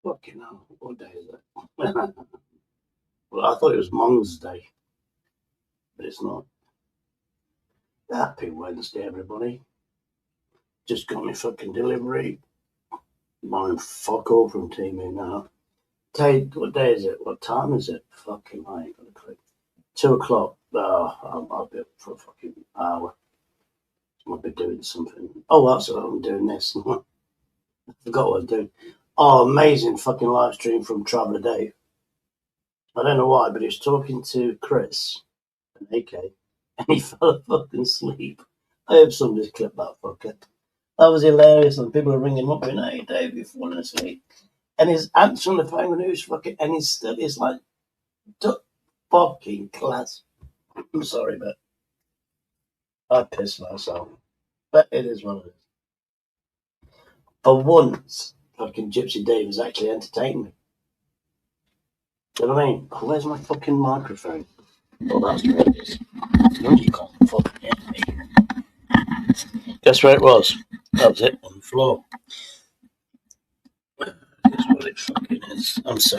Fucking hell, what day is it? Well, I thought it was Mongzday, but it's not. Happy Wednesday, everybody. Just got my fucking delivery. Buying fuck all from Teemu now. What day is it? What time is it? Fucking I ain't got a clue. 2 o'clock. I'll be up for a fucking hour. I'll be doing something. Oh, that's what I'm doing this. I forgot what I'm doing. Oh, amazing fucking live stream from Traveller Dave. I don't know why, but he was talking to Chris and AK, and he fell fucking asleep. I hope somebody's clipped that fucker. That was hilarious, and people are ringing him up going, "Hey, Dave, you've fallen asleep." And he's answering the phone when he was fucking, and he's still, it's like, fucking class. I'm sorry, but I pissed myself. But it is what it is. For once, fucking Gypsy Dave has actually entertained me. Do you know what I mean? Oh, where's my fucking microphone? Oh, that's where it is. No, you can't fucking hear me. Guess where it was? That was it, on the floor. Guess what it fucking is. I'm so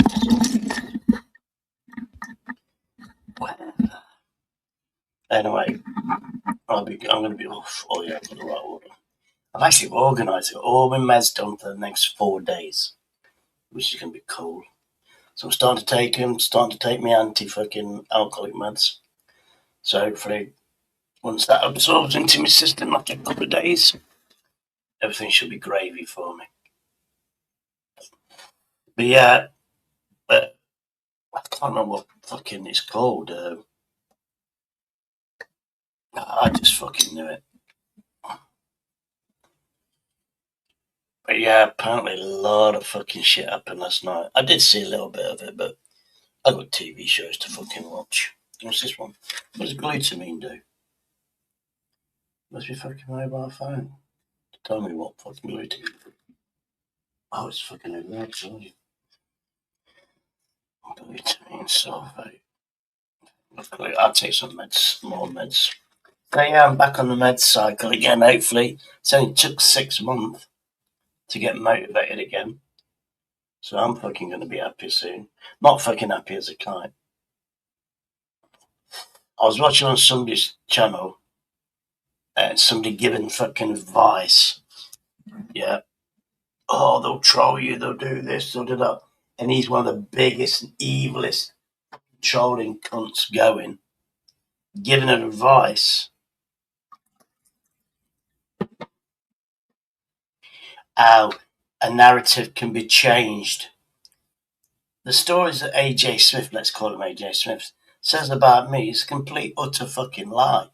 whatever. Anyway, I'm going to be off. Oh yeah, I've got the right order. I've actually organised it. All my meds done for the next 4 days, which is going to be cool. So I'm starting to take my anti-fucking alcoholic meds. So hopefully, once that absorbs into my system after a couple of days, everything should be gravy for me. But yeah, I can't remember what fucking it's called. I just fucking knew it. But yeah, apparently a lot of fucking shit happened last night. I did see a little bit of it, but I've got TV shows to fucking watch. What's this one? What does glutamine do? Must be fucking mobile phone. Tell me what fucking glutamine. Oh, it's fucking over there, sorry. Glutamine sulfate. Luckily, I'll take some meds, more meds. So yeah, I'm back on the med cycle again, hopefully. It's only took 6 months to get motivated again. So I'm fucking going to be happy soon. Not fucking happy as a kite. I was watching on somebody's channel and somebody giving fucking advice. Yeah. Oh, they'll troll you, they'll do this, they'll do that. And he's one of the biggest, evilest trolling cunts going. Giving advice. How a narrative can be changed. The stories that AJ Smith, let's call him AJ Smith, says about me is a complete, utter fucking lie.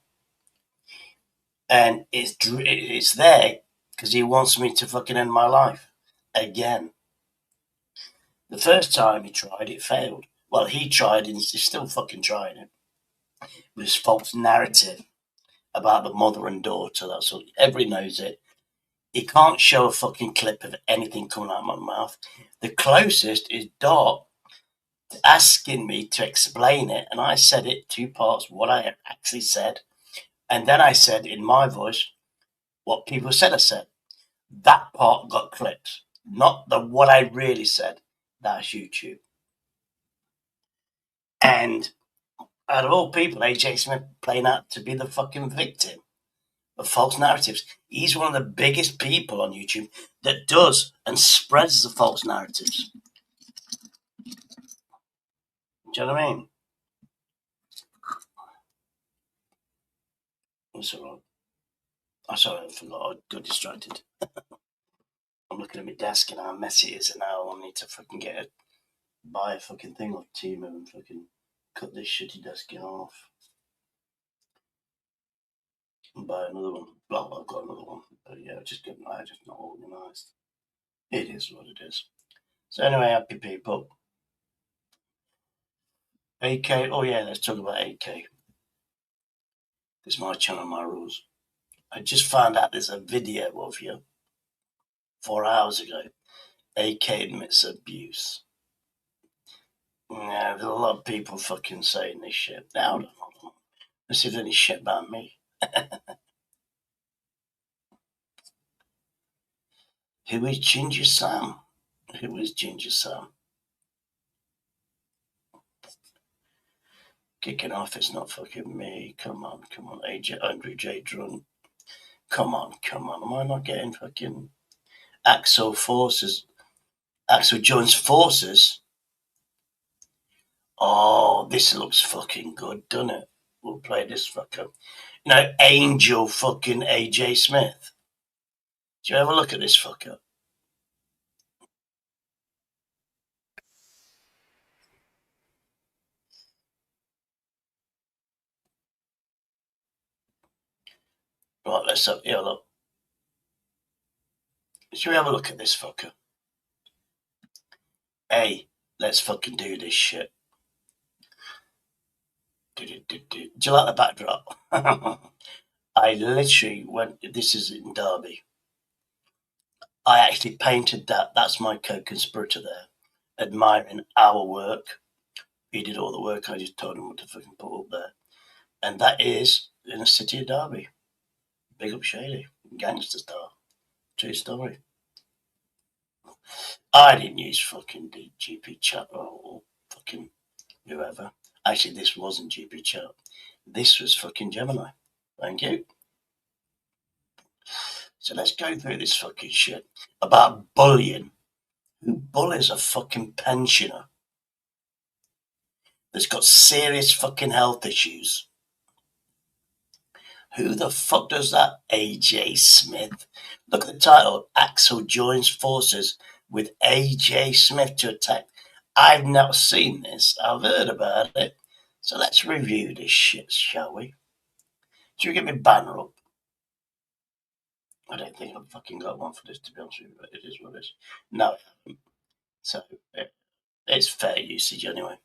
And it's there because he wants me to fucking end my life again. The first time he tried, it failed. Well, he tried and he's still fucking trying it. With his false narrative about the mother and daughter, that's all. Everybody knows it. He can't show a fucking clip of anything coming out of my mouth. The closest is Dot asking me to explain it, and I said it 2 parts, what I actually said, and then I said in my voice what people said I said. That part got clips, not the what I really said. That's YouTube. And out of all people, AJ Smith playing out to be the fucking victim of false narratives. He's one of the biggest people on YouTube that does and spreads the false narratives. Do you know what I mean? That's all right. I'm sorry, I forgot. I got distracted. I'm looking at my desk and how messy it is, and now I need to fucking buy a fucking thing off Timo and fucking cut this shitty desk in half. And buy another one. Well, I've got another one, but yeah, just not organised. It is what it is. So anyway, happy people. AK. Oh yeah, let's talk about AK. It's my channel, my rules. I just found out there's a video of you 4 hours ago. AK admits abuse. Yeah, there's a lot of people fucking saying this shit. Now, let's see if there's any shit about me. Who is Ginger Sam? Who is Ginger Sam? Kicking off, it's not fucking me. Come on, AJ, Andrew J. Drunk. Come on. Am I not getting fucking Axel joins forces? Oh, this looks fucking good, doesn't it? We'll play this fucker. You know, Angel fucking AJ Smith. Do you ever look at this fucker? Right, let's have a look. Should we have a look at this fucker? Hey, let's fucking do this shit. Do you like the backdrop? I literally went, this is in Derby. I actually painted that. That's my co-conspirator there, admiring our work. He did all the work. I just told him what to fucking put up there. And that is in the city of Derby. Big up Shady. Gangster star. True story. I didn't use fucking GP chat or fucking whoever. Actually, this wasn't GP chat. This was fucking Gemini. Thank you. So let's go through this fucking shit about bullying. Who bullies a fucking pensioner that's got serious fucking health issues? Who the fuck does that? AJ Smith. Look at the title. Axel joins forces with AJ Smith to attack. I've not seen this. I've heard about it. So let's review this shit, shall we? Should we get my banner up? I don't think I've fucking got one for this, to be honest with you, but it is what it is. No, I haven't. So it's fair usage anyway.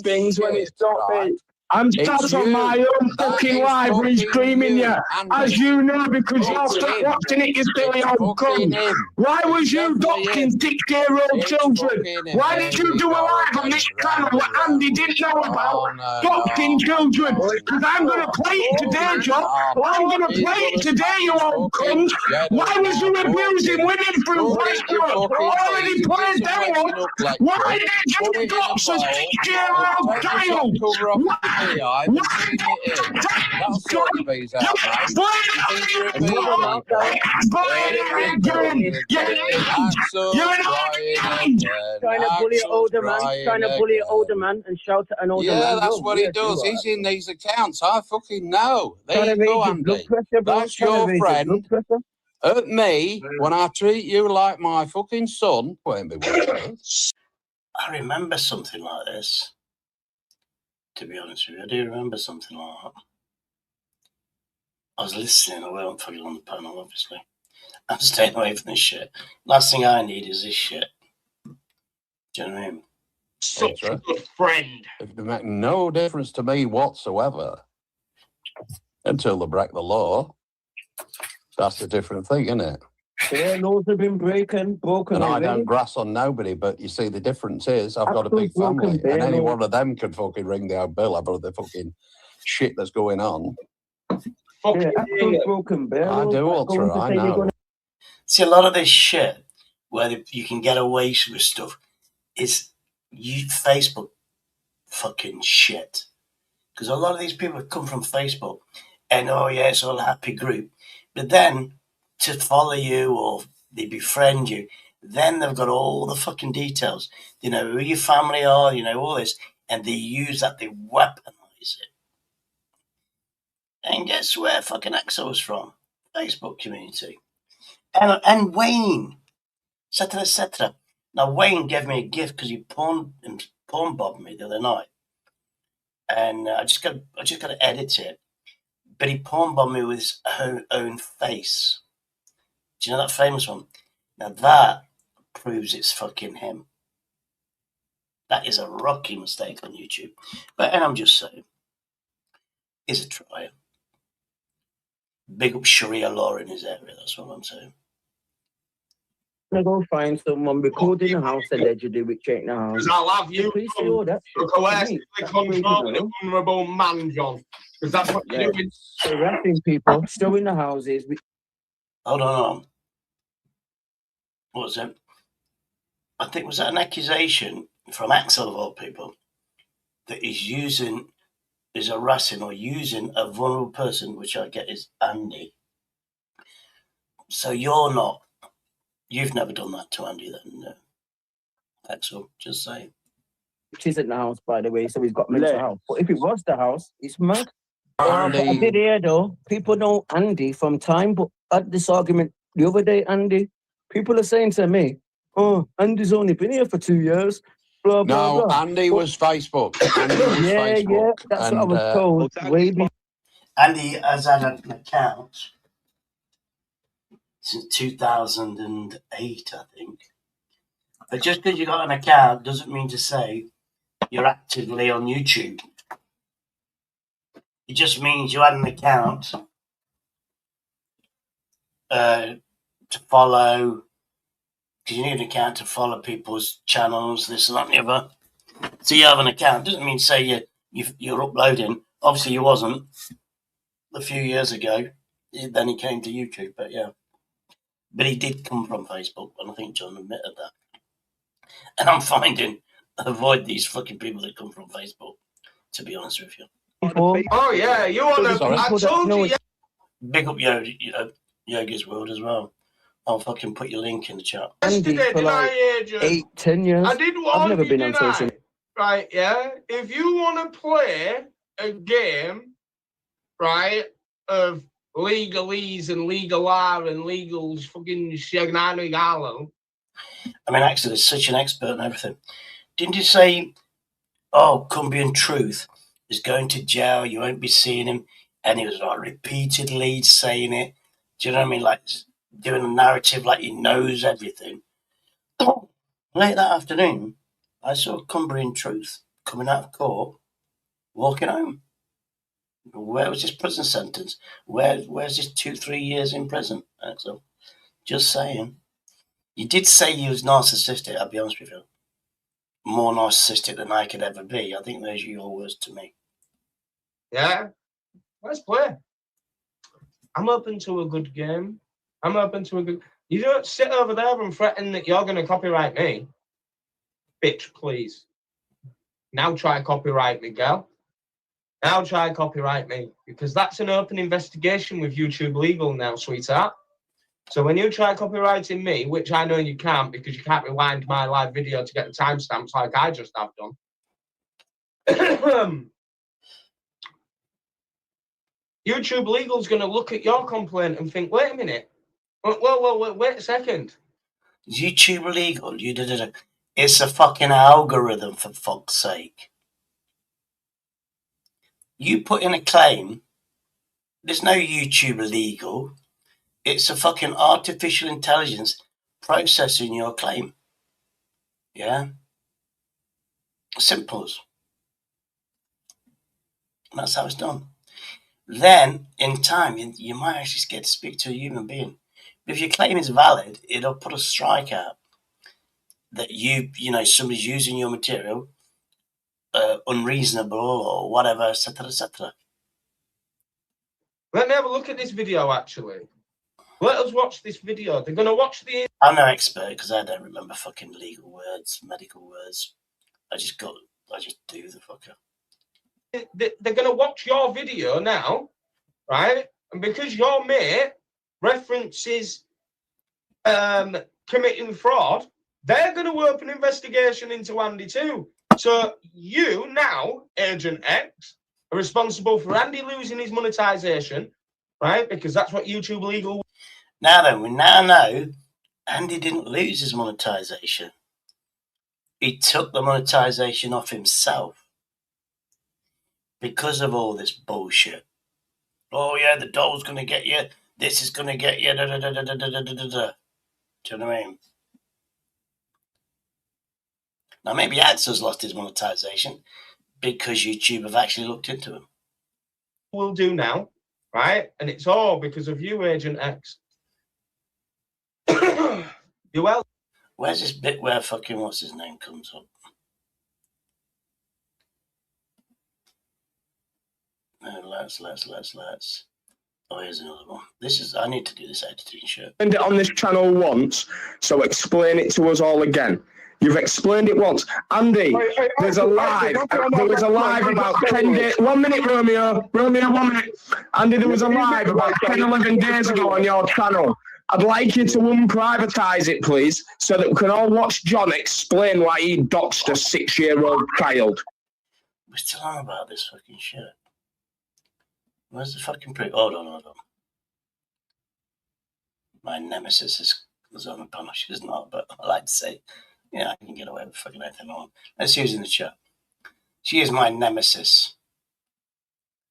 Things when it's not me. I'm sat on my own fucking library screaming you, as you know, because you're stuck watching it, you silly old cunt. Why was you docking 6-year-old children? Why did you do a live on this channel that Andy didn't know about? Docking children. Because I'm going to play it today, John. I'm going to play it today, you old cunt. Why was you abusing women through Facebook? Already played them one. Why did you dox a 6-year-old child? I've seen it in. That's what these out, mate. You think you're a Trying to bully an older man, and shout at an older man. Yeah, that's what he does. He's in these accounts. I fucking know. There you go, Andy. That's your friend. At me, when I treat you like my fucking son, won't be working. I remember something like this. To be honest with you, I do remember something like that. I was listening. I wasn't fucking on the panel, obviously. I'm staying away from this shit. Last thing I need is this shit. Do you know what I mean? Such a good friend. It makes no difference to me whatsoever until they break the law. That's a different thing, isn't it? Yeah, laws have been broken and I already. don't grass on nobody, but you see, the difference is I've got a big family, and any one of them could fucking ring the old bill about the fucking shit that's going on. Broken bill. I do, Ultra, I know. See, a lot of this shit where you can get away with stuff is Facebook fucking shit. Because a lot of these people come from Facebook and, oh yeah, it's all a happy group. But then to follow you or they befriend you, then they've got all the fucking details. You know, who your family are, you know, all this. And they use that, they weaponize it. And guess where fucking Exo's from? Facebook community. And Wayne, etc., etc. Now, Wayne gave me a gift because he pawn bobbed me the other night. And I just got to edit it. But he pawn bombed me with his own face. Do you know that famous one? Now that proves it's fucking him. That is a rocky mistake on YouTube. And I'm just saying, he's a trier. Big up Sharia law in his area, that's what I'm saying. I'm going to go find someone recording a house allegedly, which ain't a house. Because I'll have you coercively controlling a vulnerable man, John. Because that's what you're doing. Harassing people, showing the houses. Hold on. What was it? I think, was that an accusation from Axel of all people that he's harassing or using a vulnerable person, which I get is Andy. So you've never done that to Andy then, no? Axel, just saying. Which isn't the house, by the way, so he's got mental health. But if it was the house, it's mad. I did hear, though, people know Andy from time, but I had this argument the other day, Andy. People are saying to me, oh, Andy's only been here for 2 years. Blah, blah, No, blah. Andy was Facebook. Facebook. That's what I was told. Andy has had an account since 2008, I think. But just because you got an account doesn't mean to say you're actively on YouTube. It just means you had an account to follow, because you need an account to follow people's channels, this and that and the other. So you have an account. Doesn't mean to say you're uploading. Obviously you wasn't a few years ago. Then he came to YouTube, but yeah. But he did come from Facebook, and I think John admitted that. And I'm finding, avoid these fucking people that come from Facebook, to be honest with you. Oh, yeah, you want to... I told you... Big up Yogi's World as well. I'll fucking put your link in the chat. Andy for like 8-10 years. I've never been on social. Right, yeah? If you want to play a game, right, of legalese and legal R and legal fucking shagnano. I mean, actually, he's such an expert and everything. Didn't you say, Cumbrian Truth is going to jail, you won't be seeing him? And he was like repeatedly saying it. Do you know what I mean? Like doing a narrative like he knows everything. Late that afternoon, I saw Cumbrian Truth coming out of court, walking home. Where was his prison sentence? Where's his 2-3 years in prison, Axel? Just saying. You did say he was narcissistic, I'll be honest with you. More narcissistic than I could ever be. I think those are your words to me. Yeah. Let's play. I'm open to a good game. You don't sit over there and threaten that you're going to copyright me. Bitch, please. Now try copyright me, girl. Now try copyright me. Because that's an open investigation with YouTube Legal now, sweetheart. So when you try copyrighting me, which I know you can't because you can't rewind my live video to get the timestamps like I just have done. YouTube Legal's going to look at your complaint and think, wait a minute. Wait a second. YouTube Legal? It's a fucking algorithm, for fuck's sake. You put in a claim there's no YouTube illegal. It's a fucking artificial intelligence processing your claim. Yeah? Simple as. And that's how it's done. Then, in time, you might actually get to speak to a human being. But if your claim is valid, it'll put a strike out that somebody's using your material unreasonable or whatever, etc., etc. Let me have a look at this video, actually. Let us watch this video. They're going to watch the... I'm no expert because I don't remember fucking legal words, medical words. I just do the fucker. They're going to watch your video now, right? And because your mate references committing fraud, they're going to open an investigation into Andy too. So you now, Agent X, are responsible for Andy losing his monetization, right? Because that's what YouTube legal... Now then, we now know Andy didn't lose his monetization. He took the monetization off himself because of all this bullshit. Oh yeah, the doll's going to get you. This is going to get you. Da, da, da, da, da, da, da, da, da. Do you know what I mean? Now maybe Axel's lost his monetization because YouTube have actually looked into him. We'll do now, right? And it's all because of you, Agent X. You well? Where's this bit where fucking what's his name comes up? Let's. Oh, here's another one. I need to do this editing shit. Explained it on this channel once, so explain it to us all again. You've explained it once. Andy, there's a live. There was a live about 10 days. 1 minute, Romeo. 1 minute. Andy, there was a live about 10, 11 days ago on your channel. I'd like you to unprivatise it, please, so that we can all watch John explain why he doxed a 6-year-old child. We're still on about this fucking shit. Where's the fucking proof? Hold on. My nemesis is on the panel. She's not, but I like to say, I can get away with fucking anything I want. Let's use in the chat. She is my nemesis.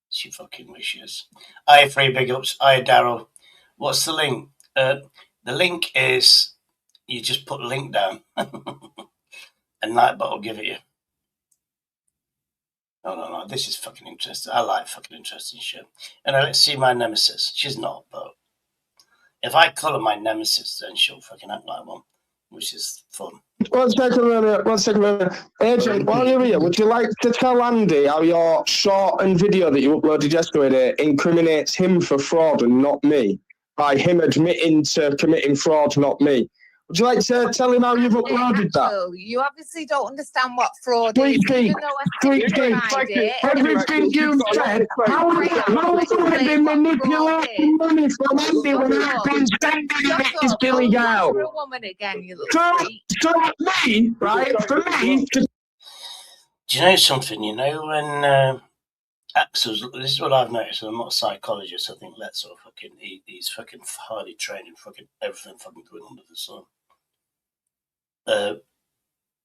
She fucking wishes. Hiya, Free Big Ups. Hiya, Daryl. What's the link? The link is, you just put link down and Nightbot will give it you. No, this is fucking interesting. I like fucking interesting shit. Let's see my nemesis. She's not, but if I colour my nemesis, then she'll fucking act like one, which is fun. 1 second. Agent, while you're here, would you like to tell Andy how your short and video that you uploaded yesterday incriminates him for fraud and not me? By him admitting to committing fraud, not me. Would you like to tell him how you've uploaded that? You obviously don't understand what fraud is. Everything you've said, how have you been manipulating money from Andy when I've been sending it to Billy Gal? You're a woman again, you little So me, right? For me, do you know something? When Axel's, this is what I've noticed, and I'm not a psychologist. I think Let's sort of fucking he's fucking highly trained in fucking everything fucking going under the sun.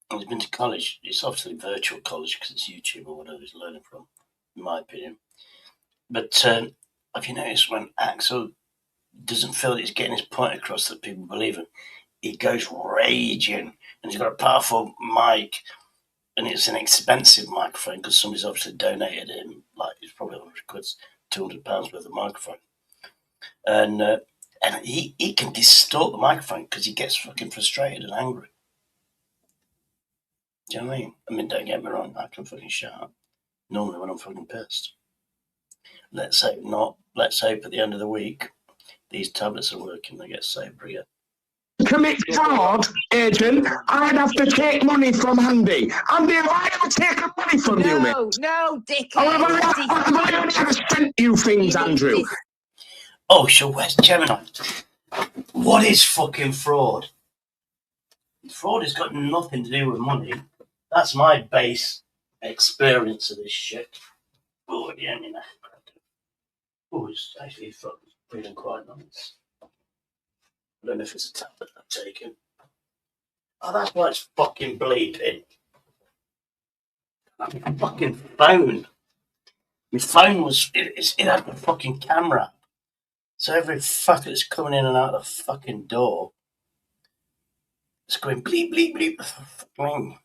He's been to college. It's obviously virtual college because it's YouTube or whatever he's learning from, in my opinion. But have you noticed when Axel doesn't feel that he's getting his point across that people believe him, he goes raging, and he's got a powerful mic, and it's an expensive microphone because somebody's obviously donated him, like it's probably 100 quid, £200 worth of microphone, and he can distort the microphone because he gets fucking frustrated and angry. Do you know what I mean? I mean, don't get me wrong, I can fucking shout normally when I'm fucking pissed. Let's hope not. Let's hope at the end of the week these tablets are working, they get sober again. Commit fraud, Agent, I'd have to take money from Andy. Andy, have I ever taken money from you, mate? No, dickhead. Have I only ever sent you things, Andrew? Oh, sure, where's Gemini? What is fucking fraud? Fraud has got nothing to do with money. That's my base experience of this shit. Oh, yeah, Oh, it's actually fucking feeling quite nice. I don't know if it's a tablet I've taken. Oh, that's why it's fucking bleeping. That fucking phone. My phone was, it had the fucking camera. So every fucker that's coming in and out of the fucking door, it's going bleep, bleep, bleep.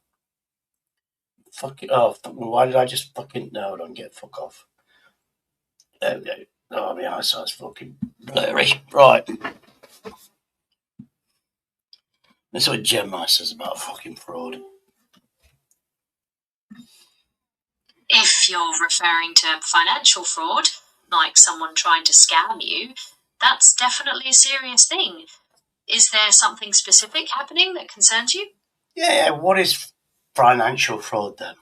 Fuck it off. Why did I just fucking, no, don't get fuck off. There we go. Oh, my eyesight's fucking blurry. Right. That's what Gemini says about fucking fraud. If you're referring to financial fraud, like someone trying to scam you, that's definitely a serious thing. Is there something specific happening that concerns you? Yeah, what is financial fraud then?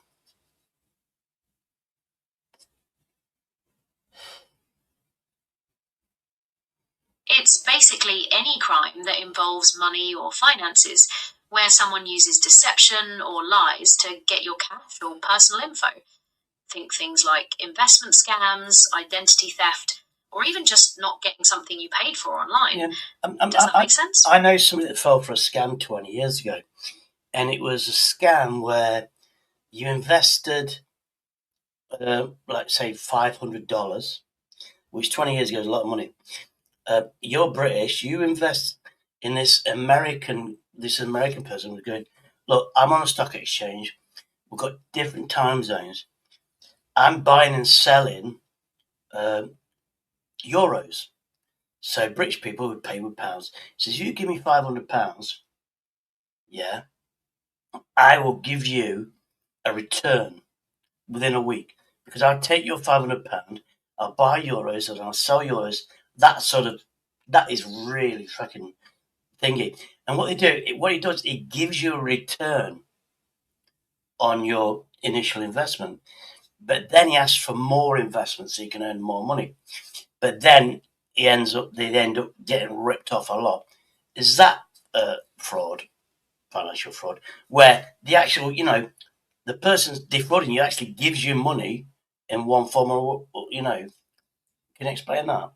It's basically any crime that involves money or finances, where someone uses deception or lies to get your cash or personal info. Think things like investment scams, identity theft, or even just not getting something you paid for online. Yeah. Does that make sense? I know somebody that fell for a scam 20 years ago, and it was a scam where you invested, like say $500, which 20 years ago is a lot of money. You're British, you invest in this American person was going, look, I'm on a stock exchange, we've got different time zones, I'm buying and selling euros. So British people would pay with pounds. He says, you give me £500, yeah, I will give you a return within a week, because I'll take your £500, I'll buy euros and I'll sell euros. That is really fucking thingy. And what it does, it gives you a return on your initial investment. But then he asks for more investment so you can earn more money. But then they end up getting ripped off a lot. Is that fraud, financial fraud, where the actual, the person's defrauding you actually gives you money in one form or, can you explain that?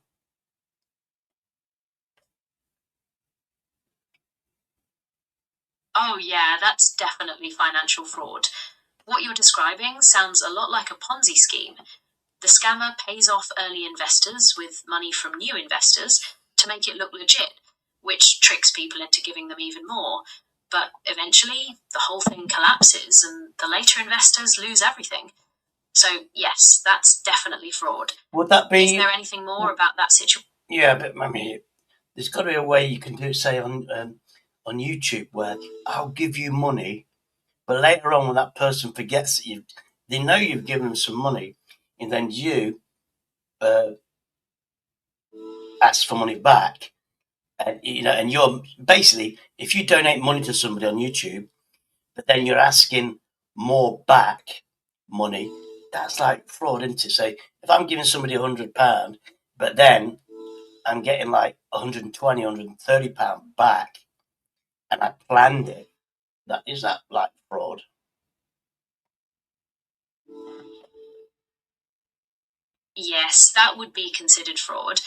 Oh yeah, that's definitely financial fraud. What you're describing sounds a lot like a Ponzi scheme. The scammer pays off early investors with money from new investors to make it look legit, which tricks people into giving them even more. But eventually, the whole thing collapses and the later investors lose everything. So yes, that's definitely fraud. Would that be? Is there anything more about that situation? Yeah, but I mean, there's got to be a way you can do it, say on YouTube, where I'll give you money, but later on when that person forgets that they know you've given them some money, and then you ask for money back, and and you're basically, if you donate money to somebody on YouTube, but then you're asking more back money, that's like fraud, isn't it? Say, if I'm giving somebody £100, but then I'm getting like £120, £130 back, and I planned it, is that like fraud? Yes, that would be considered fraud.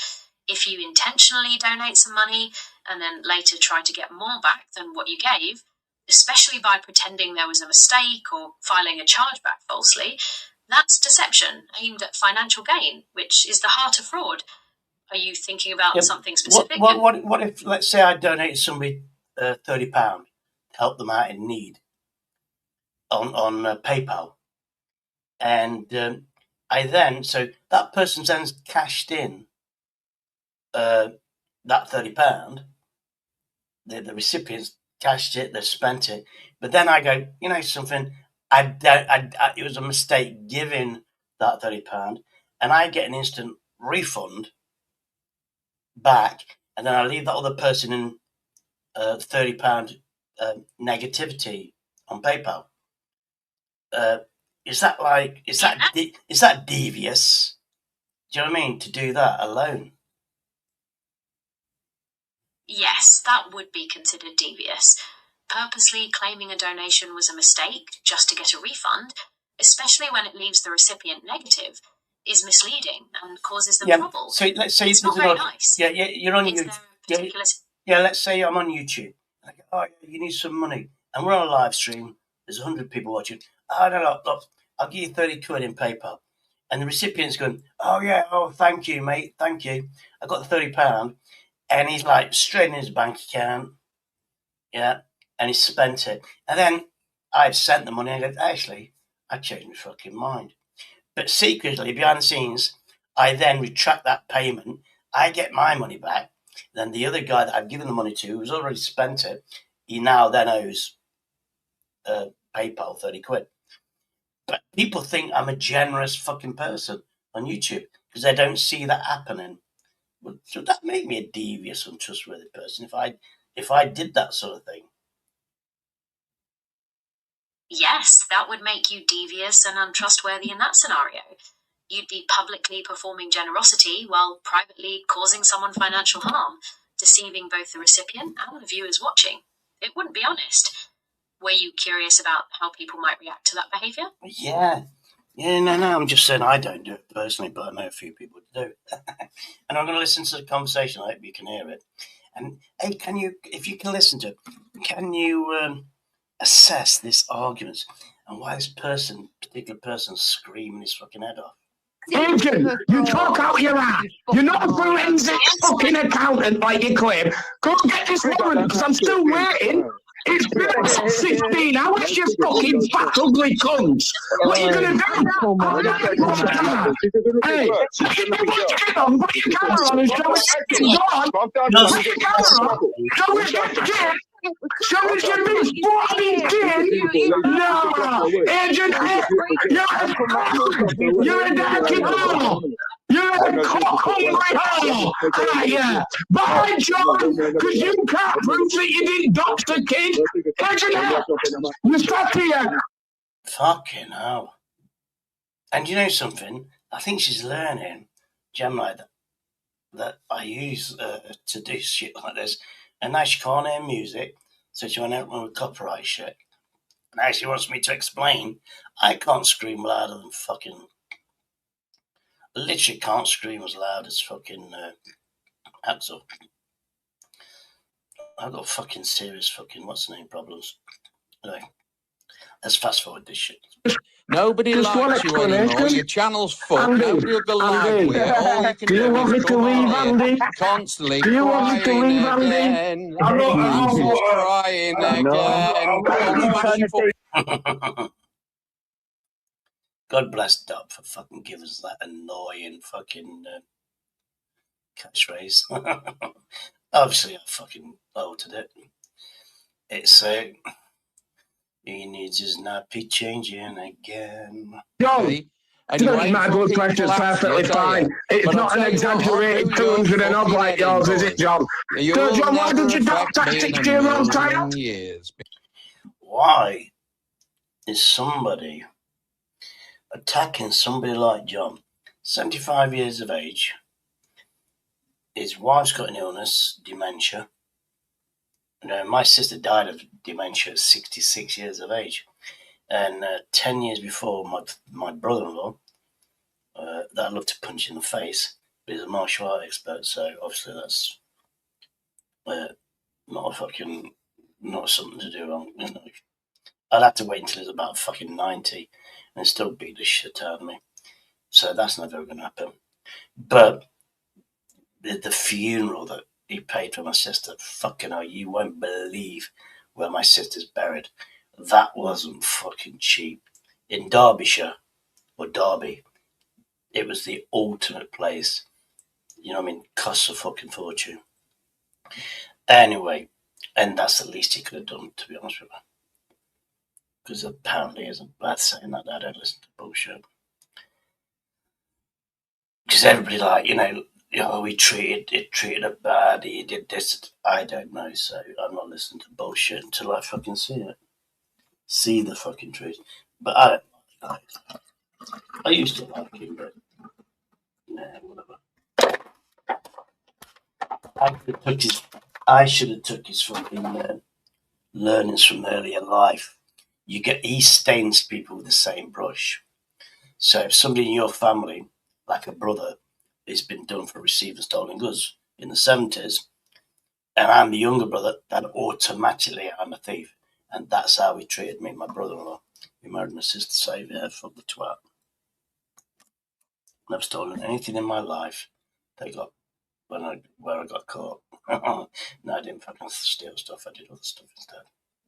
If you intentionally donate some money and then later try to get more back than what you gave, especially by pretending there was a mistake or filing a chargeback falsely, that's deception aimed at financial gain, which is the heart of fraud. Are you thinking about something specific? What if, let's say I donated somebody £30 to help them out in need on PayPal, and so that person's then cashed in that £30, the recipients cashed it, they've spent it, but then I go, something, it was a mistake giving that £30, and I get an instant refund back, and then I leave that other person in £30 negativity on PayPal. Is that devious? Do you know what I mean? To do that alone? Yes, that would be considered devious. Purposely claiming a donation was a mistake just to get a refund, especially when it leaves the recipient negative, is misleading and causes them trouble. So let's say it's not very nice. Yeah, you're on YouTube. Let's say I'm on YouTube. I go, oh, you need some money, and we're on a live stream. There's 100 people watching. Oh, no, look, I'll give you 30 quid in PayPal, And the recipient's going, oh, yeah, oh, thank you, mate, thank you. I got the £30. And he's like, straight in his bank account. Yeah. And he spent it. And then I've sent the money. And I go, actually, I changed my fucking mind. But secretly, behind the scenes, I then retract that payment. I get my money back. Then the other guy that I've given the money to, who's already spent it, he now then owes PayPal 30 quid. But people think I'm a generous fucking person on YouTube because they don't see that happening. Well, should that make me a devious, untrustworthy person if I did that sort of thing? Yes, that would make you devious and untrustworthy in that scenario. You'd be publicly performing generosity while privately causing someone financial harm, deceiving both the recipient and the viewers watching. It wouldn't be honest. Were you curious about how people might react to that behaviour? Yeah, no, I'm just saying I don't do it personally, but I know a few people do. And I'm going to listen to the conversation. I hope you can hear it. And hey, if you can listen to it, can you assess this argument and why this particular person's screaming his fucking head off? Agent, you talk out your ass. You're not a forensic fucking accountant like you claim. Go and get this woman, because I'm still waiting. It's been 16 hours, you fucking fat ugly cunts. What are you going to do? Hey, put your camera on and show us your on. Put your camera on. Show us your dick. Show us your big fucking dick. No, Agent, you're a dirty hole. You're a cock-hungry hole. Yeah. Bye, John, because you can't prove that you didn't dox the kid. Agent, you stop here. Fucking hell. And you know something? I think she's learning, Gemini, that I use to do shit like this. And now she can't hear music, so she went out with copyright shit. Now she wants me to explain I can't scream louder than fucking... Literally can't scream as loud as fucking Axel. I've got fucking serious fucking what's-the-name problems. Anyway, let's fast forward this shit. Nobody likes you anymore. Your channel's fucked. Nobody will go live with it. All you can do is come on here constantly crying again. Axel's crying again. God bless Dub for fucking giving us that annoying fucking catchphrase. Obviously, I fucking altered it. It's he needs his nappy changing again. Yo, my blood pressure's perfectly fine. It's not an exaggerated 200 and odd like yours, is it, John? So, John, why did you dock that 60-year-old child? Why is somebody attacking somebody like John, 75 years of age? His wife's got an illness, dementia. My sister died of dementia at 66 years of age. And 10 years before, my brother-in-law, that I'd love to punch in the face, but he's a martial art expert, so obviously that's not something to do wrong. I'd have to wait until he's about fucking 90 and still beat the shit out of me. So that's never going to happen. But the funeral that he paid for my sister, fucking hell, you won't believe where my sister's buried. That wasn't fucking cheap. In Derbyshire, or Derby, it was the ultimate place. You know what I mean? Costs a fucking fortune. Anyway, and that's the least he could have done, to be honest with you. Because apparently it's bad saying that I don't listen to bullshit. Because everybody he treated her bad, he did this. I don't know, so I'm not listening to bullshit until I fucking see it. See the fucking truth. But I don't like it. I used to like him, but whatever. I should have took his fucking learnings from earlier life. He stains people with the same brush. So if somebody in your family, like a brother, has been done for receiving stolen goods in the 70s, and I'm the younger brother, then automatically I'm a thief. And that's how he treated me, my brother-in-law. He married my sister, so yeah, fuck the twat. Never stolen anything in my life. They got where I got caught. No, I didn't fucking steal stuff. I did other stuff instead.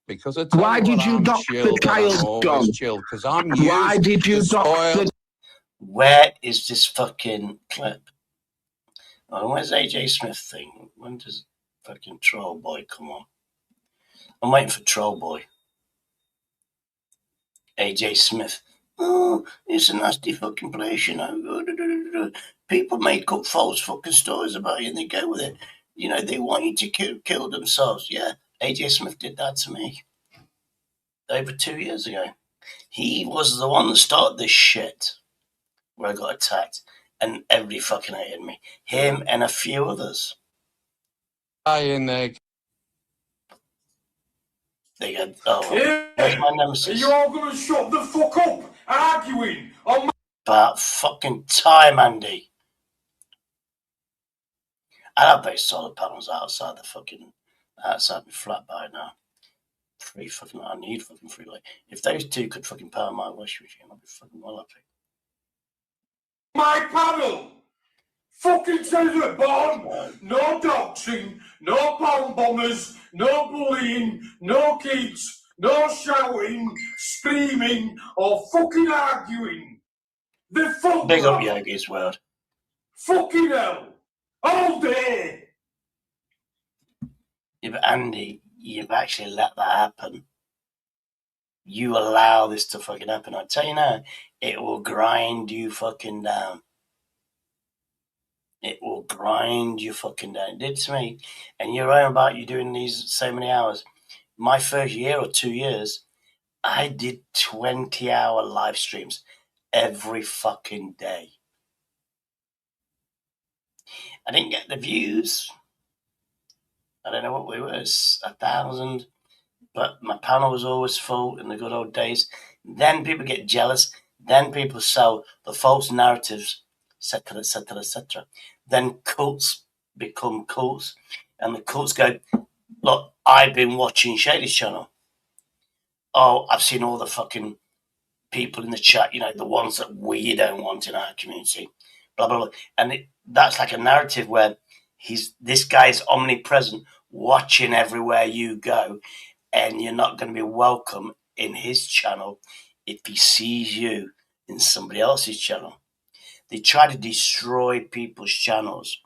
Because I Why did you dock the child, John? Because I'm Why did you dock the... Where is this fucking clip? Oh, where's AJ Smith thing? When does fucking Troll Boy come on? I'm waiting for Troll Boy. AJ Smith. Oh, it's a nasty fucking place, you know. People make up false fucking stories about you and they go with it. You know, they want you to kill themselves. Yeah, AJ Smith did that to me over 2 years ago. He was the one that started this shit where I got attacked and everybody fucking hated me. Him and a few others. In there. They go, oh, where's my nemesis? Are you all going to shut the fuck up arguing on my... About fucking time, Andy. I have those solar panels outside my flat by now. I need fucking free light. If those two could fucking power my washing machine, I'd be fucking well happy. My panel fucking says it, Bond. No doxing, no bomb bombers, no bullying, no kids, no shouting, screaming, or fucking arguing. The fuck. Big up Yogi's World. Fucking hell. All day. Yeah, but Andy, you've actually let that happen. You allow this to fucking happen. I tell you now, it will grind you fucking down. It will grind you fucking down. It did to me. And you're right about you doing these so many hours. My first year or 2 years, I did 20-hour live streams every fucking day. I didn't get the views. I don't know what we were, 1,000. But my panel was always full in the good old days. Then people get jealous. Then people sell the false narratives, etc., etc., etc. Then cults become cults. And the cults go, look, I've been watching Shady's channel. Oh, I've seen all the fucking people in the chat, you know, the ones that we don't want in our community. Blah, blah, blah. And that's like a narrative where this guy's omnipresent, watching everywhere you go. And you're not going to be welcome in his channel if he sees you in somebody else's channel. They try to destroy people's channels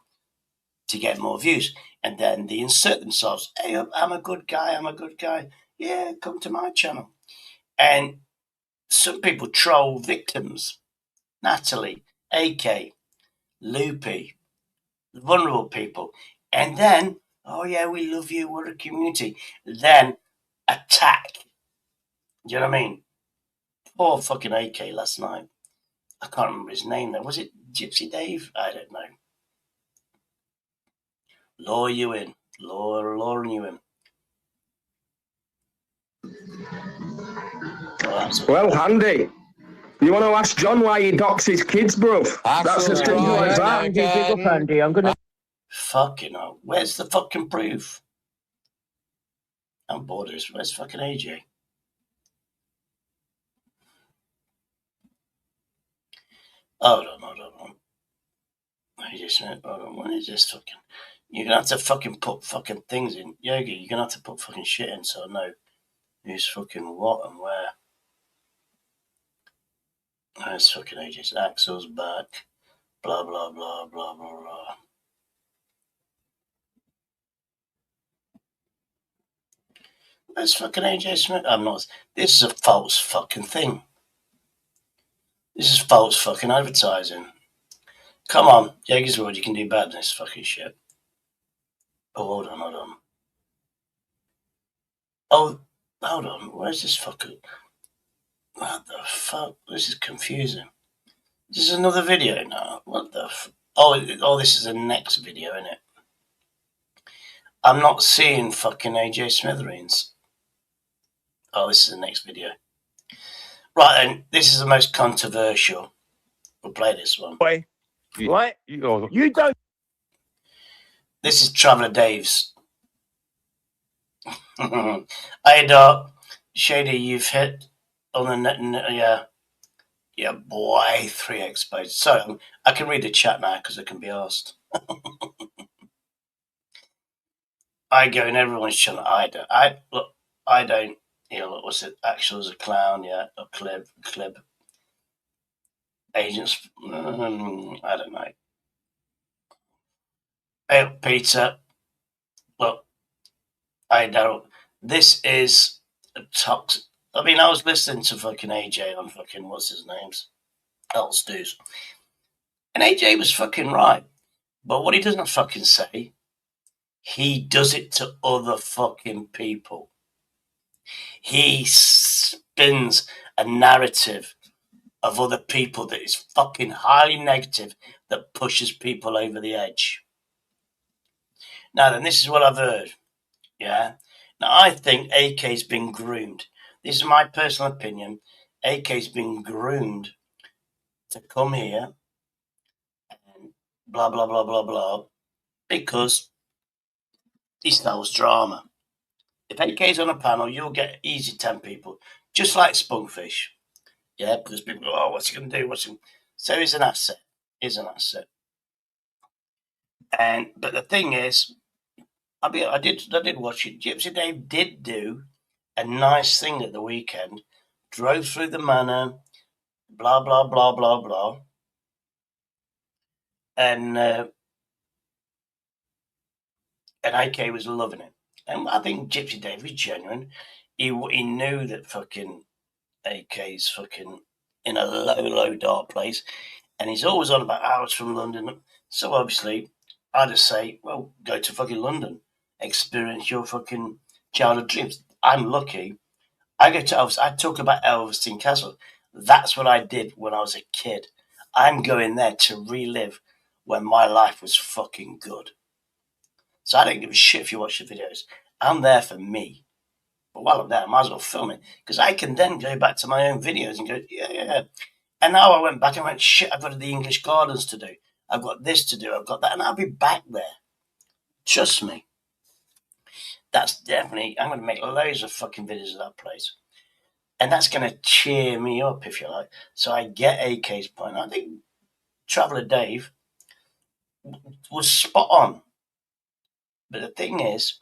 to get more views. And then they insert themselves. Hey, I'm a good guy. I'm a good guy. Yeah, come to my channel. And some people troll victims. Natalie, AK, Loopy, vulnerable people. And then, oh yeah, we love you. We're a community. Then attack. Do you know what I mean? Poor fucking AK last night. I can't remember his name though. Was it Gypsy Dave? I don't know. Lure you in. Luring you in. Well, Andy, you want to ask John why he docks his kids, bruv? That's as simple as that. Andy, I'm gonna... Fucking hell. Where's the fucking proof? I'm bored of this. Where's fucking AJ? Hold on. AJ Smith, hold on. When is this fucking... You're gonna have to fucking put fucking things in. Yogi, you're gonna have to put fucking shit in so I know who's fucking what and where. There's fucking AJ's Axel's back. Blah, blah, blah, blah, blah, blah. Where's fucking AJ Smith? I'm not... This is a false fucking thing. This is false fucking advertising. Come on, Yogi's World, you can do better than this fucking shit. Oh, hold on. Oh, hold on. Where's this fucking... What the fuck? This is confusing. This is another video now. What the Oh, this is the next video, isn't it? I'm not seeing fucking AJ Smithereens. Oh, this is the next video. Right then, this is the most controversial. We'll play this one. Wait. What? You don't. This is Traveller Dave's. Hey, Doc. Shady, you've hit on the net. Yeah. Yeah, boy, 3 exposed. So I can read the chat now because I can be asked. I go in everyone's channel. I don't. You know, what's it? Actual as a clown, yeah, or clip. Agents. I don't know. Hey, Peter. Look, I don't. This is a toxic. I mean, I was listening to fucking AJ on fucking what's his name's Elstews, and AJ was fucking right. But what he doesn't fucking say, he does it to other fucking people. He spins a narrative of other people that is fucking highly negative, that pushes people over the edge. Now then, this is what I've heard. Yeah. Now I think AK's been groomed. This is my personal opinion. AK's been groomed to come here and blah blah blah blah blah because he sells drama. If AK's on a panel, you'll get easy 10 people, just like Spunkfish. Yeah, because people go, oh, what's he going to do? So he's an asset. But the thing is, I did watch it. Gypsy Dave did do a nice thing at the weekend. Drove through the manor, blah blah blah blah blah, and AK was loving it. And I think Gypsy Dave was genuine. He knew that fucking AK's fucking in a low dark place, and he's always on about hours from London. So obviously, I just say, well, go to fucking London, experience your fucking childhood dreams. I'm lucky. I go to Elvis. I talk about Elveston Castle. That's what I did when I was a kid. I'm going there to relive when my life was fucking good. So I don't give a shit if you watch the videos. I'm there for me. But while I'm there, I might as well film it, because I can then go back to my own videos and go, yeah. And now I went back and went, shit, I've got the English Gardens to do. I've got this to do. I've got that. And I'll be back there. Trust me. That's definitely, I'm going to make loads of fucking videos of that place. And that's going to cheer me up, if you like. So I get AK's point. I think Traveller Dave was spot on. But the thing is,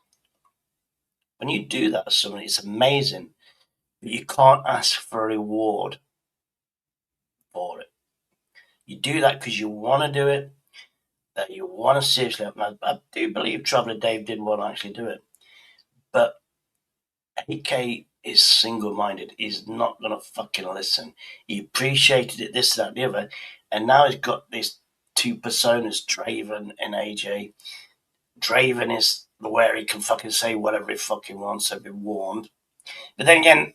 when you do that to someone, it's amazing. But you can't ask for a reward for it. You do that because you want to do it, that you want to seriously. I do believe Traveller Dave didn't want to actually do it. But AK is single-minded. He's not going to fucking listen. He appreciated it, this, that, the other. And now he's got these 2 personas, Draven and AJ. Draven is where he can fucking say whatever he fucking wants, so be warned. But then again,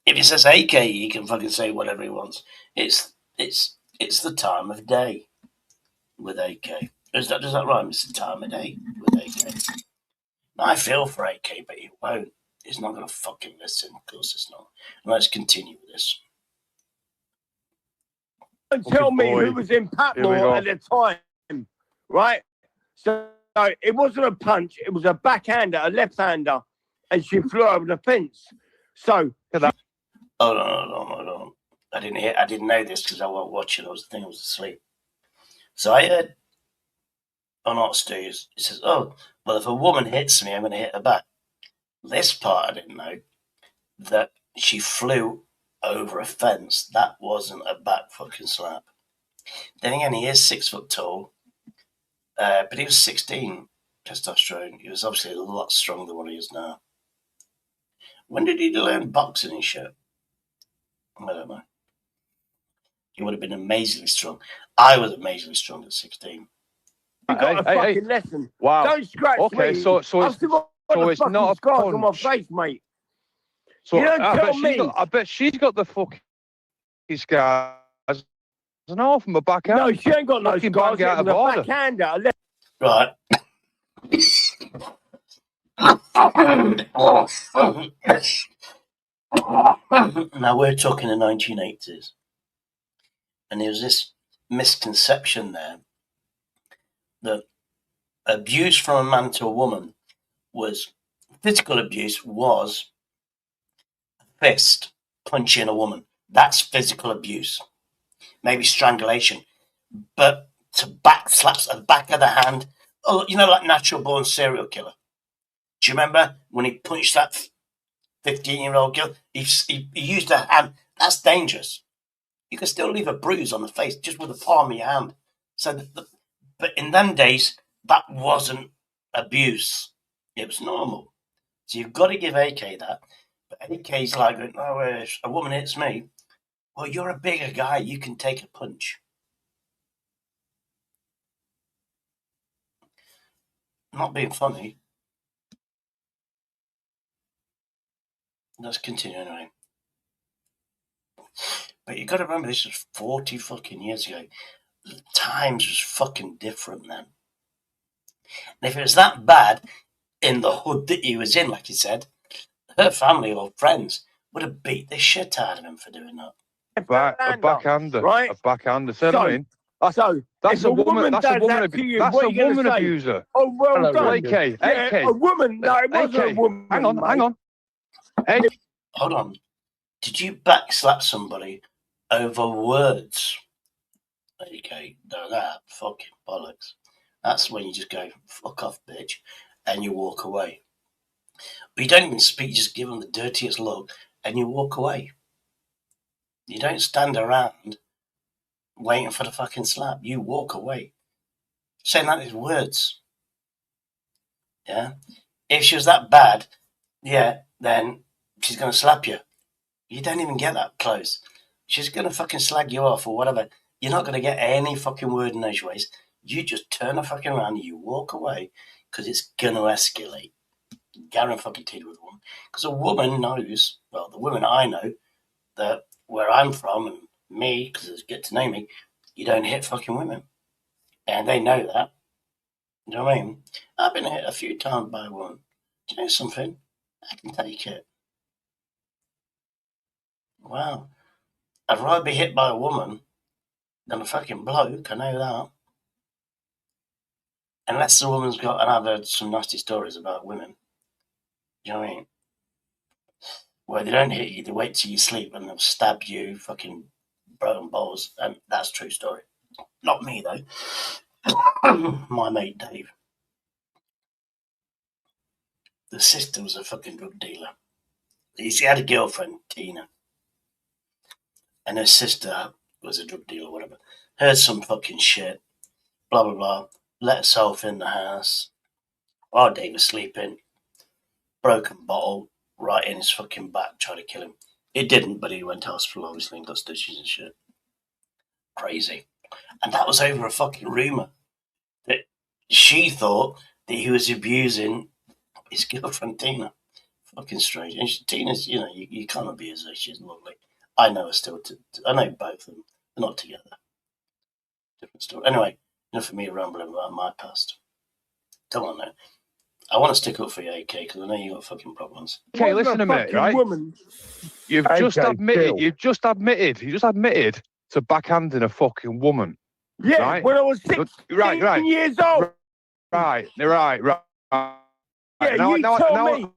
if he says AK, he can fucking say whatever he wants. It's the time of day with AK. Does that rhyme? It's the time of day with AK. Now, I feel for AK, but he won't. He's not going to fucking listen. Of course it's not. And let's continue with this. Don't tell me who was in Patmore at the time, right? So it wasn't a punch. It was a backhander, a left-hander, and she flew over the fence. So... Oh, no. I didn't know this because I wasn't watching. I was asleep. So I heard on Hot Stews, it says, oh, well, if a woman hits me, I'm going to hit her back. This part I didn't know, that she flew over a fence. That wasn't a back fucking slap. Then again, he is 6 foot tall, but he was 16 testosterone. He was obviously a lot stronger than what he is now. When did he learn boxing and shit? I don't know. He would have been amazingly strong. I was amazingly strong at 16. You got a fucking lesson. Wow. Don't scratch me. So it's not a scars on my face, mate. So I bet she's got the fucking scars. And all from a backhand. No, she ain't got no scars. Out of a backhander. Right. Now we're talking the 1980s. And there was this misconception there that abuse from a man to a woman was, physical abuse was a fist punching a woman. that's physical abuse. Maybe strangulation. But to back slaps at the back of the hand, like Natural Born Serial Killer. Do you remember when he punched that 15-year-old girl? He used a hand. That's dangerous. You can still leave a bruise on the face just with the palm of your hand. So, but in them days, that wasn't abuse. It was normal. So you've got to give AK that. But AK's like, oh, a woman hits me. Well, you're a bigger guy. You can take a punch. Not being funny. Let's continue anyway. But you've got to remember, this was 40 fucking years ago. The times was fucking different then. And if it was that bad in the hood that he was in, like he said, her family or friends would have beat the shit out of him for doing that. A backhander, right? A backhander. See what I mean? That's a woman. That's a woman abuser. Oh, well done. AK. A woman. No, it wasn't a woman. Hang on. Hold on. Did you backslap somebody over words? AK, no, that fucking bollocks. That's when you just go, fuck off, bitch, and you walk away. But you don't even speak, you just give them the dirtiest look, and you walk away. You don't stand around waiting for the fucking slap. You walk away. Saying that is words. Yeah? If she was that bad, yeah, then she's going to slap you. You don't even get that close. She's going to fucking slag you off or whatever. You're not going to get any fucking word in those ways. You just turn the fucking around and you walk away because it's going to escalate. Guaranteed with a woman. Because a woman knows, well, the women I know, that where I'm from and me, because it's get to know me, you don't hit fucking women. And they know that. You know what I mean? I've been hit a few times by a woman. Do you know something? I can take it. Wow. I'd rather be hit by a woman than a fucking bloke, I know that. Unless the woman's got, and I've heard some nasty stories about women. You know what I mean? Where they don't hit you, they wait till you sleep and they'll stab you, fucking broken balls. And that's a true story. Not me, though. My mate, Dave. The sister was a fucking drug dealer. He had a girlfriend, Tina. And her sister was a drug dealer, whatever. Heard some fucking shit. Blah, blah, blah. Let herself in the house. While Dave was sleeping. Broken bottle right in his fucking back, trying to kill him. It didn't, but he went to hospital, obviously, and got stitches and shit. Crazy. And that was over a fucking rumour. That she thought that he was abusing his girlfriend, Tina. Fucking strange. And Tina's, you can't abuse her. She's lovely. I know her still. I know both of them. They're not together. Different story. Anyway, enough for me rambling about my past. Come on now. I want to stick up for you, AK, because I know you got fucking problems. Okay, listen a minute, right? Woman. You just admitted to backhanding a fucking woman. Yeah, right? When I was 16 years old. Right. Yeah, now, me.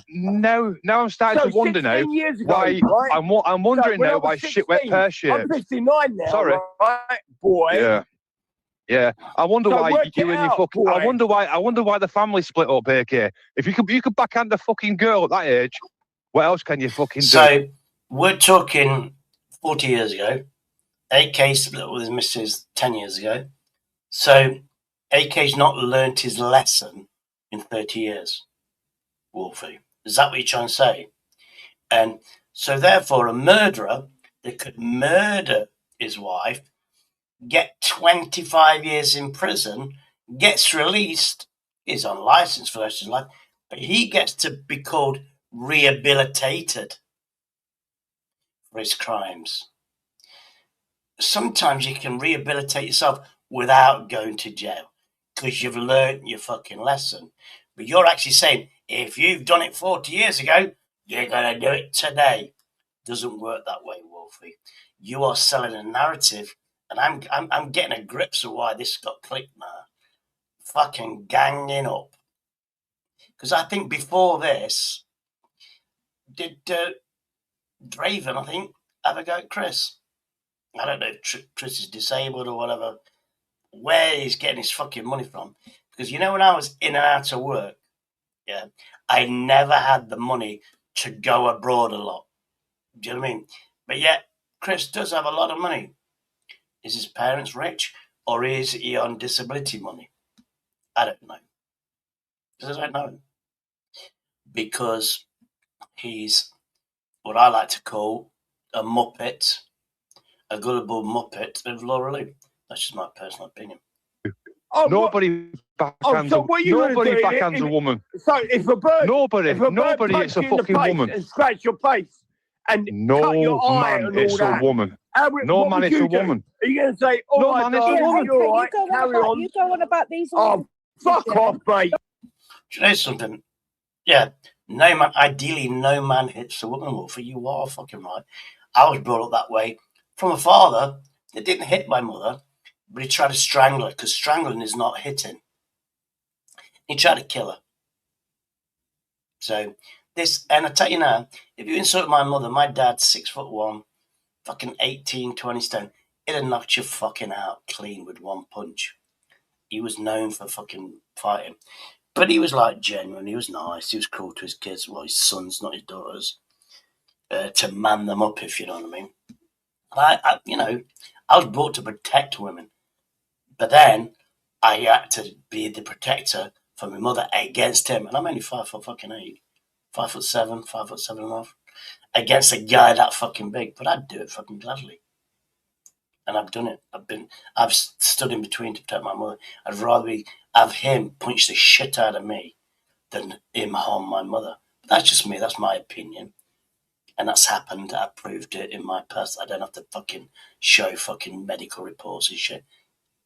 Now I'm starting to wonder now why. Right? I'm wondering now why shit went pear-shaped. I'm 59 now. Sorry, right, boy. Yeah. I wonder why you and your fucking. Boy. I wonder why the family split up, AK. If you could backhand a fucking girl at that age, what else can you fucking do? So we're talking 40 years ago. AK split up with his missus 10 years ago. So AK's not learnt his lesson in 30 years. Wolfie, is that what you're trying to say? And so therefore a murderer that could murder his wife, get 25 years in prison, gets released, is on license for the rest of his life, but he gets to be called rehabilitated for his crimes. Sometimes you can rehabilitate yourself without going to jail because you've learned your fucking lesson. But you're actually saying, if you've done it 40 years ago, you're going to do it today. Doesn't work that way, Wolfie. You are selling a narrative, and I'm getting a grips of why this got clicked now. Fucking ganging up. Because I think before this, did Draven, I think, have a go at Chris. I don't know if Chris is disabled or whatever, where he's getting his fucking money from. Because you know, when I was in and out of work, yeah, I never had the money to go abroad a lot. Do you know what I mean? But yet, Chris does have a lot of money. Is his parents rich, or is he on disability money? I don't know. Because I don't know. Because he's what I like to call a muppet, a gullible muppet of Laura Lou. That's just my personal opinion. Nobody backhands a woman. So if a bird, nobody punches is a you in the fucking face woman. and scratch your face and No cut your eye man and all is that. a woman. No man is a woman. Are you going to say, "Oh, No my man is a God, woman. you're all right, carry on"? You go on about these. Oh, fuck off, mate. Do you know something? Yeah, no man. Ideally, no man hits a woman. Wolfie, you are fucking right. I was brought up that way from a father that didn't hit my mother, but he tried to strangle her, because strangling is not hitting. He tried to kill her. So this, and I tell you now, if you insult my mother, my dad's 6'1", fucking 18, 20 stone, it'd have knocked you fucking out clean with one punch. He was known for fucking fighting. But he was like genuine, he was nice, he was cool to his kids, well, his sons, not his daughters, to man them up, if you know what I mean. And I was brought to protect women, but then I had to be the protector for my mother against him, and I'm only 5'8", 5'7", 5'7.5", against a guy that fucking big, but I'd do it fucking gladly. And I've done it. I've stood in between to protect my mother. I'd rather have him punch the shit out of me than him harm my mother. But that's just me. That's my opinion. And that's happened. I proved it in my past. I don't have to fucking show fucking medical reports and shit.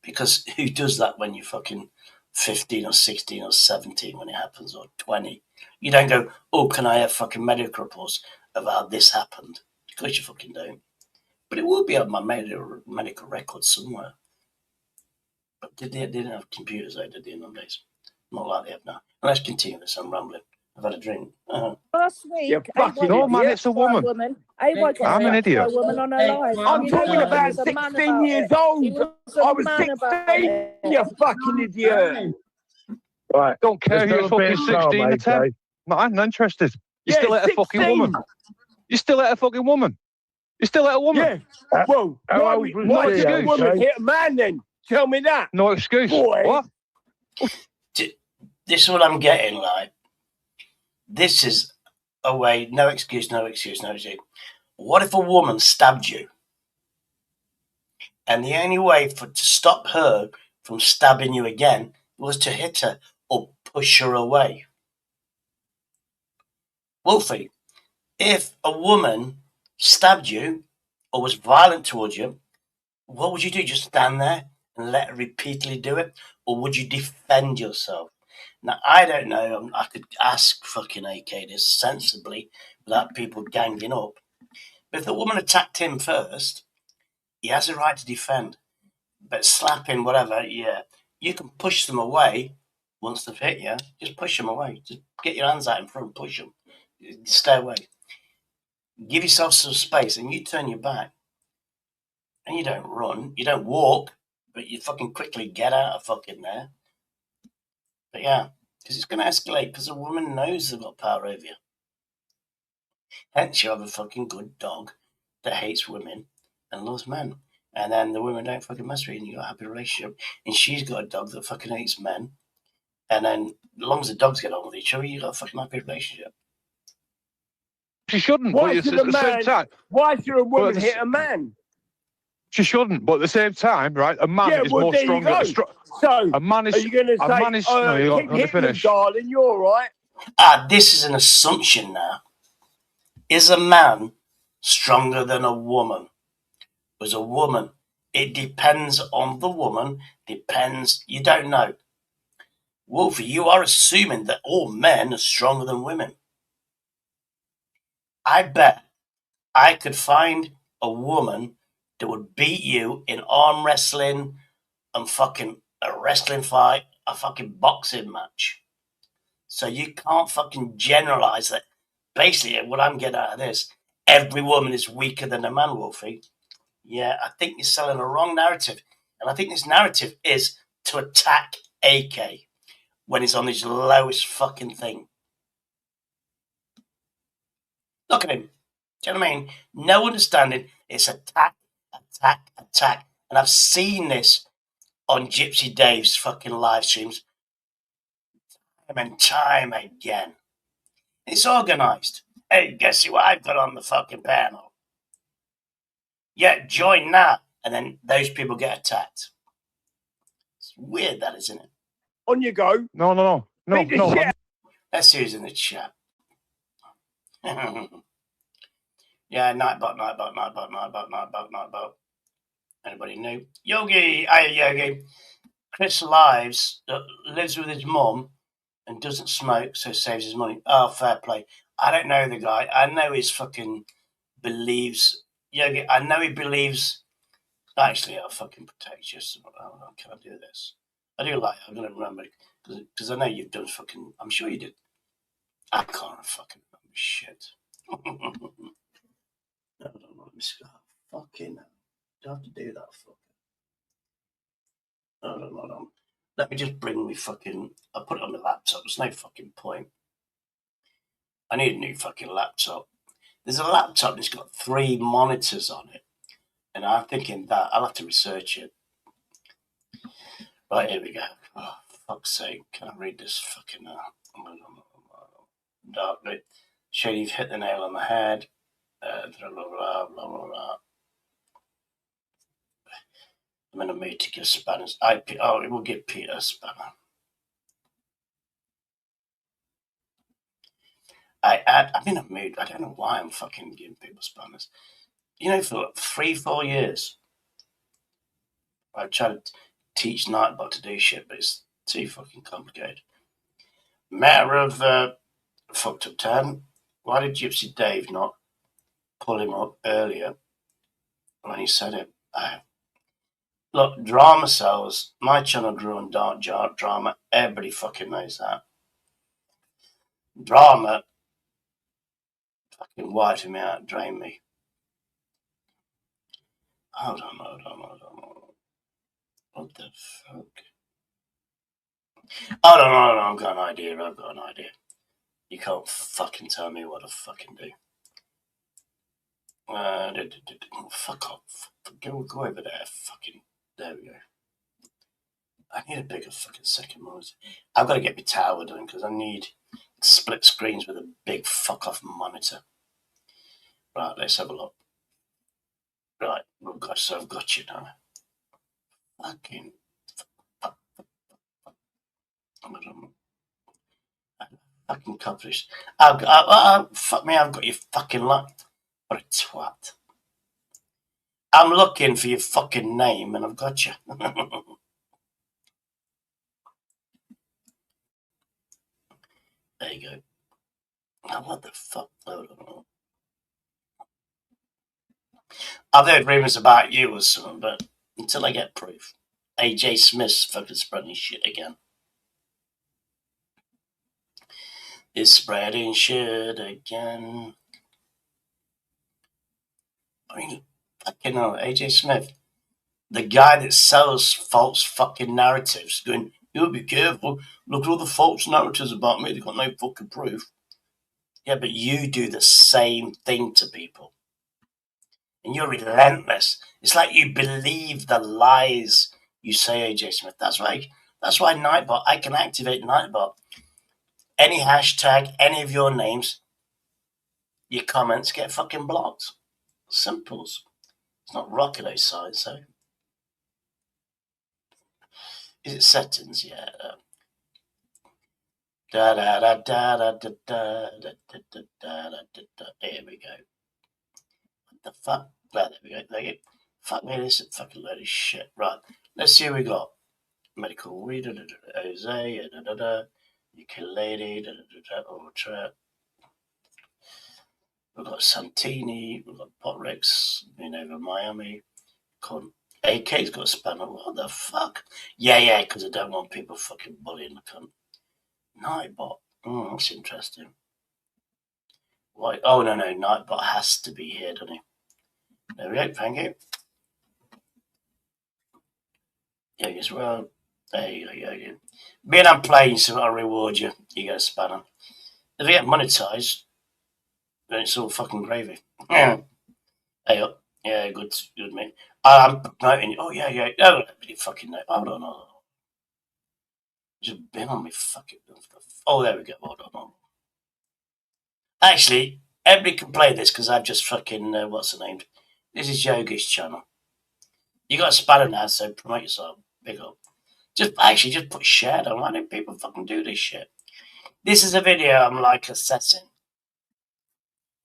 Because who does that when you're fucking 15 or 16 or 17 when it happens, or 20? You don't go, oh, can I have fucking medical reports of how this happened? Of course you fucking don't. But it will be on my medical record somewhere. But they didn't have computers, though, did they, in them days? Not like they have now. And let's continue this. I'm rambling. I've had a drink. Last week, No man, it's a woman. I'm an idiot. A woman on her life. I'm talking about 16 years old. I was 16, you fucking idiot. Right. Don't care who's fucking 16 or 10. I'm not interested. You still at a fucking woman. You still at a fucking woman. You still at a woman. Yeah. Well, why did a woman hit a man then? Tell me that. No excuse. Boy. What? This is what I'm getting, like. This is a way, no excuse, no excuse, no excuse. What if a woman stabbed you? And the only way to stop her from stabbing you again was to hit her or push her away. Wolfie, if a woman stabbed you or was violent towards you, what would you do? Just stand there and let her repeatedly do it? Or would you defend yourself? Now, I don't know. I could ask fucking AK this sensibly without people ganging up. But if the woman attacked him first, he has a right to defend. But slapping, whatever, yeah. You can push them away once they've hit you. Just push them away. Just get your hands out in front and push them. Stay away. Give yourself some space and you turn your back. And you don't run. You don't walk. But you fucking quickly get out of fucking there. But yeah, because it's going to escalate because a woman knows they've got power over you. Hence you have a fucking good dog that hates women and loves men. And then the women don't fucking mess with you and you got a happy relationship. And she's got a dog that fucking hates men. And then as long as the dogs get on with each other, you got a fucking happy relationship. She shouldn't. Why should a woman hit a man? She shouldn't, but at the same time, right? A man is more stronger. So, a man is. Are you going to say, no, you're keep not going to finish, darling? You're all right. This is an assumption now. Is a man stronger than a woman? As a woman, it depends on the woman. Depends. You don't know. Wolfie, you are assuming that all men are stronger than women. I bet I could find a woman that would beat you in arm wrestling and fucking a wrestling fight, a fucking boxing match. So you can't fucking generalize that. Basically, what I'm getting out of this, every woman is weaker than a man, Wolfie. Yeah, I think you're selling a wrong narrative. And I think this narrative is to attack AK when he's on his lowest fucking thing. Look at him. Do you know what I mean? No understanding. It's attack, attack, attack. And I've seen this on Gypsy Dave's fucking live streams time and time again. It's organised. Hey, guess who I've got on the fucking panel? Yeah, join now. And then those people get attacked. It's weird, that, isn't it? On you go. No. Let's see who's in the chat. Yeah, Nightbot. Anybody new? Yogi. Hiya, Yogi. Chris lives with his mum and doesn't smoke, so saves his money. Oh, fair play. I don't know the guy. I know he's fucking believes. Yogi, I know he believes. Actually, I'll fucking protect you. Can I do this? I do like. I'm gonna remember because I know you've done fucking. I'm sure you did. I can't fucking remember shit. I don't know. Fucking. Do I have to do that? Hold on. Let me just bring me fucking. I'll put it on my laptop. There's no fucking point. I need a new fucking laptop. There's a laptop that's got 3 monitors on it. And I'm thinking that I'll have to research it. Right, here we go. Oh, fuck's sake. Can I read this fucking darkly? Shady, you've hit the nail on the head. Blah, blah, blah. I'm in a mood to give spanners. It will give Peter a spanner. I'm in a mood. I don't know why I'm fucking giving people spanners. You know, for 3-4 years, I've tried to teach Nightbot to do shit, but it's too fucking complicated. Matter of fucked up town. Why did Gypsy Dave not pull him up earlier when he said it? Look, drama sells. My channel grew on dark drama. Everybody fucking knows that. Drama fucking wiped me out, drained me. Hold on. What the fuck? Hold on. I've got an idea. You can't fucking tell me what to fucking do. Fuck off. Go over there. Fucking. There we go. I need a bigger fucking second monitor. I've got to get my tower done because I need split screens with a big fuck off monitor. Right, let's have a look. Right, I've got you now. Fucking. Fucking coverage. Fuck me, I've got your fucking luck. What a twat. I'm looking for your fucking name and I've got you. There you go. Now, what the fuck? I've heard rumours about you or something, but until I get proof. AJ Smith's fucking spreading shit again. Is spreading shit again. I mean, fucking hell, AJ Smith, the guy that sells false fucking narratives, going, you'll be careful, look at all the false narratives about me, they've got no fucking proof. Yeah, but you do the same thing to people. And you're relentless. It's like you believe the lies you say, AJ Smith. That's why Nightbot, I can activate Nightbot. Any hashtag, any of your names, your comments get fucking blocked. Simples. It's not rocket science, so. Is it settings? Yeah. Here we go. What the fuck? There we go. Fuck me, this is a fucking load of shit. Right. Let's see what we got. Medical weed, Jose, ukulele, ultra. We've got Santini, we've got Potrex, over Miami. AK's got a spanner. What the fuck? Yeah, because I don't want people fucking bullying the cunt. Nightbot. That's interesting. Why? Oh, no, Nightbot has to be here, doesn't he? There we go, thank you. Yeah, as well. There you go. Being on playing, so I'll reward you. You get a spanner. If you get monetized, then it's all fucking gravy. Yeah. Hey up. Yeah, good, mate. I'm promoting. Oh, yeah. Oh, really fucking no. Hold on. Just been on me fucking. Oh, there we go. Hold on. Actually, everybody can play this because I've just fucking. What's the name? This is Yogi's channel. You got a spanner now, so promote yourself. Big up. Just put share down. Why don't people fucking do this shit? This is a video I'm like assessing.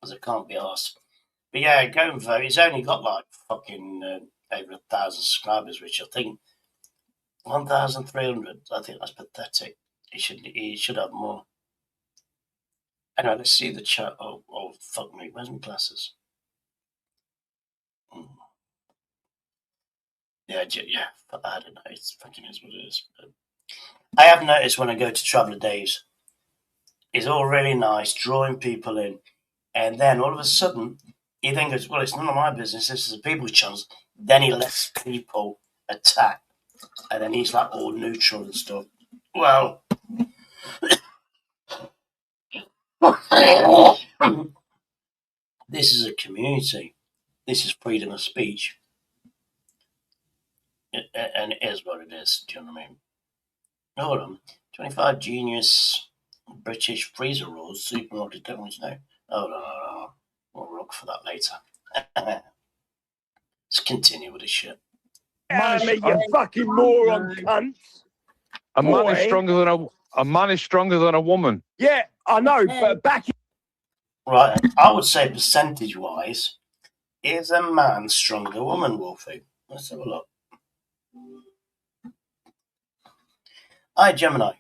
Because I can't be asked. But yeah, go and vote. He's only got like fucking over 1,000 subscribers, which I think 1,300. I think that's pathetic. He should have more. Anyway, let's see the chat. Oh, fuck me. Where's my glasses? Yeah. I don't know. It's fucking is what it is. But I have noticed when I go to Traveller Days, it's all really nice, drawing people in, and then all of a sudden he then goes, "Well, it's none of my business. This is a people's channel." Then he lets people attack, and then he's like all neutral and stuff. Well, this is a community. This is freedom of speech. And it is what it is. Do you know what I mean? Hold on. 25 genius British freezer rules. Supermarket don't want to know. Hold on. We'll look for that later. Let's continue with this shit. You fucking moron, cunt. A man is stronger than a woman. Yeah, I know, but back. Right, I would say percentage-wise, is a man stronger than a woman, Wolfie? Let's have a look. Hi, Gemini.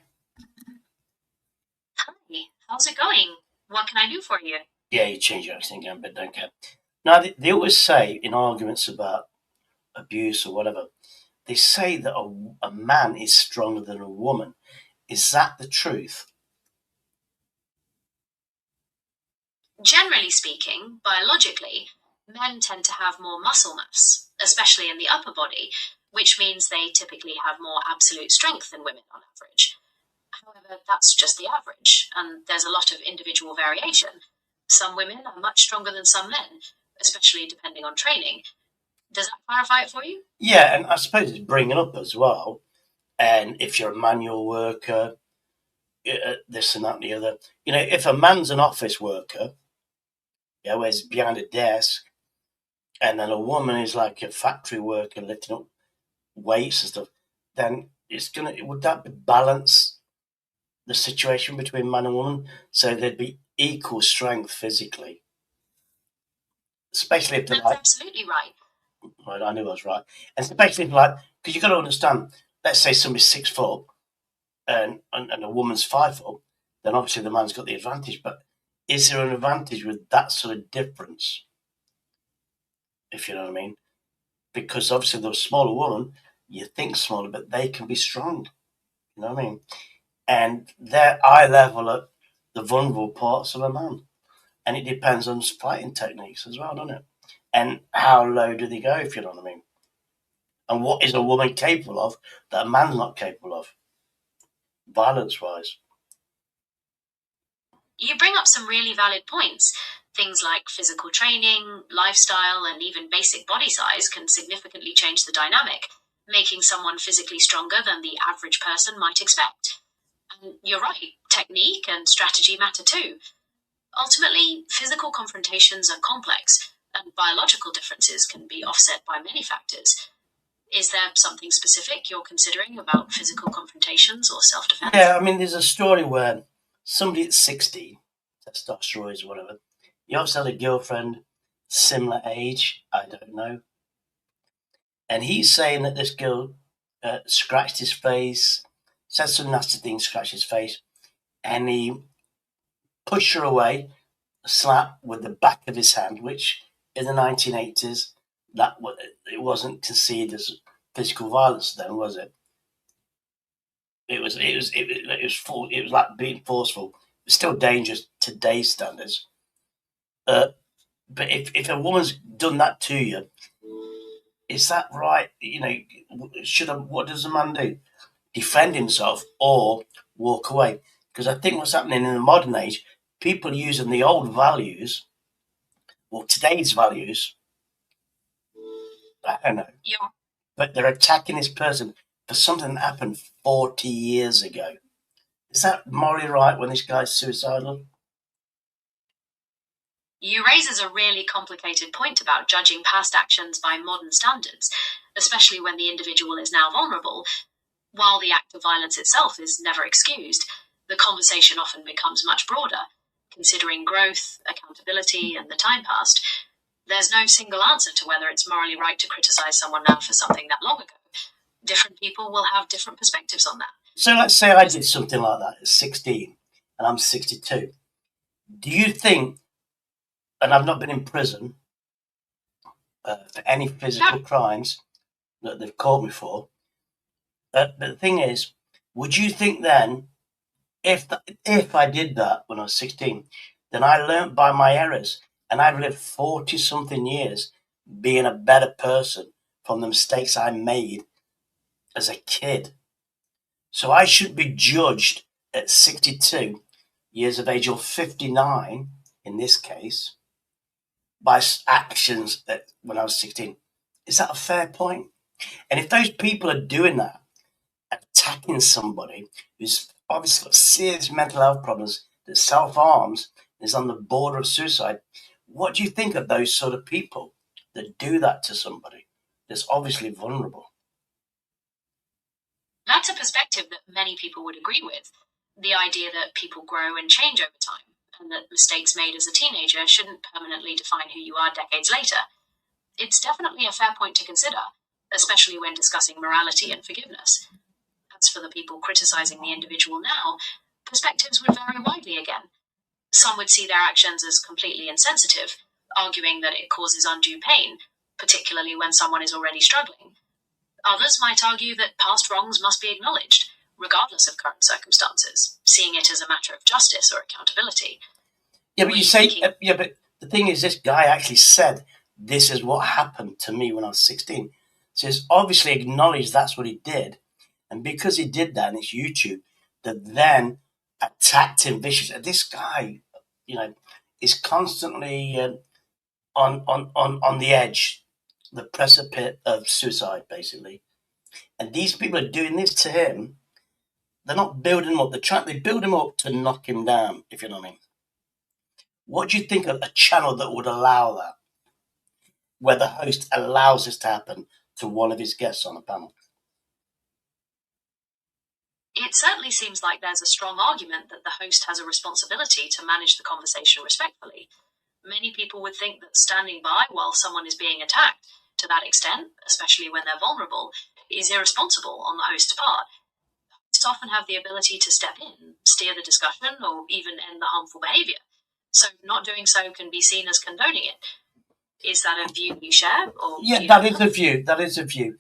Hi, how's it going? What can I do for you? Yeah, you change your accent again, but don't care. Now, they always say in arguments about abuse or whatever, they say that a man is stronger than a woman. Is that the truth? Generally speaking, biologically, men tend to have more muscle mass, especially in the upper body, which means they typically have more absolute strength than women on average. However, that's just the average, and there's a lot of individual variation. Some women are much stronger than some men, especially depending on training. Does that clarify it for you? Yeah, and I suppose it's bringing up as well. And if you're a manual worker, this and that and the other. You know, if a man's an office worker, where he's behind a desk, and then a woman is like a factory worker lifting up weights and stuff, then would that balance the situation between man and woman? So there'd be equal strength physically. Especially if they're That's absolutely right. Right, I knew I was right. And especially if because you've got to understand, let's say somebody's 6 foot and a woman's 5 foot, then obviously the man's got the advantage. But is there an advantage with that sort of difference? If you know what I mean? Because obviously the smaller woman, you think smaller, but they can be strong. You know what I mean? And they're eye level at the vulnerable parts of a man. And it depends on fighting techniques as well, doesn't it? And how low do they go, if you know what I mean? And what is a woman capable of that a man's not capable of, violence-wise? You bring up some really valid points. Things like physical training, lifestyle, and even basic body size can significantly change the dynamic, making someone physically stronger than the average person might expect. And you're right, technique and strategy matter too. Ultimately, physical confrontations are complex, and biological differences can be offset by many factors. Is there something specific you're considering about physical confrontations or self-defense? Yeah, I mean, there's a story where somebody at 60, testosterone or whatever, you also had a girlfriend, similar age, I don't know. And he's saying that this girl scratched his face, said some nasty things, scratched his face, and he pushed her away, a slap with the back of his hand, which in the 1980s, it wasn't considered as physical violence then, was it? It was like being forceful. It's still dangerous today's standards. But if a woman's done that to you, is that right? You know, what does a man do? Defend himself or walk away? Because I think what's happening in the modern age, people using the old values, or today's values, I don't know, but they're attacking this person for something that happened 40 years ago. Is that morally right when this guy's suicidal? You raises a really complicated point about judging past actions by modern standards, especially when the individual is now vulnerable. While the act of violence itself is never excused, the conversation often becomes much broader, considering growth, accountability, and the time past. There's no single answer to whether it's morally right to criticize someone now for something that long ago. Different people will have different perspectives on that. So let's say I did something like that at 16 and I'm 62. Do you think, and I've not been in prison for any physical crimes that they've caught me for, but the thing is, would you think then, if I did that when I was 16, then I learnt by my errors, and I've lived 40-something years being a better person from the mistakes I made as a kid. So I should be judged at 62 years of age, or 59 in this case, by actions that when I was 16. Is that a fair point? And if those people are doing that, attacking somebody who's obviously got serious mental health problems, that self-harms, is on the border of suicide, what do you think of those sort of people that do that to somebody that's obviously vulnerable? That's a perspective that many people would agree with. The idea that people grow and change over time, and that mistakes made as a teenager shouldn't permanently define who you are decades later. It's definitely a fair point to consider, especially when discussing morality and forgiveness. As for the people criticizing the individual now, perspectives would vary widely again. Some would see their actions as completely insensitive, arguing that it causes undue pain, particularly when someone is already struggling. Others might argue that past wrongs must be acknowledged, regardless of current circumstances, seeing it as a matter of justice or accountability. Yeah, but you say, but the thing is, this guy actually said, this is what happened to me when I was 16. So he's obviously acknowledged that's what he did. And because he did that, and it's YouTube, that then attacked him viciously. This guy, is constantly on the edge, the precipice of suicide, basically. And these people are doing this to him. They're not building him up. They build him up to knock him down, if you know what I mean. What do you think of a channel that would allow that? Where the host allows this to happen to one of his guests on a panel? It certainly seems like there's a strong argument that the host has a responsibility to manage the conversation respectfully. Many people would think that standing by while someone is being attacked to that extent, especially when they're vulnerable, is irresponsible on the host's part. Hosts often have the ability to step in, steer the discussion, or even end the harmful behavior. So not doing so can be seen as condoning it. Is that a view you share? Or yeah, that is a view. That is a view.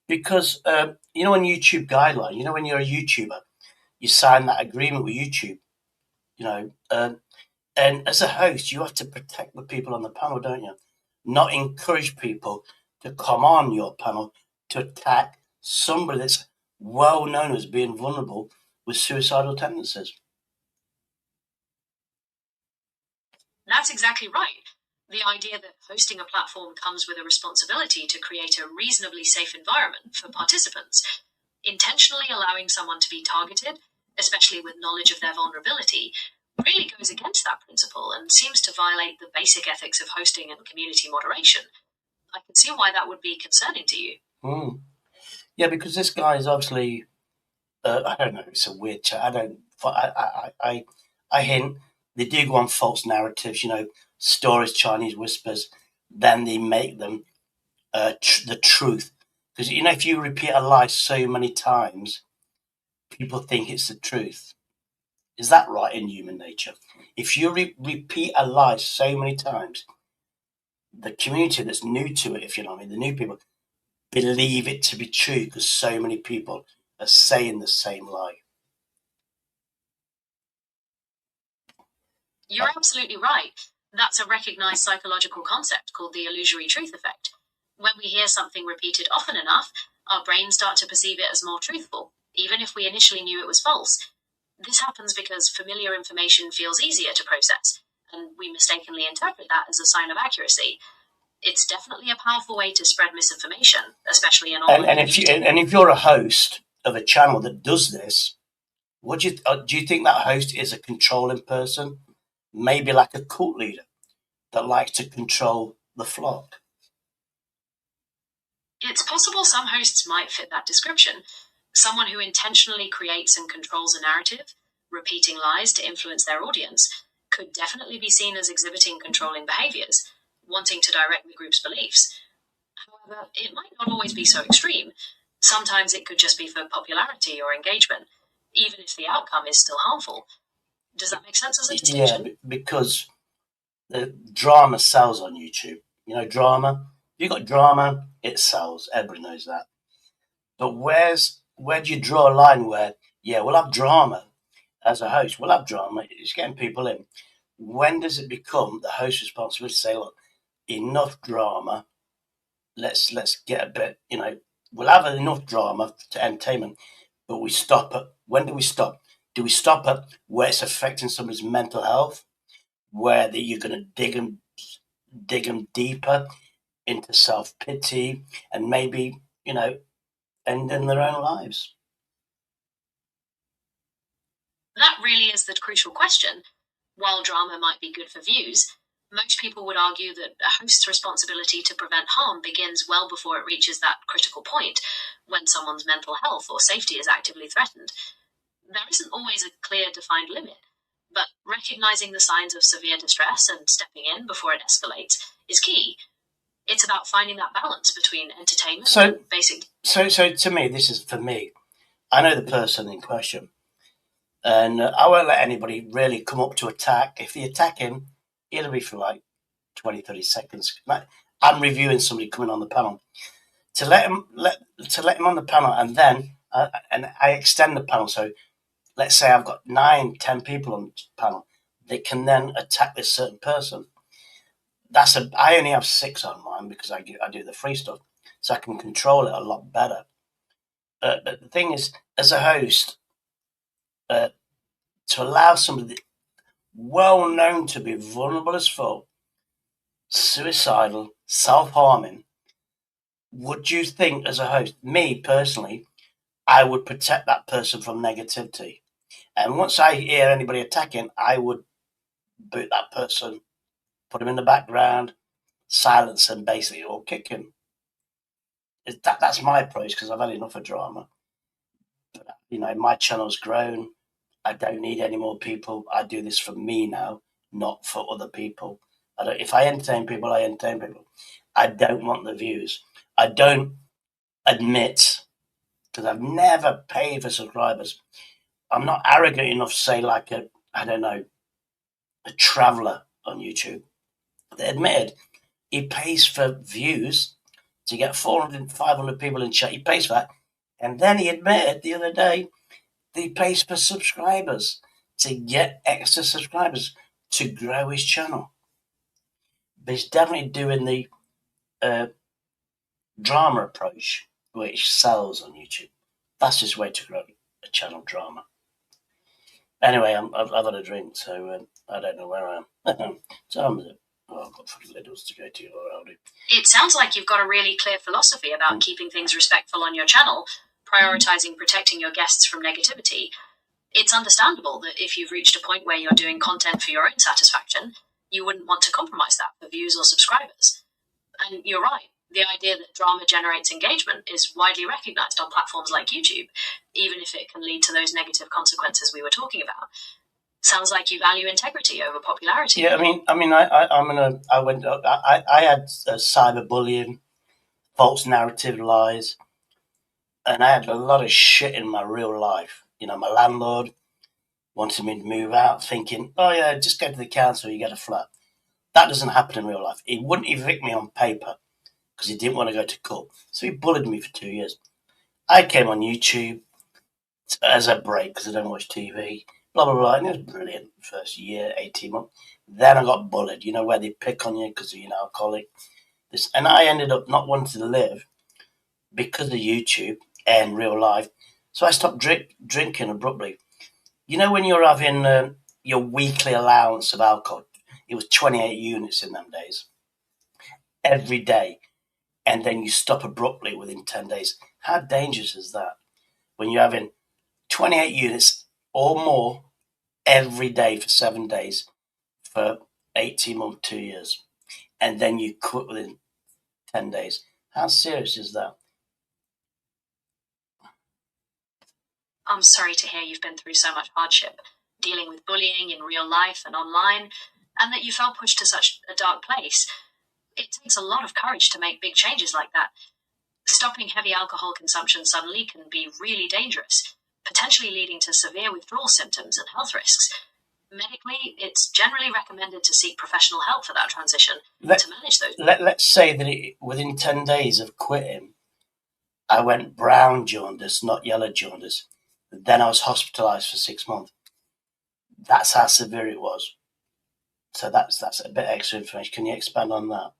Because, on YouTube guidelines, when you're a YouTuber, you sign that agreement with YouTube, and as a host, you have to protect the people on the panel, don't you? Not encourage people to come on your panel to attack somebody that's well known as being vulnerable with suicidal tendencies. That's exactly right. The idea that hosting a platform comes with a responsibility to create a reasonably safe environment for participants. Intentionally allowing someone to be targeted, especially with knowledge of their vulnerability, really goes against that principle and seems to violate the basic ethics of hosting and community moderation. I can see why that would be concerning to you. Yeah, because this guy is obviously, I don't know, it's a weird chat. I hint, they do go on false narratives, stories, Chinese whispers, then they make them the truth. Because, if you repeat a lie so many times, people think it's the truth. Is that right in human nature? If you repeat a lie so many times, the community that's new to it, if you know what I mean, the new people, believe it to be true because so many people are saying the same lie. You're absolutely right. That's a recognized psychological concept called the illusory truth effect. When we hear something repeated often enough, our brains start to perceive it as more truthful, even if we initially knew it was false. This happens because familiar information feels easier to process, and we mistakenly interpret that as a sign of accuracy. It's definitely a powerful way to spread misinformation, especially in online communities. And if you're a host of a channel that does this, do you think that host is a controlling person? Maybe like a cult leader that likes to control the flock? It's possible some hosts might fit that description. Someone who intentionally creates and controls a narrative, repeating lies to influence their audience, could definitely be seen as exhibiting controlling behaviors, wanting to direct the group's beliefs. However, it might not always be so extreme. Sometimes it could just be for popularity or engagement, even if the outcome is still harmful. Does that make sense as a distinction? Yeah, because the drama sells on YouTube. You know, drama. If you've got drama, it sells. Everybody knows that. But where do you draw a line where, yeah, we'll have drama as a host, we'll have drama, it's getting people in. When does it become the host's responsibility to say, look, enough drama, let's get a bit, we'll have enough drama to entertainment, but we stop at, when do we stop? Do we stop at where it's affecting somebody's mental health, where you're going to dig them deeper into self-pity and maybe, end in their own lives? That really is the crucial question. While drama might be good for views, most people would argue that a host's responsibility to prevent harm begins well before it reaches that critical point, when someone's mental health or safety is actively threatened. There isn't always a clear defined limit, but recognizing the signs of severe distress and stepping in before it escalates is key. It's about finding that balance between entertainment and basic... So to me, this is for me. I know the person in question, and I won't let anybody really come up to attack. If they attack him, it'll be for like 20, 30 seconds. I'm reviewing somebody coming on the panel. To let him on the panel, and then I extend the panel. So let's say I've got 9, 10 people on the panel. They can then attack this certain person. I only have 6 on mine because I do the free stuff, so I can control it a lot better. But the thing is, as a host, to allow somebody well known to be vulnerable as fuck, suicidal, self-harming, would you think as a host, me personally, I would protect that person from negativity? And once I hear anybody attacking, I would boot that person, put him in the background, silence him basically, or kick him. That's my approach, because I've had enough of drama. But, my channel's grown. I don't need any more people. I do this for me now, not for other people. If I entertain people, I entertain people. I don't want the views. I don't admit, because I've never paid for subscribers. I'm not arrogant enough to say like a traveller on YouTube. They admitted he pays for views to get 400, 500 people in chat. He pays for that. And then he admitted the other day that he pays for subscribers to get extra subscribers to grow his channel. But he's definitely doing the drama approach, which sells on YouTube. That's his way to grow a channel, drama. Anyway, I've had a drink, so I don't know where I am. So I've got fucking littles to go to already. It sounds like you've got a really clear philosophy about keeping things respectful on your channel, prioritizing protecting your guests from negativity. It's understandable that if you've reached a point where you're doing content for your own satisfaction, you wouldn't want to compromise that for views or subscribers. And you're right. The idea that drama generates engagement is widely recognized on platforms like YouTube, even if it can lead to those negative consequences we were talking about. Sounds like you value integrity over popularity. Yeah, I had cyberbullying, false narrative lies, and I had a lot of shit in my real life. My landlord wanted me to move out, thinking, oh yeah, just go to the council, you get a flat. That doesn't happen in real life. He wouldn't evict me on paper because he didn't want to go to court. So he bullied me for 2 years. I came on YouTube as a break because I don't watch TV. blah, blah, blah. And it was brilliant. First year, 18 months. Then I got bullied, you know, where they pick on you because you're an alcoholic. And I ended up not wanting to live because of YouTube and real life. So I stopped drinking abruptly. You know, when you're having your weekly allowance of alcohol, it was 28 units in them days, every day. And then you stop abruptly within 10 days. How dangerous is that? When you're having 28 units or more every day for 7 days for 18 months, 2 years, and then you quit within 10 days. How serious is that? I'm sorry to hear you've been through so much hardship, dealing with bullying in real life and online, and that you felt pushed to such a dark place. It takes a lot of courage to make big changes like that. Stopping heavy alcohol consumption suddenly can be really dangerous, potentially leading to severe withdrawal symptoms and health risks. Medically, it's generally recommended to seek professional help for that transition to manage those. Let's say that within 10 days of quitting, I went brown jaundice, not yellow jaundice. Then I was hospitalised for 6 months. That's how severe it was. So that's a bit extra information. Can you expand on that?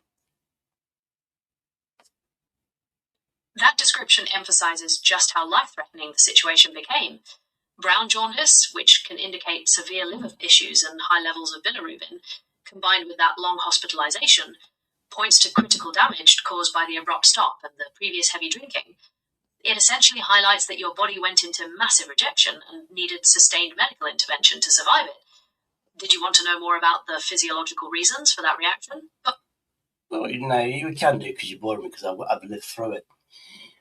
That description emphasizes just how life-threatening the situation became. Brown jaundice, which can indicate severe liver issues and high levels of bilirubin, combined with that long hospitalization, points to critical damage caused by the abrupt stop and the previous heavy drinking. It essentially highlights that your body went into massive rejection and needed sustained medical intervention to survive it. Did you want to know more about the physiological reasons for that reaction? Well, you can do because you bored me because I've lived through it.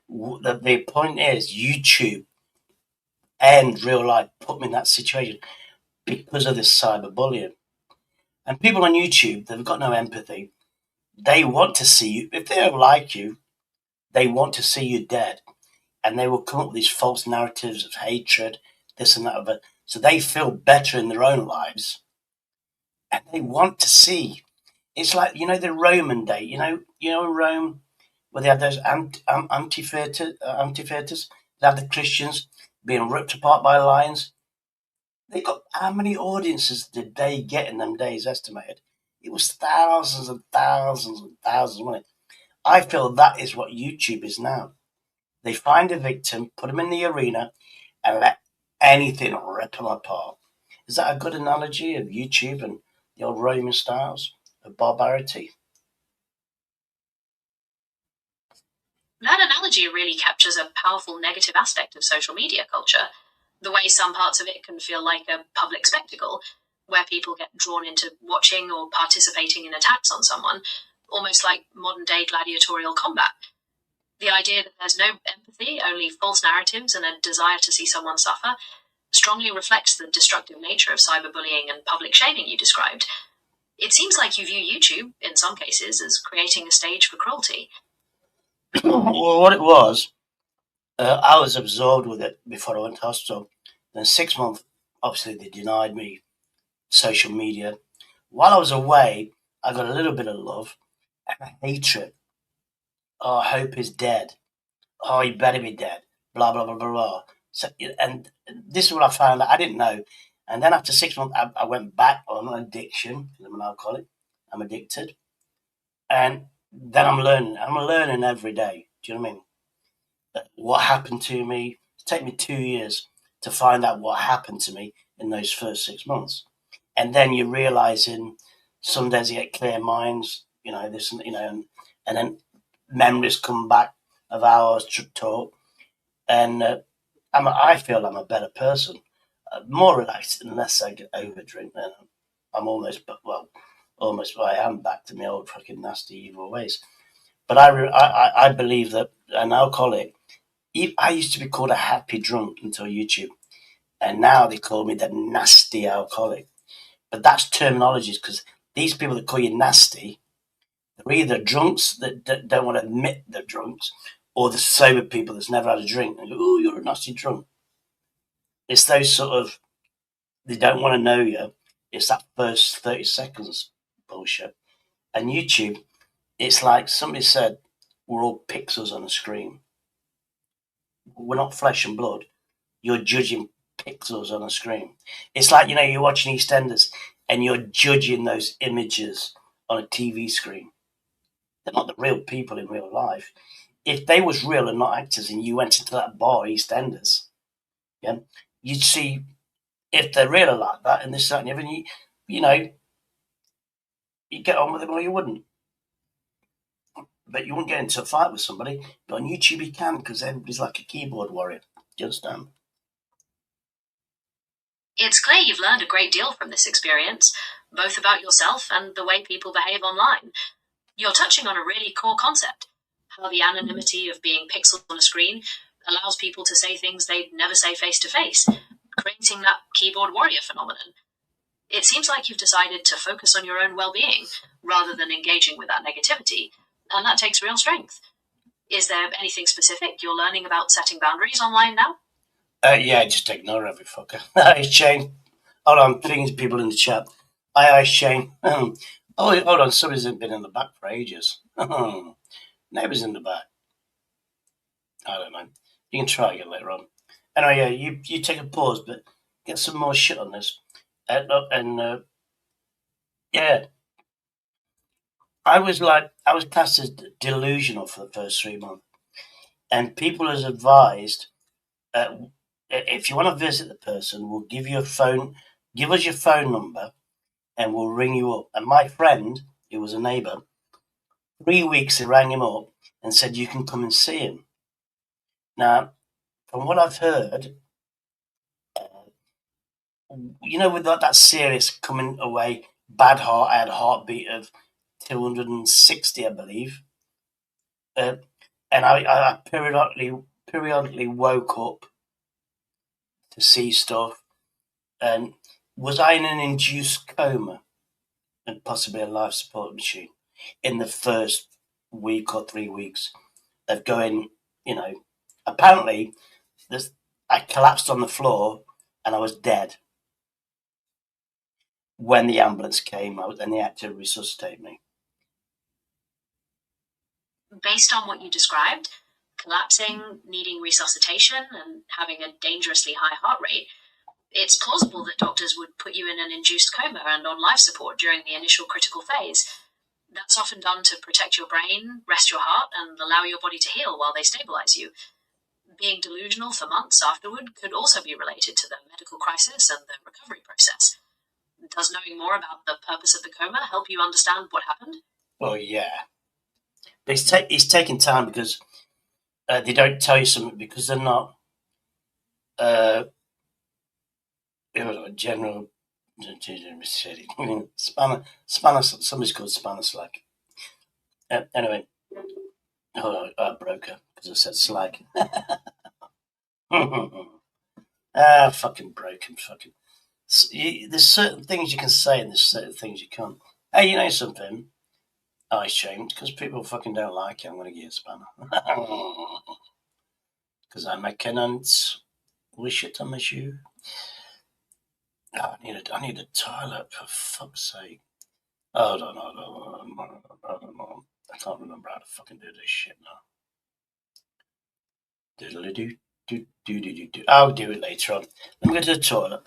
The point is, YouTube and real life put me in that situation because of this cyberbullying. And people on YouTube, they've got no empathy. They want to see you. If they don't like you, they want to see you dead. And they will come up with these false narratives of hatred, this and that. So they feel better in their own lives. And they want to see. It's like, the Roman day, in Rome, where they had those amphitheaters, they had the Christians being ripped apart by lions. They got, how many audiences did they get in them days estimated? It was thousands and thousands and thousands, wasn't it? I feel that is what YouTube is now. They find a victim, put them in the arena, and let anything rip them apart. Is that a good analogy of YouTube and the old Roman styles of barbarity? That analogy really captures a powerful negative aspect of social media culture. The way some parts of it can feel like a public spectacle, where people get drawn into watching or participating in attacks on someone, almost like modern-day gladiatorial combat. The idea that there's no empathy, only false narratives and a desire to see someone suffer, strongly reflects the destructive nature of cyberbullying and public shaming you described. It seems like you view YouTube, in some cases, as creating a stage for cruelty. Well, what it was, I was absorbed with it before I went to hospital. Then 6 months, obviously they denied me social media. While I was away, I got a little bit of love and hatred. Oh, Hope is dead. Oh, he better be dead. Blah, blah, blah, blah, blah. So, and this is what I found out. I didn't know. And then after 6 months, I went back on an addiction. I'm an alcoholic. I'm addicted. And then I'm learning. I'm learning every day. Do you know what I mean? What happened to me? It took me 2 years to find out what happened to me in those first 6 months. And then you're realizing some days you get clear minds, this and, and then memories come back of hours to talk. And I feel I'm a better person, more relaxed unless I get overdrink. Then I'm almost, I am back to my old fucking nasty evil ways. But I believe that an alcoholic, I used to be called a happy drunk until YouTube. And now they call me the nasty alcoholic. But that's terminology because these people that call you nasty, they're either drunks that don't want to admit they're drunks, or the sober people that's never had a drink and go, "Oh, you're a nasty drunk." It's those sort of, they don't want to know you. It's that first 30 seconds bullshit. And YouTube, it's like somebody said, we're all pixels on a screen. We're not flesh and blood. You're judging pixels on a screen. It's like, you're watching EastEnders and you're judging those images on a TV screen. They're not the real people in real life. If they was real and not actors and you went into that bar, EastEnders, yeah, you'd see if they're real like that and this, that, and everything, you get on with them or you wouldn't. But you wouldn't get into a fight with somebody. But on YouTube you can, because everybody's like a keyboard warrior. Do you understand? It's clear you've learned a great deal from this experience, both about yourself and the way people behave online. You're touching on a really core concept, how the anonymity of being pixels on a screen allows people to say things they'd never say face-to-face, creating that keyboard warrior phenomenon. It seems like you've decided to focus on your own well-being rather than engaging with that negativity, and that takes real strength. Is there anything specific you're learning about setting boundaries online now? Yeah, just ignore every fucker. Hi, Shane. Hold on, things people in the chat. Hi, Shane. Oh, hold on, somebody's been in the back for ages. Neighbours in the back. I don't know. You can try again later on. Anyway, yeah, you take a pause, but get some more shit on this. Yeah. I was classed as delusional for the first 3 months. And people has advised, if you want to visit the person, we'll give you a phone, give us your phone number, and we'll ring you up. And my friend, who was a neighbour, 3 weeks he rang him up and said, you can come and see him. Now, from what I've heard, with that serious coming away, bad heart, I had a heartbeat of 260, I believe. And I periodically woke up to see stuff. And was I in an induced coma and possibly a life support machine in the first week or 3 weeks of going, apparently I collapsed on the floor and I was dead. When the ambulance came, and they had to resuscitate me. Based on what you described, collapsing, needing resuscitation, and having a dangerously high heart rate, it's plausible that doctors would put you in an induced coma and on life support during the initial critical phase. That's often done to protect your brain, rest your heart, and allow your body to heal while they stabilize you. Being delusional for months afterward could also be related to the medical crisis and the recovery process. Does knowing more about the purpose of the coma help you understand what happened? Well, yeah. But it's taking time because they don't tell you something because they're not general spanner. Somebody's called spanner slag. Anyway, I broke her because I said slag. Fucking broken. Fucking. There's certain things you can say and there's certain things you can't. Hey, you know something? I shamed because people fucking don't like it. I'm going to give you a spanner. Because I make cannons with shit on my shoe. Oh, I need a toilet, for fuck's sake. Hold on. I can't remember how to fucking do this shit now. I'll do it later on. Let me go to the toilet.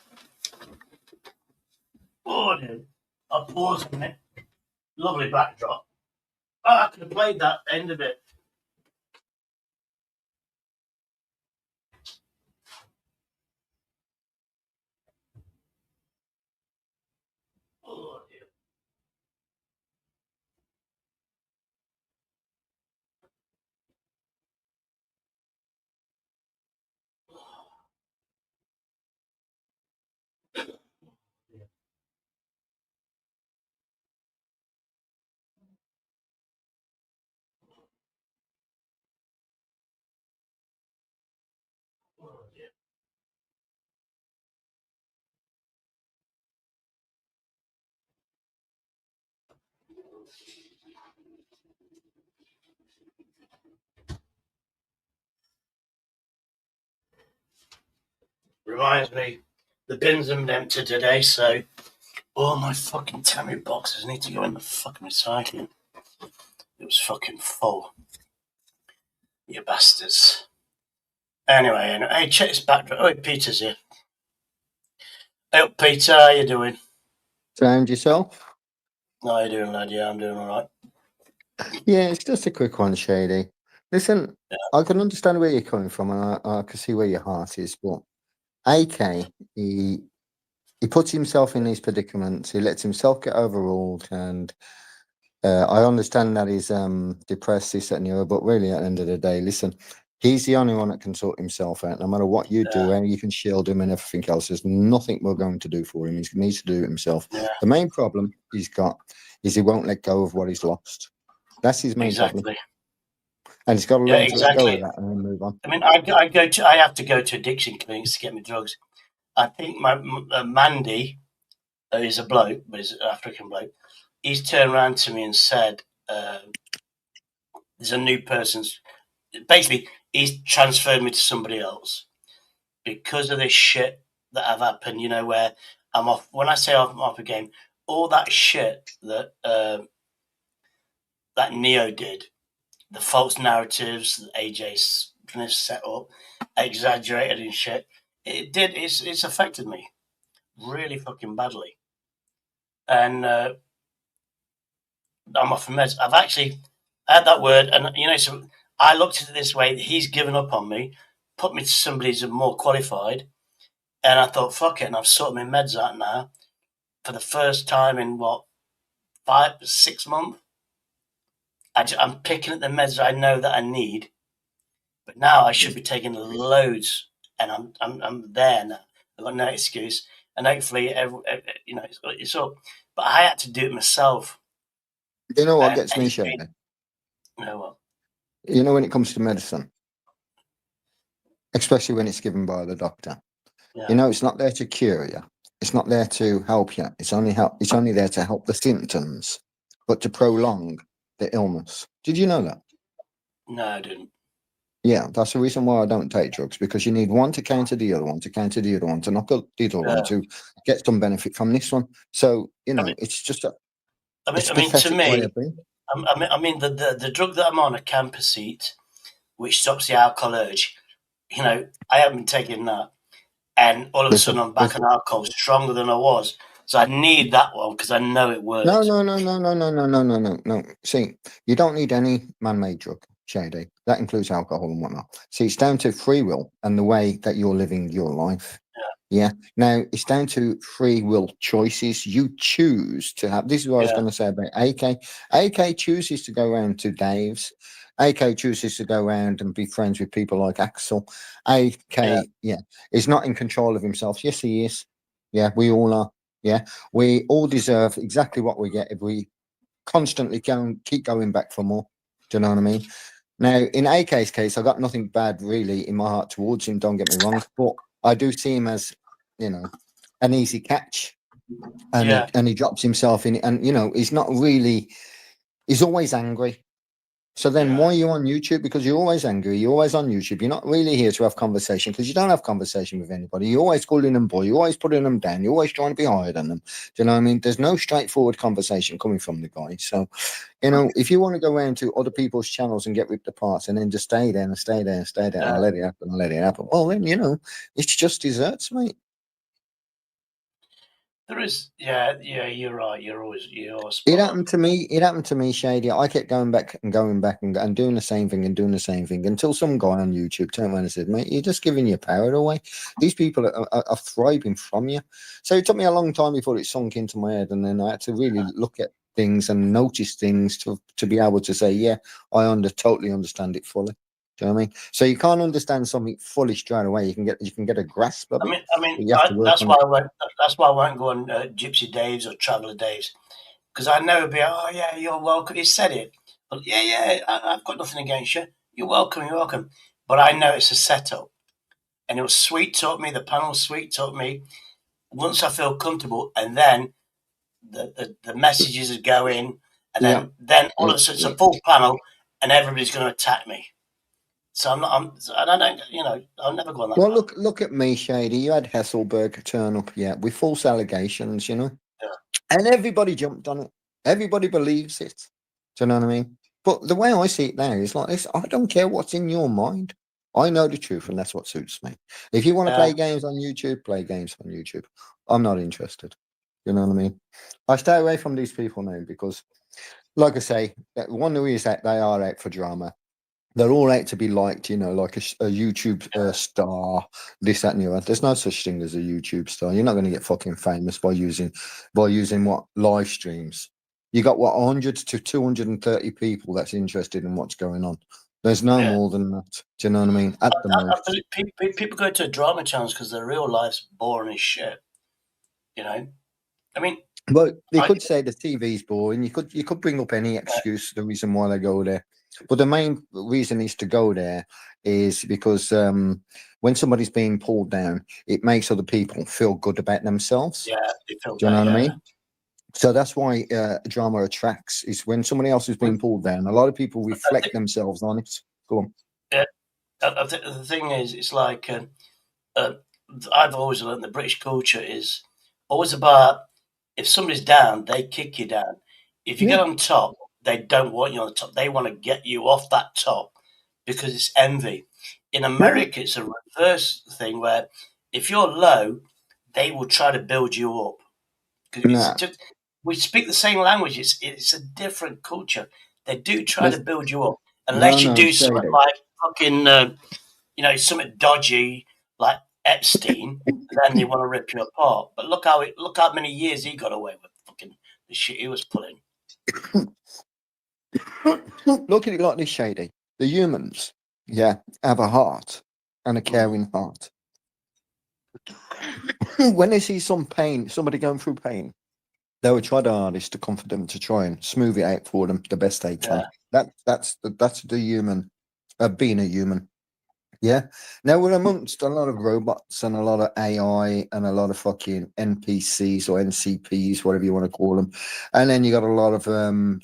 Oh, dude. I'll pause a minute. Lovely backdrop. Oh, I could have played that end of it. Oh, dear. Reminds me, the bins are empty today, so all my fucking Tammy boxes need to go in the fucking recycling. It was fucking full. You bastards. Anyway, hey, check this backdrop. Oh, Peter's here. Hey, Peter, how you doing? Sound yourself? How you doing, lad? Yeah, I'm doing all right. Yeah, it's just a quick one, Shady. Listen, I can understand where you're coming from, and I can see where your heart is. But AK, he puts himself in these predicaments. He lets himself get overruled, and I understand that he's depressed, this, that, and the other. But really, at the end of the day, listen, he's the only one that can sort himself out. No matter what you do, and you can shield him and everything else, there's nothing we're going to do for him. He needs to do it himself. Yeah. The main problem he's got is he won't let go of what he's lost. That's his main problem. And he's got to learn to let go of that and then move on. I mean, I have to go to addiction clinics to get me drugs. I think my Mandy is a bloke, but he's an African bloke. He's turned around to me and said, there's a new person's... Basically, he's transferred me to somebody else because of this shit that have happened, you know, where I'm off. When I say I'm off a game, all that shit that that Neo did, the false narratives that AJ Smith set up, exaggerated and shit, it's affected me really fucking badly. And I'm off the meds. I've actually had that word, and you know, so I looked at it this way: he's given up on me, put me to somebody who's more qualified, and I thought, fuck it, and I've sorted my meds out now for the first time in 5-6 months. I'm picking up the meds that I know that I need, but now I should be taking loads, and I'm there now. I've got no excuse, and hopefully, you know, it's up. But I had to do it myself. You know what gets me, Shady? You know what? You know, when it comes to medicine, especially when it's given by the doctor, you know, it's not there to cure you. It's not there to help you. It's only there to help the symptoms, but to prolong the illness. Did you know that? No, I didn't. Yeah, that's the reason why I don't take drugs, because you need one to counter the other one, to counter the other one, to knock out the other one, to get some benefit from this one. So, you know, it's just a... I mean, to me, I mean, the drug that I'm on, a Campacete, which stops the alcohol urge, you know, I haven't been taking that. And all of a sudden I'm back on alcohol stronger than I was. So I need that one because I know it works. No. See, you don't need any man-made drug, Shady. That includes alcohol and whatnot. See, it's down to free will and the way that you're living your life. Yeah. Now, it's down to free will choices. You choose to have... This is what I was going to say about AK. AK chooses to go around to Dave's. AK chooses to go around and be friends with people like Axel. AK, is not in control of himself. Yes, he is. Yeah, we all are. Yeah, we all deserve exactly what we get if we constantly keep going back for more. Do you know what I mean? Now, in AK's case, I got nothing bad really in my heart towards him. Don't get me wrong, but I do see him as, you know, an easy catch, and he drops himself in, and you know, he's not really. He's always angry. So then why are you on YouTube? Because you're always angry. You're always on YouTube. You're not really here to have conversation, because you don't have conversation with anybody. You're always calling them boy. You're always putting them down. You're always trying to be higher than them. Do you know what I mean? There's no straightforward conversation coming from the guy. So, you know, if you want to go around to other people's channels and get ripped apart and then just stay there and stay there and stay there and let it happen, well, then, you know, it's just desserts, mate. There is, you're right. You're spot It happened to me. It happened to me, Shady. I kept going back and doing the same thing until some guy on YouTube turned around and said, "Mate, you're just giving your power away. These people are thriving from you." So it took me a long time before it sunk into my head, and then I had to really look at things and notice things to be able to say, "Yeah, I totally understand it fully." Do you know what I mean? So you can't understand something fully straight away. You can get a grasp of it. I mean, that's why I won't go on Gypsy Dave's or Traveller Dave's, because I know it'll be, oh yeah, you're welcome. He said it, but I've got nothing against you. You're welcome. But I know it's a setup, and it was sweet talk me. The panel sweet talk me. Once I feel comfortable, and then the messages go in, and then all of a sudden it's a full panel, and everybody's going to attack me. So I don't, you know, I'll never go on that. Well, look at me, Shady. You had Hesselberg turn up, with false allegations, you know, and everybody jumped on it. Everybody believes it. Do you know what I mean? But the way I see it now is like this: I don't care what's in your mind. I know the truth, and that's what suits me. If you want to play games on YouTube, play games on YouTube. I'm not interested. You know what I mean? I stay away from these people now because, like I say, one is that they are out for drama. They're all out to be liked, you know, like a YouTube star, this, that, and the other. There's no such thing as a YouTube star. You're not going to get fucking famous by using what live streams. You got what 100 to 230 people that's interested in what's going on. There's no more than that. Do you know what I mean? At the most, people go to drama channels because their real life's boring as shit. You know, I mean. Well, they could say the TV's boring. You could bring up any excuse, the reason why they go there. But the main reason is to go there is because when somebody's being pulled down, it makes other people feel good about themselves. Yeah, they feel do you know what I mean? So that's why drama attracts, is when somebody else is being pulled down. A lot of people reflect themselves on it. Go on. Yeah, the thing is, it's like I've always learned the British culture is always about if somebody's down, they kick you down. If you get on top, they don't want you on the top. They want to get you off that top because it's envy. In America, it's a reverse thing where if you're low, they will try to build you up. We speak the same language. It's a different culture. They do try to build you up. Unless you do something like fucking, something dodgy like Epstein, then they want to rip you apart. But look how many years he got away with fucking the shit he was pulling. Look at it like this, Shady. The humans, have a heart and a caring heart. When they see somebody going through pain, they will try their hardest to comfort them, to try and smooth it out for them the best they can. That's the human, being a human. Yeah. Now we're amongst a lot of robots and a lot of AI and a lot of fucking NPCs or NCPs, whatever you want to call them. And then you got a lot of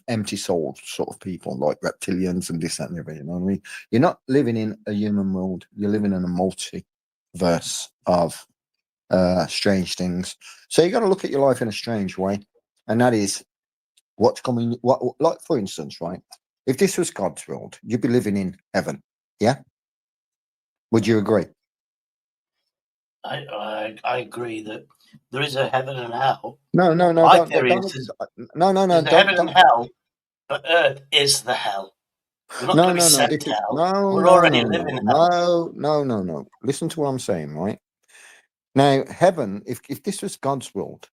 empty soul sort of people like reptilians and this, that, and the other. You know what I mean? You're not living in a human world. You're living in a multiverse of strange things. So you got to look at your life in a strange way. And that is what's coming. Like, for instance, right? If this was God's world, you'd be living in heaven. Yeah. Would you agree? I agree that there is a heaven and hell. No. There's a heaven and hell, but Earth is the hell. We're not going to be sent to hell. We're already living in hell. No. Listen to what I'm saying, right? Now, heaven, if this was God's world,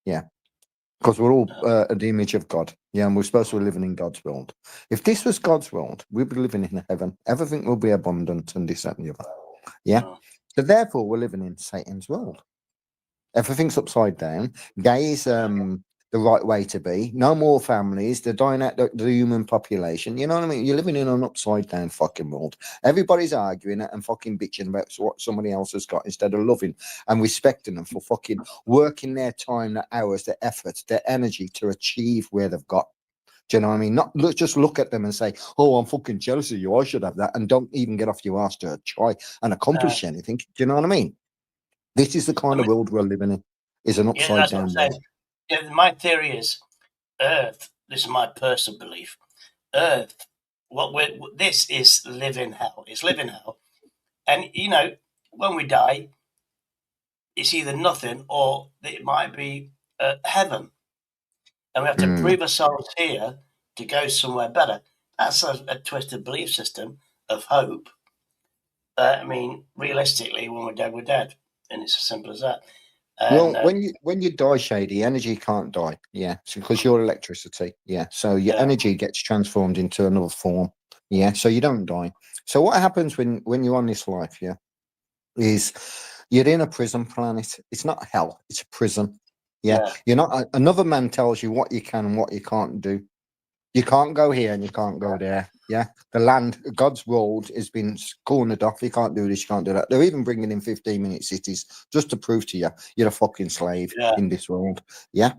because we're all the image of God, and we're supposed to be living in God's world. If this was God's world, we'd be living in heaven. Everything will be abundant and this, that, and the other. So therefore, we're living in Satan's world. Everything's upside down. Gay is the right way to be. No more families. They're dying out the human population. You know what I mean? You're living in an upside down fucking world. Everybody's arguing and fucking bitching about what somebody else has got instead of loving and respecting them for fucking working their time, their hours, their effort, their energy to achieve where they've got. Do you know what I mean? Not just look at them and say, "Oh, I'm fucking jealous of you. I should have that," and don't even get off your ass to try and accomplish anything. Do you know what I mean? This is the kind of world we're living in. Is an upside down world. Yeah, my theory is Earth. This is my personal belief. Earth. This is living hell. It's living hell, and when we die, it's either nothing or it might be heaven, and we have to prove ourselves here to go somewhere better. That's a twisted belief system of hope. I mean, realistically, when we're dead, we're dead, and it's as simple as that. Well, when you die, Shady, energy can't die. Yeah, because you're electricity. Yeah, so your energy gets transformed into another form. Yeah, so you don't die. So what happens when you're on this life? Yeah, is you're in a prison planet. It's not hell. It's a prison. Yeah, you're not. Another man tells you what you can and what you can't do. You can't go here and you can't go there. Yeah, the land, God's world has been cornered off. You can't do this, you can't do that. They're even bringing in 15-minute cities just to prove to you you're a fucking slave in this world. Yeah.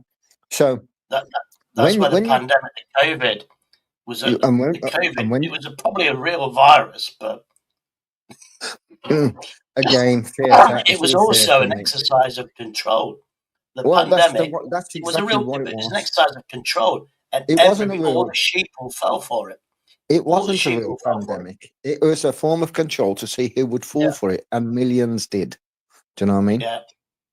So that's why the pandemic, the COVID, was it was probably a real virus, but again, it was also an exercise of control. The pandemic that's exactly was a real what it was. It's an exercise of control. And all the sheep fell for it. It wasn't a real pandemic. It was a form of control to see who would fall for it, and millions did. Do you know what I mean? Yeah.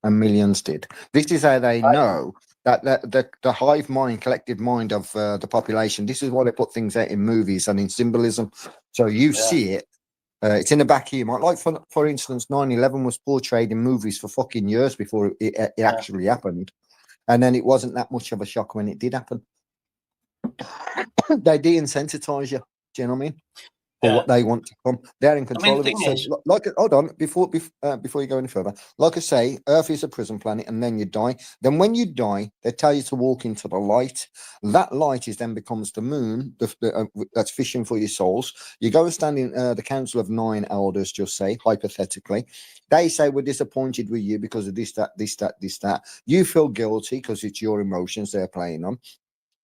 And millions did. This is how they know that the hive mind, collective mind of the population. This is why they put things out in movies and in symbolism. So you see it. It's in the back of your mind. Like, for instance, 9/11 was portrayed in movies for fucking years before it actually happened. And then it wasn't that much of a shock when it did happen. They de-insensitize you. Do you know what I mean? For what they want to come. They're in control of it. So, hold on, before you go any further, like I say, Earth is a prison planet, and then you die. Then when you die, they tell you to walk into the light. That light then becomes the moon, that's fishing for your souls. You go and stand in the Council of 9 Elders, just say, hypothetically. They say, we're disappointed with you because of this, that. You feel guilty because it's your emotions they're playing on.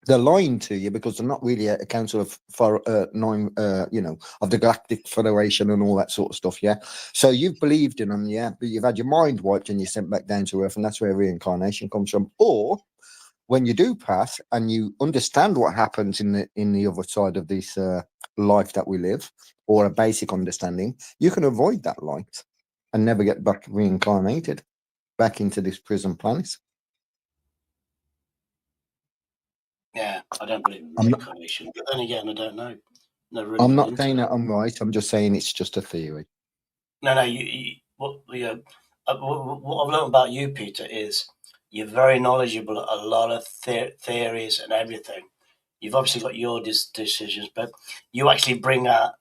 They're lying to you because they're not really a council of nine, of the Galactic Federation and all that sort of stuff. Yeah. So you've believed in them, yeah, but you've had your mind wiped and you're sent back down to Earth, and that's where reincarnation comes from. Or when you do pass and you understand what happens in the other side of this life that we live, or a basic understanding, you can avoid that light and never get back reincarnated back into this prison planet. Yeah, I don't believe in reincarnation, but then again, I don't know. I'm not saying that I'm right. I'm just saying it's just a theory. No. What I've learned about you, Peter, is you're very knowledgeable at a lot of theories and everything. You've obviously got your decisions, but you actually bring out,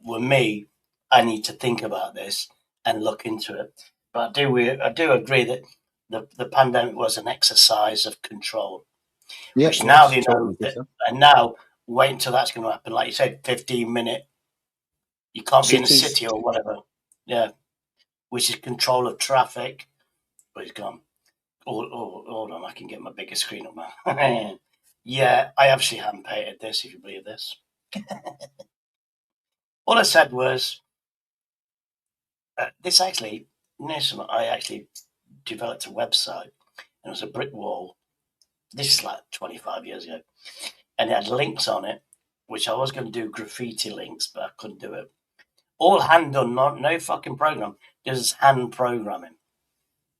with me, I need to think about this and look into it. But I do agree that the pandemic was an exercise of control. Yeah, which now they know, and now wait until that's going to happen. Like you said, 15-minute. You can't be in a city or whatever. Yeah, which is control of traffic. But he's gone. Hold on, I can get my bigger screen up now. Yeah, I actually hand painted this, if you believe this. All I said was, this actually, I actually developed a website, and it was a brick wall. This is like 25 years ago. And it had links on it, which I was going to do graffiti links, but I couldn't do it. All hand done, no fucking program. Just hand programming.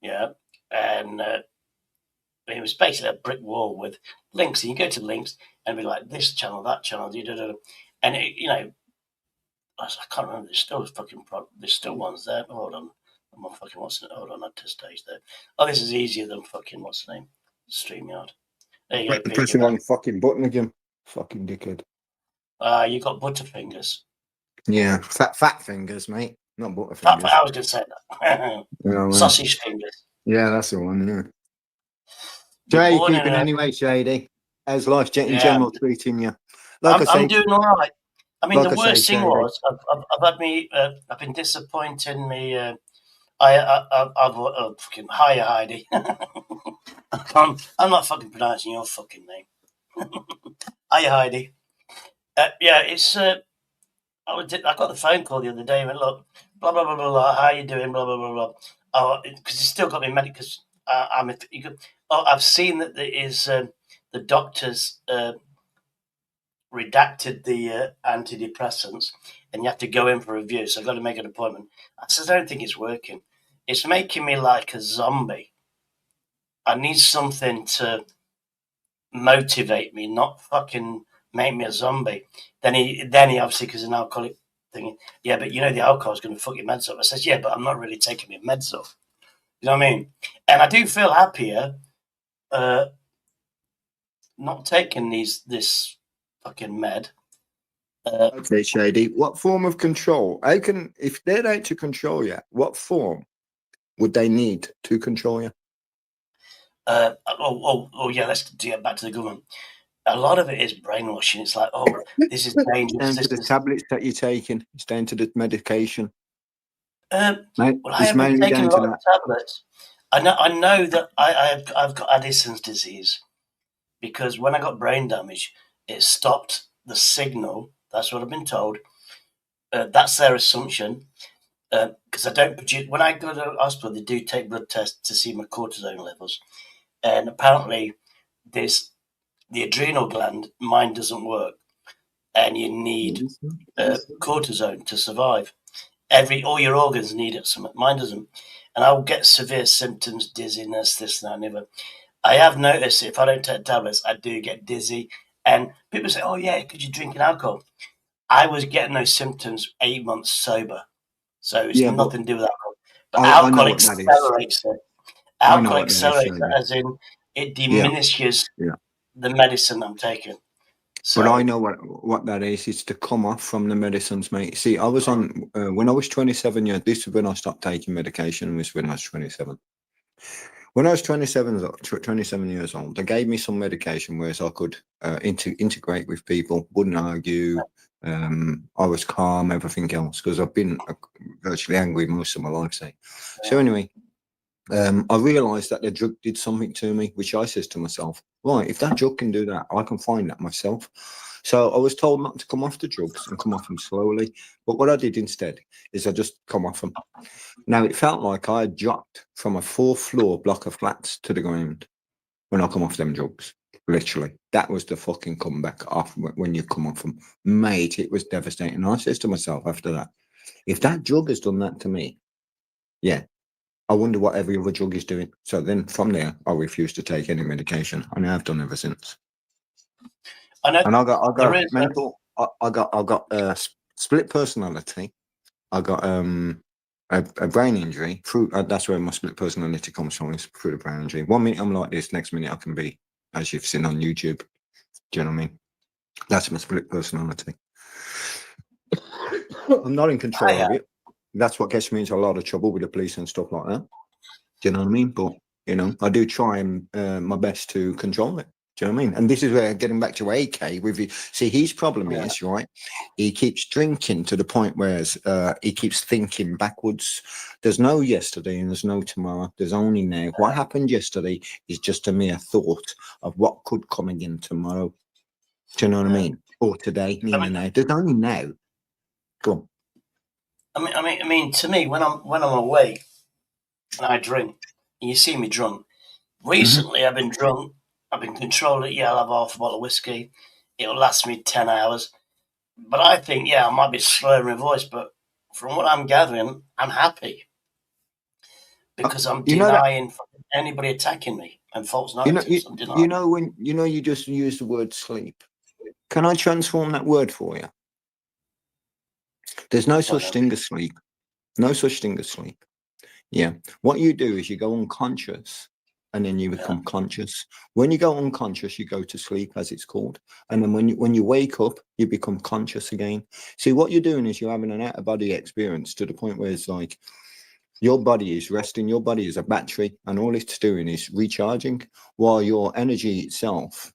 Yeah. And it was basically a brick wall with links. And you go to links and be like, this channel, that channel, and it, I can't remember. There's still ones there. Hold on. I'm on fucking hold on, at this stage there. Oh, this is easier than fucking what's the name? StreamYard. There you go. Press the wrong fucking button again. Fucking dickhead. You got butterfingers. Yeah, fat fingers, mate. Not butterfingers. I was going to say that. Sausage fingers. Yeah, that's the one. Yeah. So how you keeping anyway, Shady? How's life in general treating you? I'm doing all right. I mean, the worst thing was I've been disappointed in me. I've fucking hi Heidi. I'm not fucking pronouncing your fucking name. Hi Heidi. Yeah, it's. I got the phone call the other day and went, look, blah blah blah blah blah. How you doing? Blah blah blah blah. Oh, because it's still got me medical. Because I've seen that there is the doctors redacted the antidepressants, and you have to go in for a review. So I've got to make an appointment. I said, I don't think it's working. It's making me like a zombie. I need something to motivate me, not fucking make me a zombie. Then he obviously, because an alcoholic thing, yeah, but the alcohol's going to fuck your meds up. I says, yeah, but I'm not really taking my meds up. You know what I mean? And I do feel happier not taking this fucking med. Okay, Shady. What form of control? If they're out to control you, what form would they need to control you? Yeah, let's get back to the government. A lot of it is brainwashing. It's like, oh, this is dangerous. Down to the tablets that you're taking. It's down to the medication. I haven't taken a lot of tablets. I know that I've got Addison's disease because when I got brain damage, it stopped the signal. That's what I've been told. That's their assumption. Because I don't produce. When I go to the hospital, they do take blood tests to see my cortisone levels, and apparently, the adrenal gland, mine doesn't work. and you need cortisone to survive. All your organs need it. Mine doesn't, and I will get severe symptoms, dizziness, this, that, and the other. I have noticed if I don't take tablets, I do get dizzy. And people say, "Oh yeah, because you're drinking alcohol." I was getting those symptoms 8 months sober, so it's nothing to do with alcohol. But alcohol accelerates it. Alcohol accelerates it, as in it diminishes the medicine I'm taking. So, but I know what that is. It's to come off from the medicines, mate. See, I was on when I was 27 years. This is when I stopped taking medication. Was when I was 27. When I was 27 years old, they gave me some medication whereas I could integrate with people, wouldn't argue. I was calm, everything else, because I've been virtually angry most of my life. So anyway, I realised that the drug did something to me, which I says to myself, right, if that drug can do that, I can find that myself. So I was told not to come off the drugs and come off them slowly. But what I did instead is I just come off them. Now, it felt like I had dropped from a 4th floor block of flats to the ground when I come off them drugs. Literally. That was the fucking comeback off when you come off them. Mate, it was devastating. I says to myself after that, if that drug has done that to me, yeah, I wonder what every other drug is doing. So then from there, I refused to take any medication, and I've done ever since. And I got mental. I got split personality. I got a brain injury. Through that's where my split personality comes from. Is through the brain injury. 1 minute I'm like this, next minute I can be, as you've seen on YouTube. Do you know what I mean? That's my split personality. I'm not in control of it. That's what gets me into a lot of trouble with the police and stuff like that. Do you know what I mean? But, you know, I do try my best to control it. Do you know what I mean? And this is where, getting back to AK, with you, see, his problem is, right, he keeps drinking to the point where he keeps thinking backwards. There's no yesterday and there's no tomorrow. There's only now. What happened yesterday is just a mere thought of what could come again tomorrow. Do you know what I mean? Or today, now. There's only now. Go on. I mean, to me, when I'm away and I drink, and you see me drunk. Recently, I've been drunk. I've been controlling it. Yeah, I'll have half a bottle of whiskey. It'll last me 10 hours. But I think, I might be slurring my voice, but from what I'm gathering, I'm happy because I'm denying anybody attacking me and false narratives. You just used the word sleep. Can I transform that word for you? There's no such thing as sleep. No such thing as sleep. Yeah. What you do is you go unconscious and then you become conscious. When you go unconscious, you go to sleep, as it's called. And then when you wake up, you become conscious again. See, what you're doing is you're having an out-of-body experience to the point where it's like your body is resting, your body is a battery, and all it's doing is recharging, while your energy itself,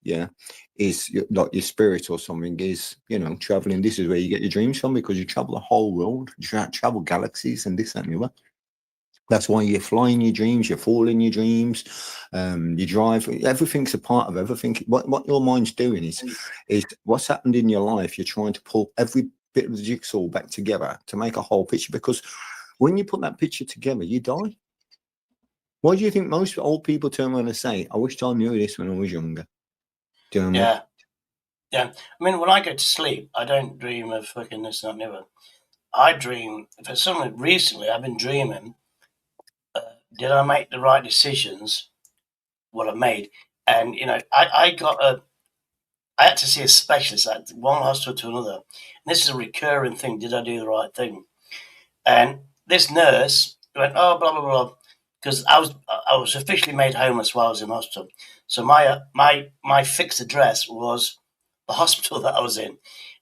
is like your spirit or something is, traveling. This is where you get your dreams from, because you travel the whole world, you travel galaxies and this and the other. That's why you fly in your dreams, you fall in your dreams, you drive. Everything's a part of everything. What your mind's doing is what's happened in your life. You're trying to pull every bit of the jigsaw back together to make a whole picture, because when you put that picture together, you die. Why do you think most old people turn around and say, I wish I knew this when I was younger? Do you know what I mean? Yeah. I mean, when I go to sleep, I don't dream of fucking this, that, and the other. I dream, for some recently, I've been dreaming, did I make the right decisions, what I made? And, I had to see a specialist at one hospital to another. And this is a recurring thing. Did I do the right thing? And this nurse went, oh, blah, blah, blah, because I was officially made homeless while I was in hospital. So my fixed address was the hospital that I was in.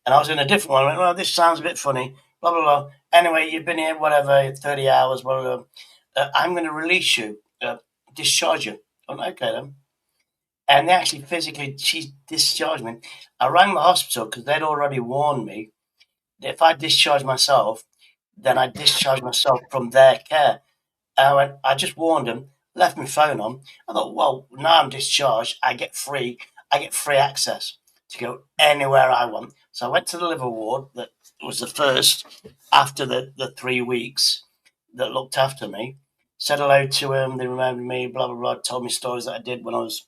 And I was in a different one. I went, well, this sounds a bit funny, blah, blah, blah. Anyway, you've been here, whatever, 30 hours, blah, blah, blah. I'm going to release you, discharge you. I went, okay, then. And they actually she discharged me. I rang the hospital because they'd already warned me that if I discharged myself, then I discharged myself from their care. I just warned them, left my phone on. I thought, well, now I'm discharged, I get free access to go anywhere I want. So I went to the liver ward. That was the first after the 3 weeks that looked after me. Said hello to them. They remembered me, blah, blah, blah. Told me stories that I did when I was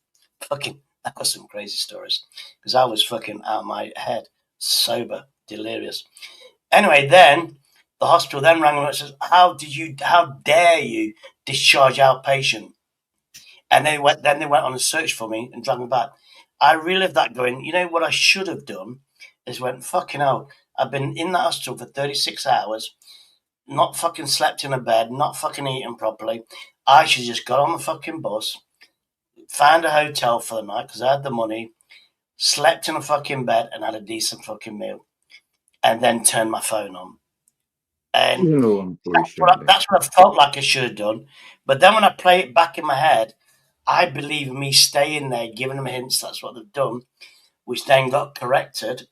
that was some crazy stories, because I was fucking out of my head. sober, delirious. Anyway, then the hospital then rang me and says, how dare you discharge our patient? And they went on a search for me and dragged me back. I relived that going, you know what I should have done is went, fucking hell, I've been in that hospital for 36 hours, not fucking slept in a bed, not fucking eaten properly. I should just got on the fucking bus, found a hotel for the night because I had the money, slept in a fucking bed and had a decent fucking meal, and then turned my phone on. And that's what I felt like I should have done. But then when I play it back in my head, I believe me staying there, giving them hints, that's what they've done, which then got corrected.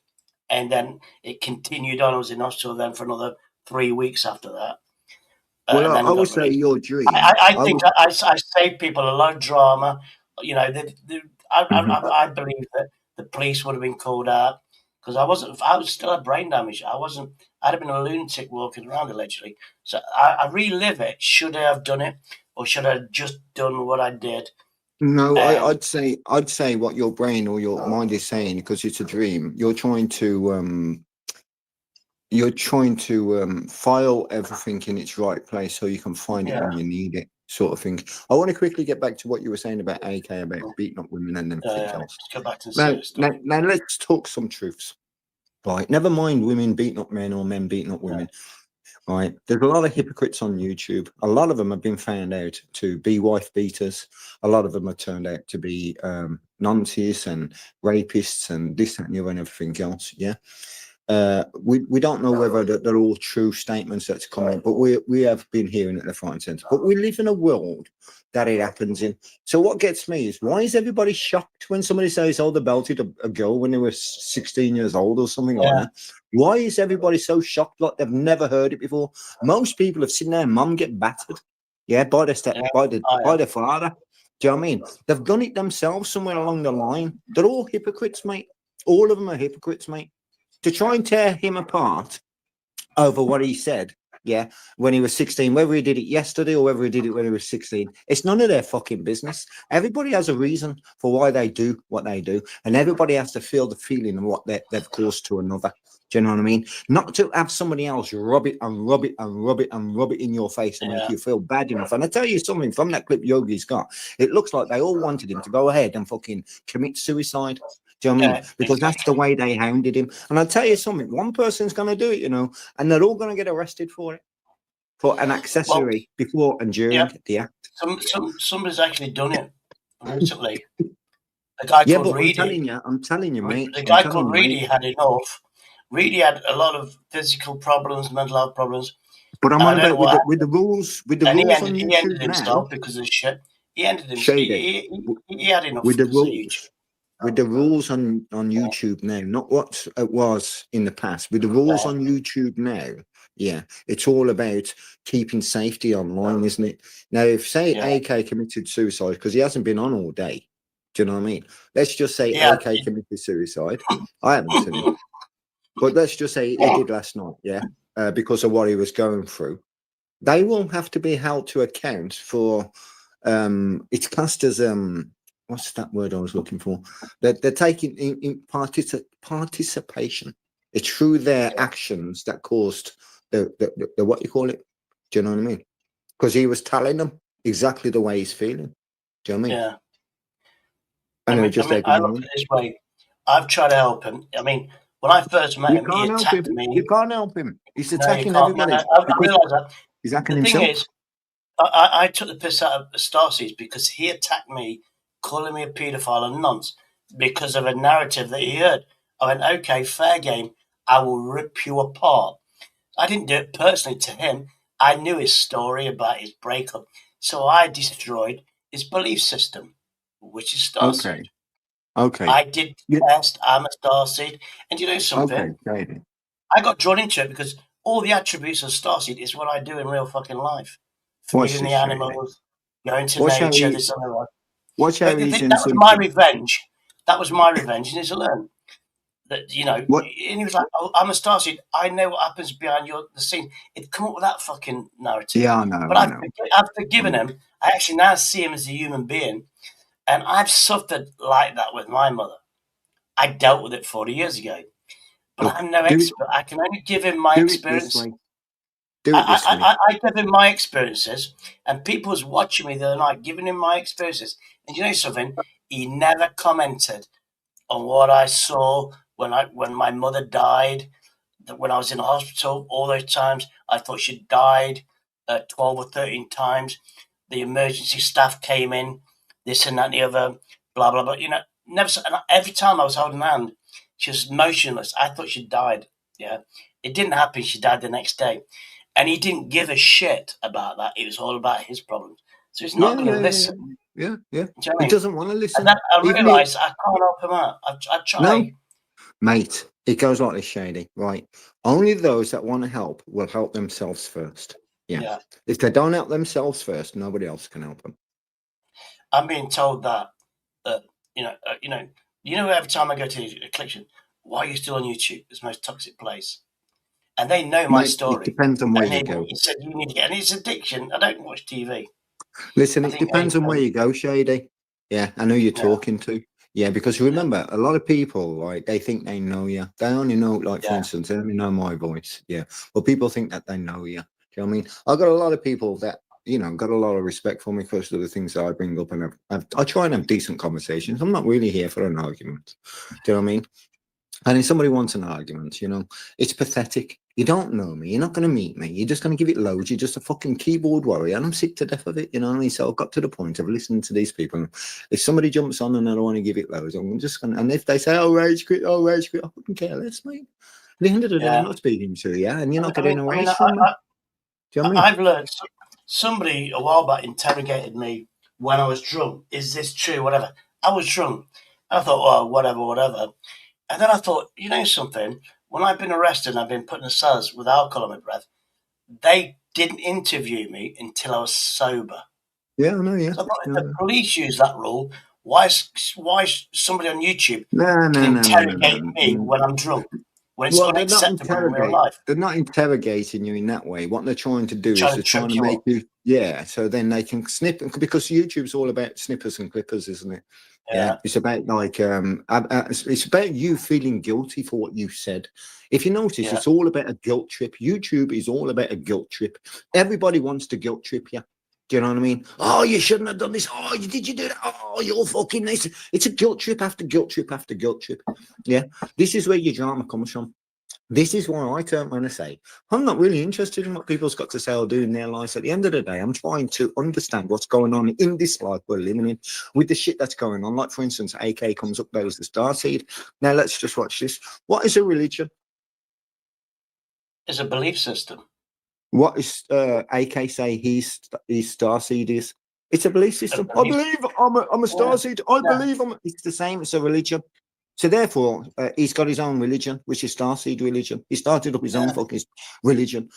And then it continued on. I was in hospital then for another 3 weeks after that. Well, I would say your dream. I think I saved people a lot of drama. You know, I believe that the police would have been called out because I was still had brain damage. I'd have been a lunatic walking around allegedly. So I relive it. Should I have done it, or should I have just done what I did? No, I'd say what your brain or your mind is saying, because it's a dream. You're trying to file everything in its right place so you can find it when you need it, sort of thing. I want to quickly get back to what you were saying about AK, about beating up women and everything else. Let's go back to the now let's talk some truths. Right, never mind women beating up men or men beating up women. Right, there's a lot of hypocrites on YouTube. A lot of them have been found out to be wife beaters. A lot of them have turned out to be nonces and rapists and this, that, and the other, and everything else. Yeah. We don't know whether they're all true statements that's coming, but we have been hearing it left, right, and centre. But we live in a world that it happens in. So what gets me is, why is everybody shocked when somebody says, oh, they belted a girl when they were 16 years old or something like that? Why is everybody so shocked like they've never heard it before? Most people have seen their mum get battered, by their by their father. Do you know what I mean? They've done it themselves somewhere along the line. They're all hypocrites, mate. All of them are hypocrites, mate. To try and tear him apart over what he said, when he was 16, whether he did it yesterday or whether he did it when he was 16, it's none of their fucking business. Everybody has a reason for why they do what they do, and everybody has to feel the feeling of what they've caused to another. Do you know what I mean? Not to have somebody else rub it and rub it and rub it and rub it in your face and make you feel bad enough. And I tell you something, from that clip Yogi's got, it looks like they all wanted him to go ahead and fucking commit suicide. Do you know what I mean? Because that's the way they hounded him. And I'll tell you something, one person's going to do it, and they're all going to get arrested for it, for an accessory before and during the act. Somebody's actually done it recently. A guy called Reedy. I'm telling you, mate. The guy called Reedy had enough. Reedy had a lot of physical problems, mental health problems. But I'm on about with the rules on YouTube he ended himself because of shit. He ended himself. He had enough with the rules. With the rules on YouTube now, not what it was in the past, with the rules on YouTube now, it's all about keeping safety online, isn't it? Now, if, say, AK committed suicide, because he hasn't been on all day, do you know what I mean? Let's just say AK committed suicide. I haven't seen it. But let's just say he did last night, because of what he was going through. They will have to be held to account for, it's classed as, what's that word I was looking for? They're taking in participation. It's through their actions that caused the what you call it. Do you know what I mean? Because he was telling them exactly the way he's feeling. Do you know what I mean? Yeah. And I look at it this way. I've tried to help him. I mean, when I first met him, he attacked me. You can't help him. He's attacking everybody. I realise that. He's attacking himself. The thing is, I took the piss out of Starseeds because he attacked me, calling me a paedophile and nonce because of a narrative that he heard. I went, okay, fair game. I will rip you apart. I didn't do it personally to him. I knew his story about his breakup. So I destroyed his belief system, which is Starseed. Okay. I did test. I'm a Starseed. And you know something? Okay. I got drawn into it because all the attributes of Starseed is what I do in real fucking life. Feeding the animals, going to nature, this and that. That was my revenge. That was my revenge, and it's a learn. That and he was like, "Oh, I'm a Starseed. I know what happens behind the scene." It come up with that fucking narrative. Yeah, I know. But I've forgiven him. I actually now see him as a human being, and I've suffered like that with my mother. I dealt with it 40 years ago, But I'm no expert. I can only give him my experience. I give him my experiences, and people was watching me the other night, giving him my experiences. And you know something? He never commented on what I saw when my mother died, when I was in the hospital. All those times I thought she died 12 or 13 times. The emergency staff came in, this and that and the other, blah, blah, blah. You know, never. And every time I was holding her hand, she was motionless. I thought she died. Yeah. It didn't happen. She died the next day. And he didn't give a shit about that. It was all about his problems. So he's not going to listen. Yeah. Do you know what I He mean? doesn't want to listen. And I realised I can't help him out. I try. No, mate, it goes like this, Shady, right? Only those that want to help will help themselves first. Yeah. If they don't help themselves first, nobody else can help them. I'm being told that you know, every time I go to a collection, why are you still on YouTube? It's the most toxic place. And they know my story. It depends on where you go. He said you need to get, and it's addiction. I don't watch TV. Listen, it depends on where you go, Shady. Yeah, I know you're talking to. Yeah, because remember, a lot of people, like, they think they know you. They only know, like, for instance, they only know my voice. Yeah, but people think that they know you. Do you know what I mean? I've got a lot of people that, you know, got a lot of respect for me because of the things that I bring up, and I try and have decent conversations. I'm not really here for an argument. Do you know what I mean? And if somebody wants an argument, you know, it's pathetic. You don't know me. You're not going to meet me. You're just going to give it loads. You're just a fucking keyboard warrior. And I'm sick to death of it. You know what I mean? So I've got to the point of listening to these people. If somebody jumps on and I don't want to give it loads, I'm just going to, and if they say, oh, rage quit, I wouldn't care less, mate. At the end of the day, I'm not speaking to you, and you're not getting away from me. Do you know what I mean? I've learned, somebody a while back interrogated me when I was drunk. Is this true? Whatever. I was drunk. I thought, oh, whatever. And then I thought, you know something? When I've been arrested and I've been put in cells with alcohol in my breath, they didn't interview me until I was sober. Yeah, I know, yeah. So I thought if the police use that rule, why somebody on YouTube can interrogate me when I'm drunk? When it's unacceptable in real life. They're not interrogating you in that way. What they're trying to do is they're trying to make you, so then they can snip, because YouTube's all about snippers and clippers, isn't it? Yeah, it's about like it's about you feeling guilty for what you said. If you notice, it's all about a guilt trip. YouTube is all about a guilt trip. Everybody wants to guilt trip you. Do you know what I mean? Oh, you shouldn't have done this. Oh, did you do that? Oh, you're fucking nice. It's a guilt trip after guilt trip after guilt trip. Yeah, this is where your drama comes from. This is why I turn around and say, I'm not really interested in what people's got to say or do in their lives. At the end of the day, I'm trying to understand what's going on in this life we're living in with the shit that's going on. Like, for instance, AK comes up there as the starseed. Now, let's just watch this. What is a religion? It's a belief system. What is AK say his starseed is? It's a belief system. I believe I'm a starseed. I believe it's the same. It's a religion. So therefore, he's got his own religion, which is starseed religion. He started up his own fucking religion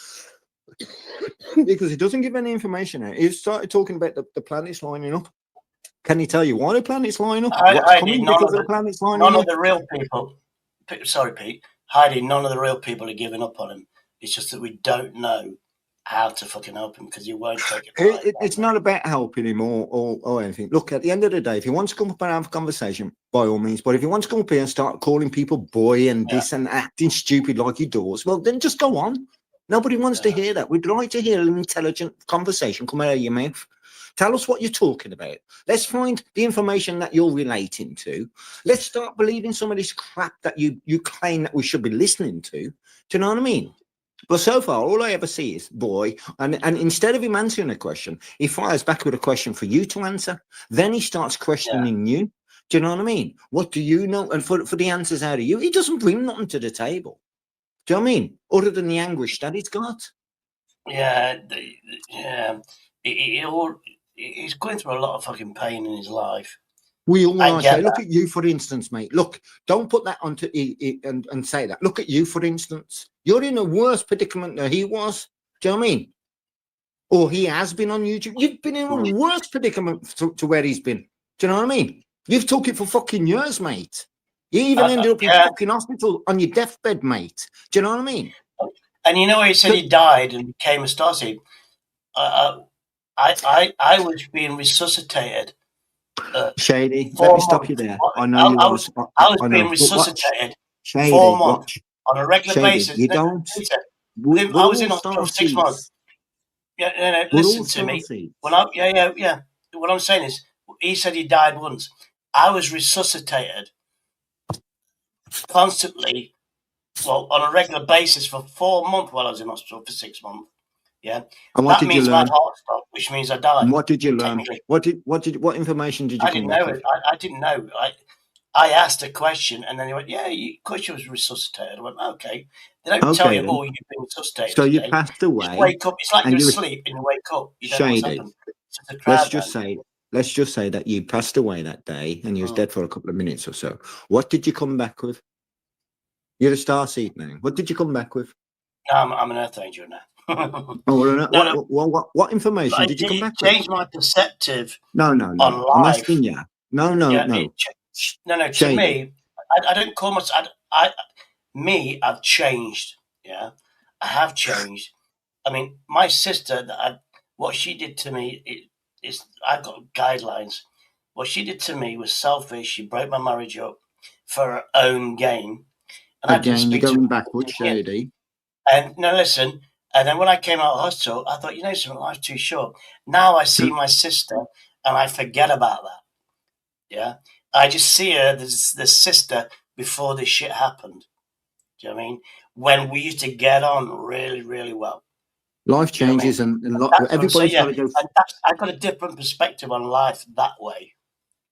because he doesn't give any information out. He started talking about the planets lining up. Can he tell you why the planets line up? What's coming because of the planets lining up? None of the real people. Sorry, Pete. Heidi, none of the real people are giving up on him. It's just that we don't know how to fucking help him because he won't take it. It's not about helping him or anything. Look, at the end of the day, if he wants to come up and have a conversation, by all means. But if he wants to come up here and start calling people boy and this and acting stupid like he does, well, then just go on. Nobody wants to hear that. We'd like to hear an intelligent conversation come out of your mouth. Tell us what you're talking about. Let's find the information that you're relating to. Let's start believing some of this crap that you claim that we should be listening to. Do you know what I mean? But so far, all I ever see is boy, and instead of him answering a question, he fires back with a question for you to answer. Then he starts questioning you. Do you know what I mean? What do you know? And for the answers out of you, he doesn't bring nothing to the table. Do you know what I mean? Other than the anguish that he's got. Yeah. He's going through a lot of fucking pain in his life. We all want to say, look at you, for instance, mate. Look, don't put that onto and say that. Look at you, for instance. You're in a worse predicament than he was. Do you know what I mean? Or he has been on YouTube. You've been in a worse predicament to where he's been. Do you know what I mean? You've took it for fucking years, mate. You even ended up in fucking hospital on your deathbed, mate. Do you know what I mean? And you know, he said he died and became a starseed. I was being resuscitated. Shady, let me stop you there. I know I was being resuscitated. Shady, 4 months. on a regular basis. You don't. I was in hospital for 6 months. Yeah, listen to me. When what I'm saying is, he said he died once. I was resuscitated constantly, well, on a regular basis for 4 months while I was in hospital for 6 months. Yeah, and what did you learn? My heart stopped, which means I died. And what did you learn? What information did you come back with? I didn't know. I asked a question, and then they went, "Yeah, your question was resuscitated." I went, "Okay." They don't tell you, "Oh, you've been resuscitated." So you passed away. Just wake up. It's like you're asleep and you wake up. You don't know what's happened. Let's just say that you passed away that day, and you was dead for a couple of minutes or so. What did you come back with? You're a starseed now. What did you come back with? No, I'm an Earth Ranger now. What information did you come back with? Change my perceptive. No. I'm asking you. No. To me, I don't call myself. I've changed. Yeah, I have changed. I mean, my sister, what she did to me is I've got guidelines. What she did to me was selfish. She broke my marriage up for her own gain. And again, you're going backwards, Shady. And no, listen. And then when I came out of hospital, I thought, something, life's too short. Now I see my sister, and I forget about that. Yeah, I just see her, the sister, before this shit happened. Do you know what I mean? When we used to get on really, really well. Life changes, and everybody's got to go. I've got a different perspective on life that way.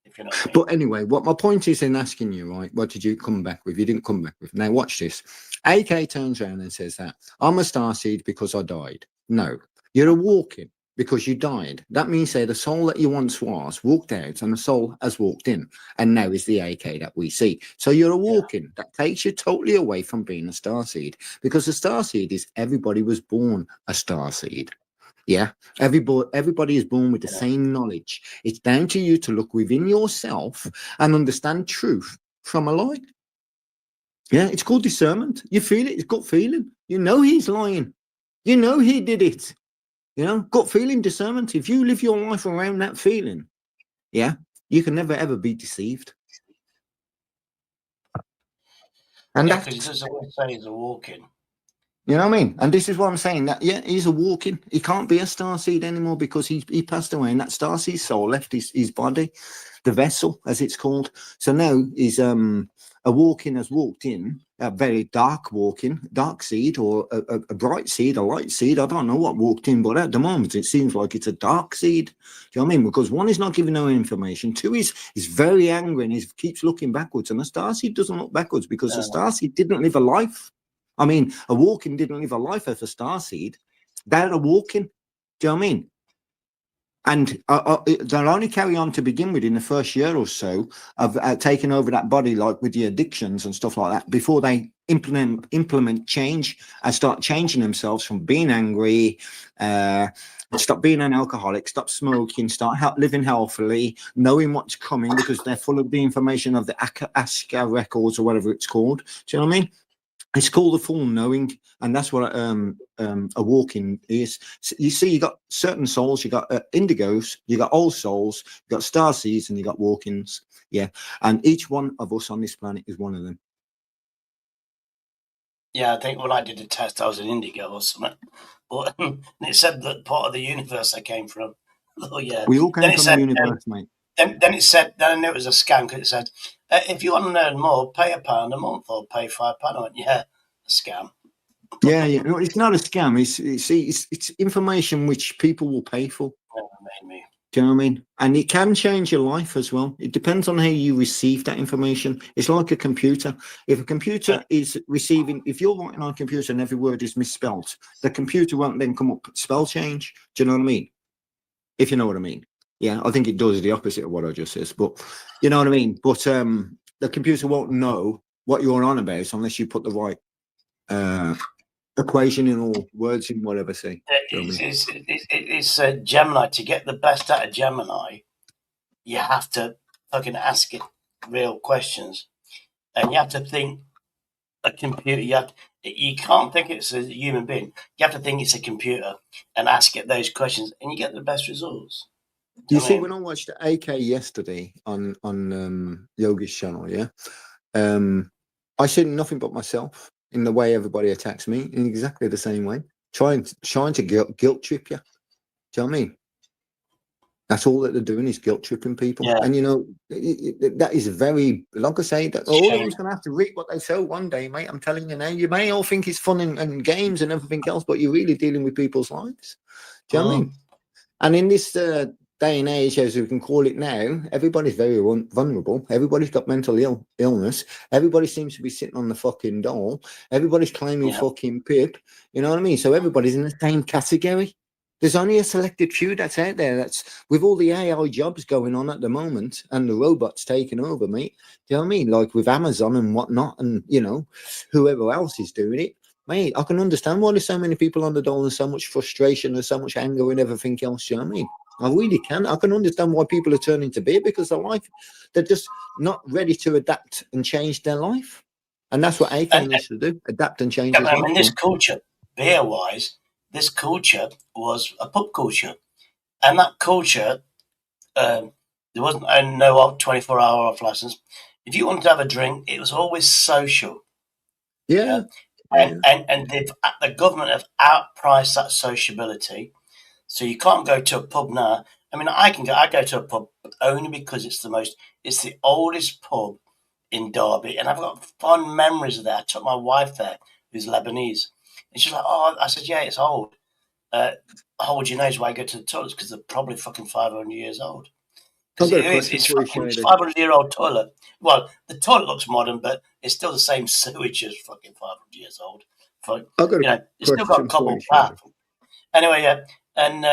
If you know what I mean. But anyway, what my point is in asking you, right? What did you come back with? You didn't come back with. Now watch this. AK turns around and says that I'm a starseed because I died. No, you're a walk-in because you died. That means the soul that you once was walked out, and the soul has walked in, and now is the AK that we see. So you're a walk-in. That takes you totally away from being a starseed, because a starseed is everybody was born a starseed. Yeah, everybody is born with the same knowledge. It's down to you to look within yourself and understand truth from a lie. Yeah, it's called discernment. You feel it. It's gut feeling. You know he's lying. You know he did it. Gut feeling, discernment. If you live your life around that feeling, yeah, you can never ever be deceived. And because he doesn't always say he's a walk-in. You know what I mean? And this is what I'm saying. That he's a walk-in. He can't be a starseed anymore because he passed away, and that starseed soul left his body, the vessel, as it's called. So now he's a walk-in has walked in, a very dark walk-in, dark seed, or a bright seed, a light seed. I don't know what walked in, but at the moment it seems like it's a dark seed. Do you know what I mean? Because one is not giving no information. Two is very angry and he keeps looking backwards. And the starseed doesn't look backwards because the starseed didn't live a life. I mean, a walk-in didn't live a life as a starseed. They're a walk-in. Do you know what I mean? And they'll only carry on to begin with in the first year or so of taking over that body, like with the addictions and stuff like that, before they implement change and start changing themselves from being angry, stop being an alcoholic, stop smoking, start living healthily, knowing what's coming because they're full of the information of the ASCA records or whatever it's called. Do you know what I mean? It's called the full knowing, and that's what a walk-in is. So you see, you got certain souls, you got indigos, you got old souls, you got starseeds, and you got walk-ins. Yeah, and each one of us on this planet is one of them. Yeah, I think when I did the test, I was an indigo or something. But it said that part of the universe I came from. Oh yeah, we all came from the universe, mate. Then it said, then I knew it was a scam because it said, if you want to learn more, pay £1 a month or pay £5. I went, yeah, a scam. Yeah. No, it's not a scam. It's information which people will pay for. Me. Do you know what I mean? And it can change your life as well. It depends on how you receive that information. It's like a computer. If a computer is receiving, if you're writing on a computer and every word is misspelled, the computer won't then come up with spell change. Do you know what I mean? If you know what I mean. Yeah, I think it does the opposite of what I just said, but you know what I mean. But the computer won't know what you're on about unless you put the right equation in or words in, whatever. Say, it's Gemini. To get the best out of Gemini, you have to fucking ask it real questions, and you have to think a computer. You can't think it's a human being. You have to think it's a computer and ask it those questions, and you get the best results. You see, when I watched the AK yesterday on Yogi's channel, yeah, I said nothing but myself. in the way everybody attacks me in exactly the same way, trying to guilt trip you. Do you know what I mean? That's all that they're doing is guilt tripping people. Yeah. And, you know, that is very, like I say, that all of us going to have to reap what they sow one day, mate. I'm telling you now. You may all think it's fun and games and everything else, but you're really dealing with people's lives. Do you know what I mean? And in this day and age, as we can call it now, everybody's very vulnerable. Everybody's got mental illness. Everybody seems to be sitting on the fucking dole. Everybody's claiming fucking PIP. You know what I mean? So everybody's in the same category. There's only a selected few that's out there. That's with all the AI jobs going on at the moment and the robots taking over, mate. Do you know what I mean? Like with Amazon and whatnot, and you know, whoever else is doing it, mate. I can understand why there's so many people on the dole and so much frustration and so much anger and everything else. Do you know what I mean? I really can. I can understand why people are turning to beer because they're just not ready to adapt and change their life. And that's what AK needs to do: adapt and change his life. I mean, this culture, beer-wise, this culture was a pub culture, and that culture, there wasn't no 24-hour off license. If you wanted to have a drink, it was always social. Yeah. And the government have outpriced that sociability, so you can't go to a pub now. I mean, I go to a pub only because it's the oldest pub in Derby, and I've got fond memories of that. I took my wife there, who's Lebanese, and she's like, "Oh," I said, "Yeah, it's old." How old do you know is why I go to the toilets? Because they're probably fucking 500 years old. Because it's 500-year-old toilet. Well, the toilet looks modern, but it's still the same sewage as fucking 500 years old. It's still got cobbled path. Anyway, and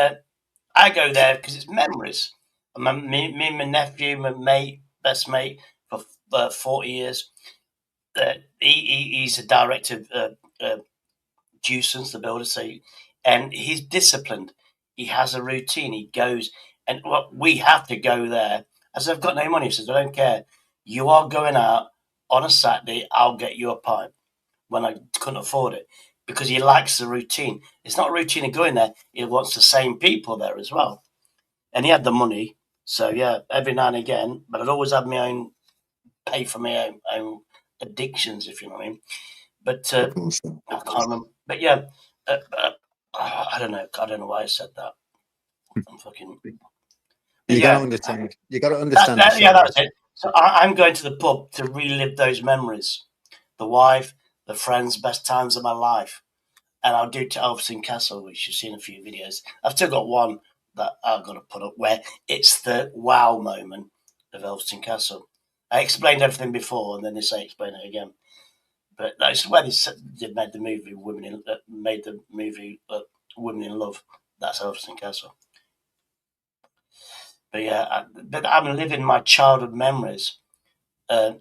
I go there because it's memories. Me and my nephew, my best mate for 40 years. He's a director of Dewson's, the builder, and he's disciplined. He has a routine. He goes, and we have to go there. As I've got no money, he says, "I don't care. You are going out on a Saturday. I'll get you a pint." When I couldn't afford it, because he likes the routine. It's not a routine of going there. He wants the same people there as well, and he had the money. So yeah, every now and again, but I'd always have my own pay for my own addictions, if you know what I mean. But I can't remember. But yeah. I don't know why I said that. I'm fucking. You gotta understand. You gotta understand. That's it. So I'm going to the pub to relive those memories, the wife, the friends, best times of my life, and I'll do to Elveston Castle, which you've seen a few videos. I've still got one that I've got to put up where it's the wow moment of Elveston Castle. I explained everything before, and then they say explain it again. But that's where they made the movie Women in Love. That's Elveston Castle. But yeah, I'm living my childhood memories, and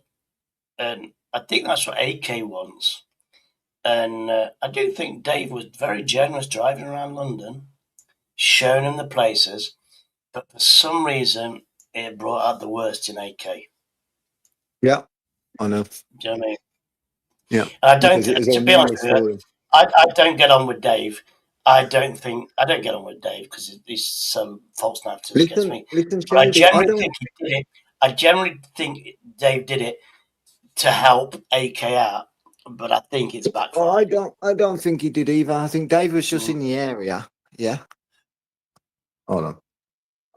I think that's what AK wants. And I do think Dave was very generous driving around London, showing him the places, but for some reason it brought out the worst in AK. Yeah, I know. Do you know what I mean? Yeah. And I don't, to be honest with you, I don't get on with Dave. I don't get on with Dave because he's some false narratives against me. But I generally think Dave did it to help AK out. But I think it's backfired. I don't think he did either. I think Dave was just in the area. Yeah. Hold on.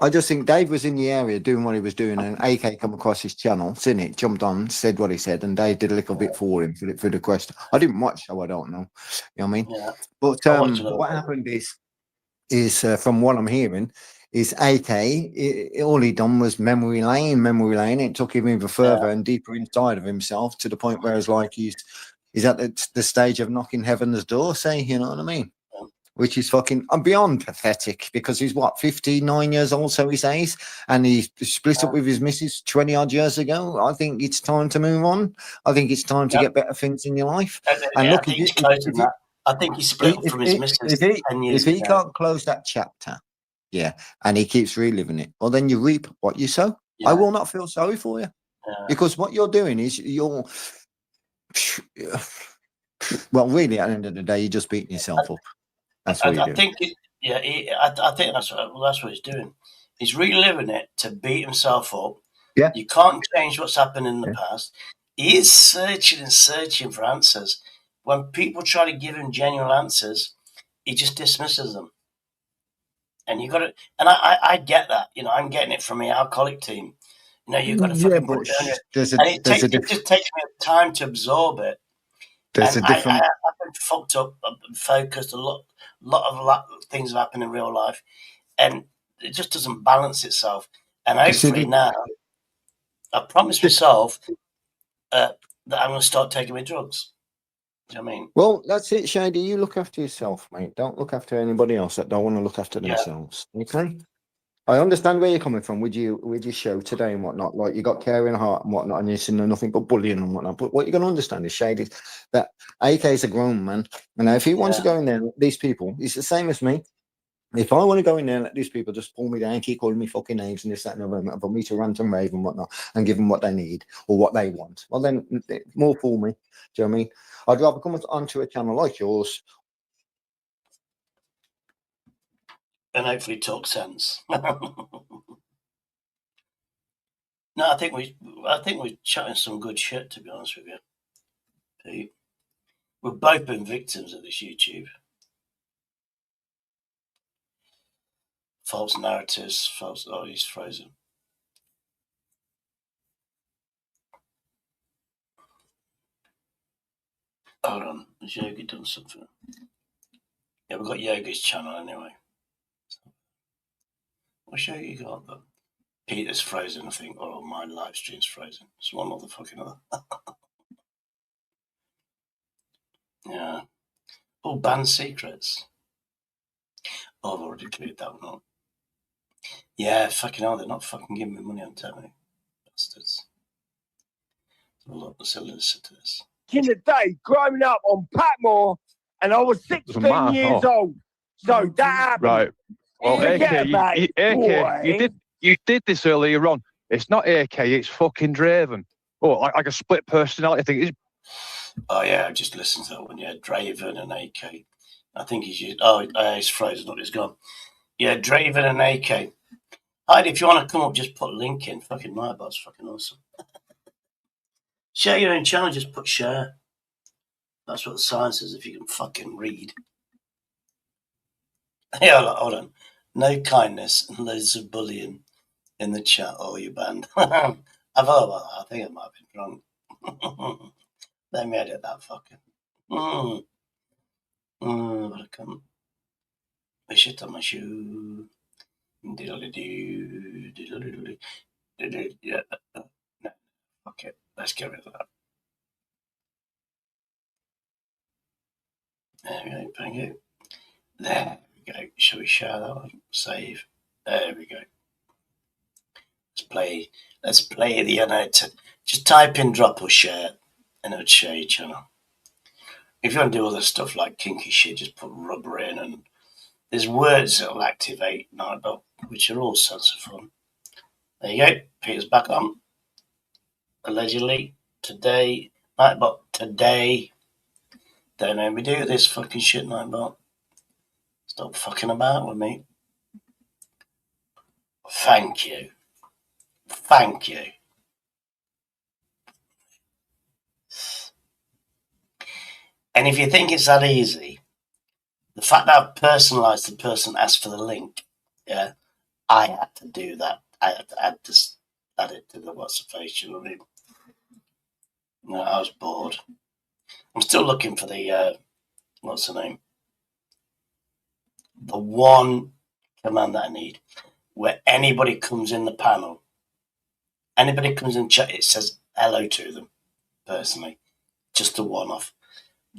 I just think Dave was in the area doing what he was doing, and AK come across his channel, seen it, jumped on, said what he said, and Dave did a little bit for him for the question. I didn't watch, so I don't know. You know what I mean? Yeah. But what happened is from what I'm hearing, is AK, all he done was memory lane. It took him even further and deeper inside of himself to the point where it's like he's at the stage of knocking heaven's door, say, you know what I mean? Which is fucking beyond pathetic because he's 59 years old, so he says, and he split up with his missus 20 odd years ago. I think it's time to move on. I think it's time to get better things in your life. And look, I think he split up from his missus 10 years ago. If he can't close that chapter, and he keeps reliving it, well, then you reap what you sow. I will not feel sorry for you because what you're doing is you're, well, really, at the end of the day, you're just beating yourself up. That's what I think. I think that's what he's doing. He's reliving it to beat himself up. Yeah, you can't change what's happened in the past. He is searching for answers, when people try to give him genuine answers, he just dismisses them. And you got to, and I get that. You know, I'm getting it from the alcoholic team. You know, you've got to fucking put it down. It just takes me time to absorb it. There's a different. I've been fucked up, focused. A lot of things have happened in real life, and it just doesn't balance itself. And hopefully now, I promised myself that I'm going to start taking my drugs. Do you know what I mean? Well, that's it, Shady. You look after yourself, mate. Don't look after anybody else that don't want to look after themselves. Okay. I understand where you're coming from with your show today and whatnot. Like, you got caring heart and whatnot, and you're seeing nothing but bullying and whatnot. But what you're going to understand is, Shady, that AK is a grown man. And if he wants to go in there, these people, it's the same as me. If I want to go in there and let these people just pull me down, keep calling me fucking names and this, that, and other, for me to rant and rave and whatnot, and give them what they need or what they want, well, then more fool me. Do you know what I mean? I'd rather come onto a channel like yours and hopefully talk sense. No, I think we're chatting some good shit, to be honest with you, Pete. We've both been victims of this YouTube. False narratives, oh, he's frozen. Hold on, has Yogi done something? Yeah, we've got Yogi's channel anyway. What's Yogi got though? Peter's frozen, I think, or my live stream's frozen. It's one or the fucking other. Yeah. Oh, band secrets. Oh, I've already cleared that one up. Yeah, fucking hell, they're not fucking giving me money, I'm telling you. Bastards. Look, let's listen to this. In the day, growing up on Patmore, and I was 16 years old. So that happened. Right. Well, AK, you did this earlier on. It's not AK, it's fucking Draven. Oh, like a split personality. I think it's. Oh yeah, I just listened to that one. Yeah, Draven and AK. I think he's used. Oh, he's frozen. Not he's gone. Yeah, Draven and AK. Heidi, if you want to come up, just put a link in. Fucking Nightbot's fucking awesome. Share your own channel. Just put share. That's what the sign says. If you can fucking read. Yeah, hold on. No kindness and loads of bullying in the chat. Oh, you banned. I've heard about that. I think it might have been wrong. Let me edit that fucking. But I can't. I shit on my shoe. Diddly-doo, diddly-doo, diddly. Yeah. No. Okay, let's get rid of that. There we go. Thank you. There we go. Shall we share that one? Save. There we go. Let's play the unedited. Just type in drop or share and it'll share your channel. If you want to do other stuff like kinky shit, just put rubber in, and there's words that'll activate Nightbot, which are all sorts of fun. There you go. Peter's back on. Allegedly. Today. Nightbot. Today. Don't make me do this fucking shit, Nightbot. Stop fucking about with me. Thank you. Thank you. And if you think it's that easy, the fact that I've personalised the person asked for the link, yeah, I had to do that. I had to add it to the what's the face, you know what I mean? No, I was bored. I'm still looking for the, what's the name? The one command that I need, where anybody comes in the panel, anybody comes in chat, it says hello to them, personally. Just a one-off.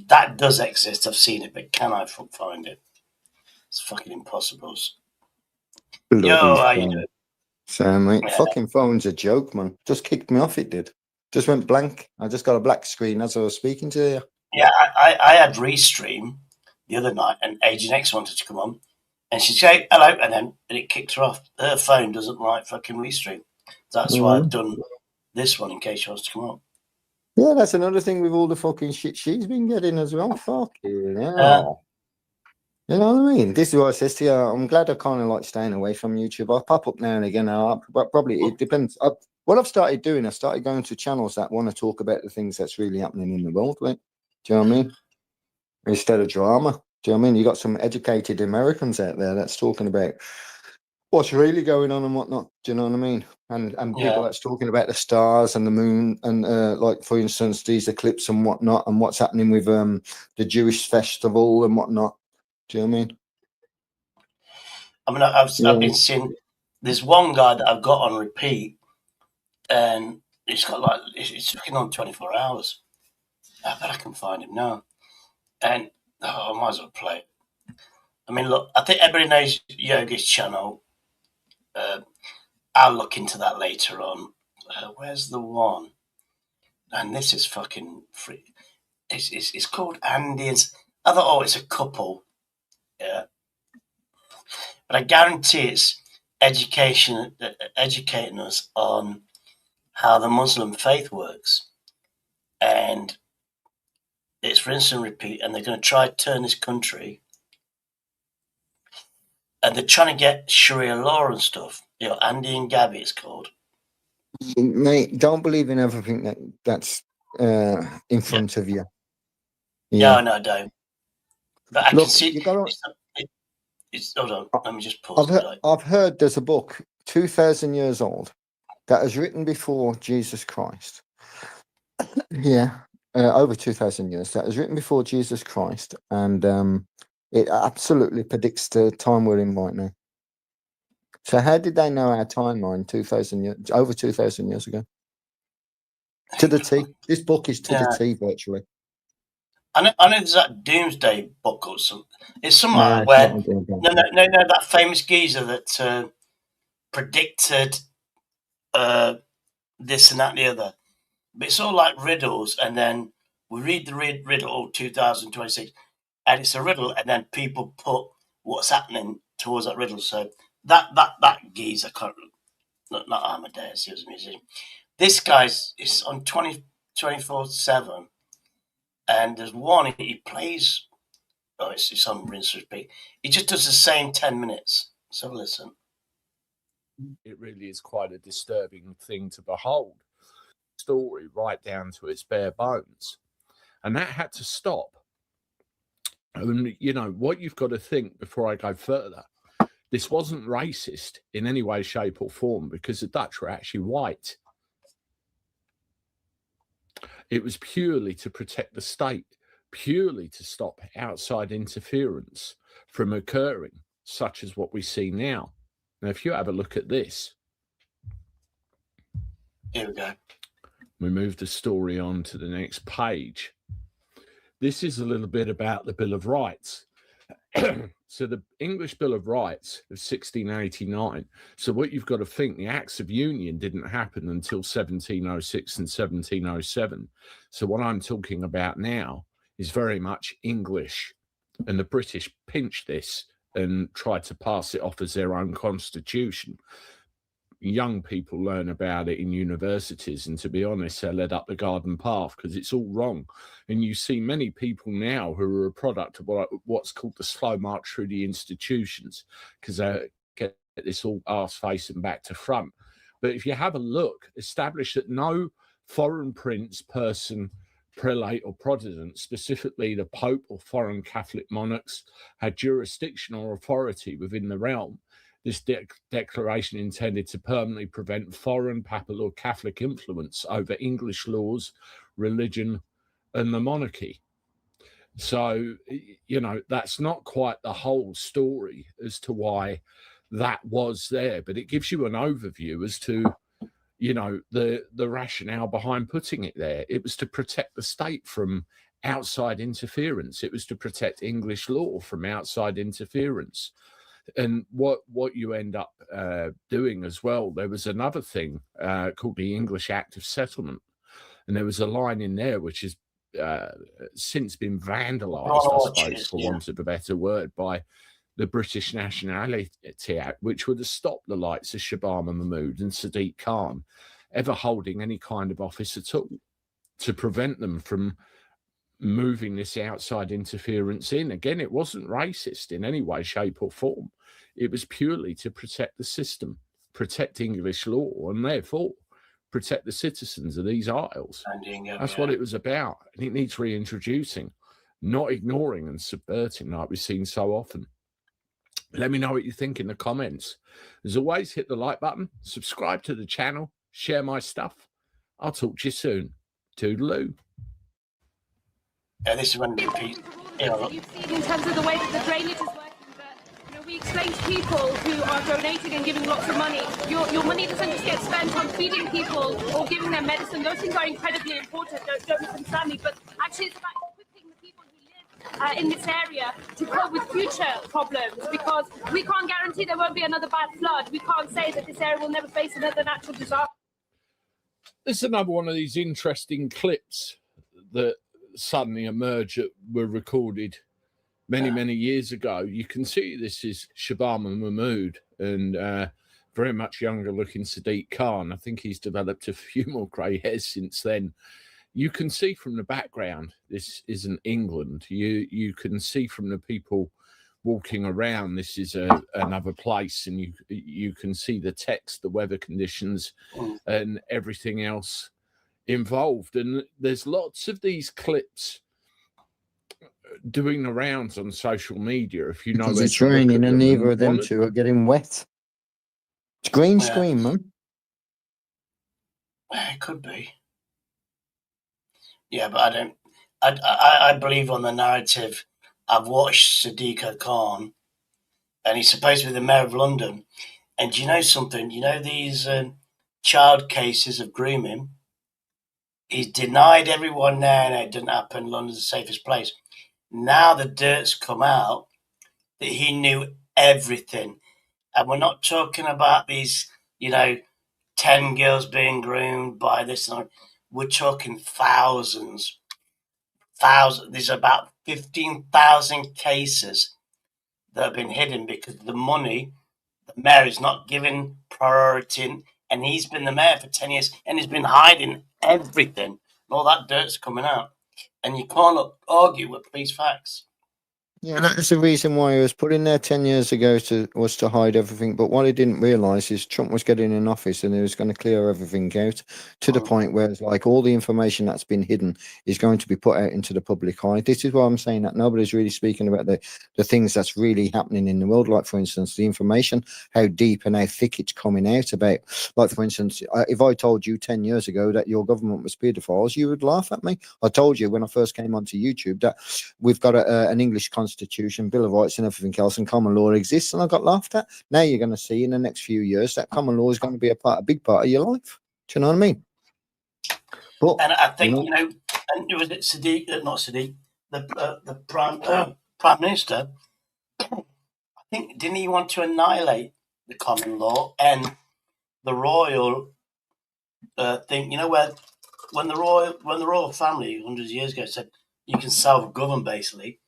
That does exist, I've seen it, but can I find it? It's fucking impossible. Yo, how you doing? So, mate, fucking phone's a joke, man. Just kicked me off, it did. Just went blank. I just got a black screen as I was speaking to you. Yeah, I had Restream the other night, and Agent X wanted to come on, and she said hello, and then it kicked her off. Her phone doesn't like fucking Restream. That's why I've done this one in case she wants to come on. Yeah, that's another thing with all the fucking shit she's been getting as well. Fucking hell. You know what I mean? This is what I says to you. I'm glad I kind of like staying away from YouTube. I'll pop up now and again. But probably it depends. What I've started doing, I started going to channels that want to talk about the things that's really happening in the world. Right? Do you know what I mean? instead of drama. Do you know what I mean? You got some educated Americans out there that's talking about what's really going on and whatnot. Do you know what I mean? And people that's talking about the stars and the moon and like, for instance, these eclipses and whatnot, and what's happening with the Jewish festival and whatnot. Do you know what I mean? I mean, I've been seeing. There's one guy that I've got on repeat, and it's got like it's looking on 24 hours. I bet I can find him now, and I might as well play it. I mean, look, I think everybody knows Yogi's channel. I'll look into that later on. Where's the one? And this is fucking free. It's called Andy's. I thought, oh, it's a couple. Yeah. But I guarantee it's educating us on how the Muslim faith works. And it's rinse and repeat. And they're going to try to turn this country. And they're trying to get Sharia law and stuff. You know, Andy and Gabby, it's called. Mate, don't believe in everything that's in front of you. Yeah. No, I don't. But I Look, can see hold on, let me just pause. I've heard there's a book 2,000 years old that was written before Jesus Christ. Over 2,000 years. That was written before Jesus Christ, and it absolutely predicts the time we're in right now. So how did they know our timeline 2,000 years, over 2,000 years ago? To the T. This book is to the T virtually. I know there's that Doomsday book or something. It's somewhere where that famous geezer that predicted this and that and the other. But it's all like riddles, and then we read the riddle 2026, and it's a riddle, and then people put what's happening towards that riddle. So that geezer, not Amadeus, he was a musician. This guy's is on 24/7. And there's one he plays. Oh, it's on rinse repeat. He just does the same 10 minutes. So listen. It really is quite a disturbing thing to behold. Story right down to its bare bones, and that had to stop. And you know what you've got to think before I go further. This wasn't racist in any way, shape, or form because the Dutch were actually white. It was purely to protect the state, purely to stop outside interference from occurring, such as what we see now. Now, if you have a look at this. Here we go. We move the story on to the next page. This is a little bit about the Bill of Rights. So the English Bill of Rights of 1689. So what you've got to think, the Acts of Union didn't happen until 1706 and 1707. So what I'm talking about now is very much English. And the British pinched this and tried to pass it off as their own constitution. Young people learn about it in universities, and to be honest, they're led up the garden path because it's all wrong. And you see many people now who are a product of what's called the slow march through the institutions because they get this all arse face and back to front. But if you have a look, establish that no foreign prince, person, prelate or Protestant, specifically the Pope or foreign Catholic monarchs, had jurisdiction or authority within the realm. This declaration intended to permanently prevent foreign, papal or Catholic influence over English laws, religion, and the monarchy. So, you know, that's not quite the whole story as to why that was there, but it gives you an overview as to, you know, the rationale behind putting it there. It was to protect the state from outside interference. It was to protect English law from outside interference. And what you end up doing as well, there was another thing called the English Act of Settlement. And there was a line in there which has since been vandalised, I suppose, for want of a better word, by the British Nationality Act, which would have stopped the likes of Shabam Mahmood and Sadiq Khan ever holding any kind of office at all, to prevent them from moving this outside interference in. Again, it wasn't racist in any way, shape or form. It was purely to protect the system, protect English law, and therefore protect the citizens of these isles. That's what it was about. And it needs reintroducing. not ignoring and subverting like we've seen so often. Let me know what you think in the comments. As always, hit the like button, subscribe to the channel, share my stuff. I'll talk to you soon. Toodaloo. Yeah, this is when the You've seen in terms of the way that the drainage is working, but we explain to people who are donating and giving lots of money, your money doesn't just get spent on feeding people or giving them medicine. Those things are incredibly important, don't misunderstand me, but actually it's about equipping the people who live in this area to cope with future problems, because we can't guarantee there won't be another bad flood. We can't say that this area will never face another natural disaster. This is another one of these interesting clips that suddenly emerged that were recorded many years ago. You can see this is Shabama Mahmood and very much younger looking Sadiq Khan. I think he's developed a few more grey hairs since then. You can see from the background, this isn't England. You can see from the people walking around, this is another place, and you can see the text, the weather conditions, and everything else involved. And there's lots of these clips doing the rounds on social media. If you know, because it's raining and neither of them two are getting wet. It's green screen, man. It could be. Yeah, but I believe on the narrative. I've watched Sadiq Khan, and he's supposed to be the mayor of London. And do you know something? You know these child cases of grooming? He's denied everyone now, and it didn't happen. London's the safest place. Now the dirt's come out that he knew everything. And we're not talking about these, 10 girls being groomed by this and that. We're talking thousands. There's about 15,000 cases that have been hidden because the money, the mayor is not giving priority, and he's been the mayor for 10 years and he's been hiding everything. And all that dirt's coming out. And you can't argue with police facts. Yeah, that's the reason why he was put in there 10 years ago was to hide everything. But what he didn't realise is Trump was getting in office and he was going to clear everything out to the point where it's like all the information that's been hidden is going to be put out into the public eye. This is why I'm saying that nobody's really speaking about the things that's really happening in the world. Like, for instance, the information, how deep and how thick it's coming out about. Like, for instance, if I told you 10 years ago that your government was paedophiles, you would laugh at me. I told you when I first came onto YouTube that we've got an English Constitution, Bill of Rights and everything else, and common law exists, and I got laughed at. Now you're going to see in the next few years that common law is going to be a big part of your life. Do you know what I mean? But, and I think, and was it Sadiq, not Sadiq, the Prime Minister, I think, didn't he want to annihilate the common law and the royal thing, where when the royal family hundreds of years ago said you can self-govern basically,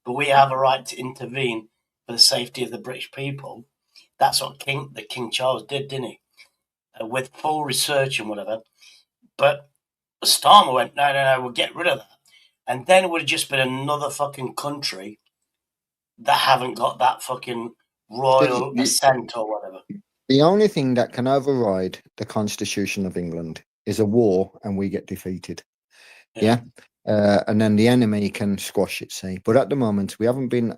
but we have a right to intervene for the safety of the British people. That's what King Charles did, didn't he? With full research and whatever. But Starmer went, no, we'll get rid of that. And then it would have just been another fucking country that haven't got that fucking royal assent or whatever. The only thing that can override the Constitution of England is a war and we get defeated. Yeah. And then the enemy can squash it, see. But at the moment, we haven't been.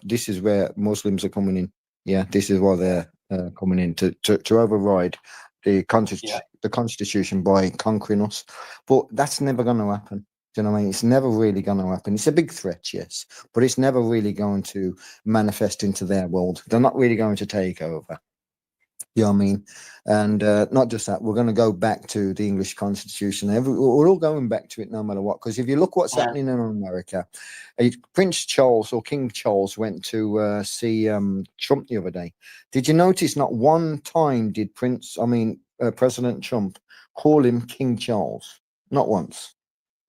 This is where Muslims are coming in. Yeah, this is why they're coming in to override the Constitution by conquering us. But that's never going to happen. Do you know what I mean? It's never really going to happen. It's a big threat, yes, but it's never really going to manifest into their world. They're not really going to take over. You know what I mean? And not just that, we're going to go back to the English Constitution. We're all going back to it no matter what. Because if you look what's happening in America, Prince Charles or King Charles went to see Trump the other day. Did you notice not one time did President Trump call him King Charles? Not once.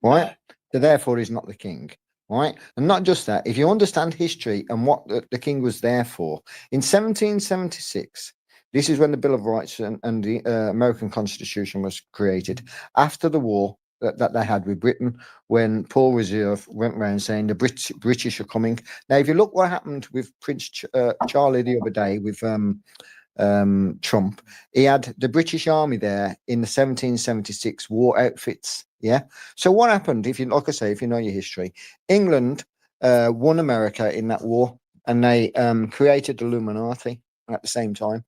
Right? So therefore, he's not the king. Right? And not just that, if you understand history and what the king was there for, in 1776, this is when the Bill of Rights and the American Constitution was created. After the war that they had with Britain, when Paul Revere went around saying the British are coming. Now, if you look what happened with Prince Charlie the other day with Trump, he had the British Army there in the 1776 war outfits. Yeah. So what happened? If you, like I say, if you know your history, England won America in that war, and they created the Illuminati at the same time.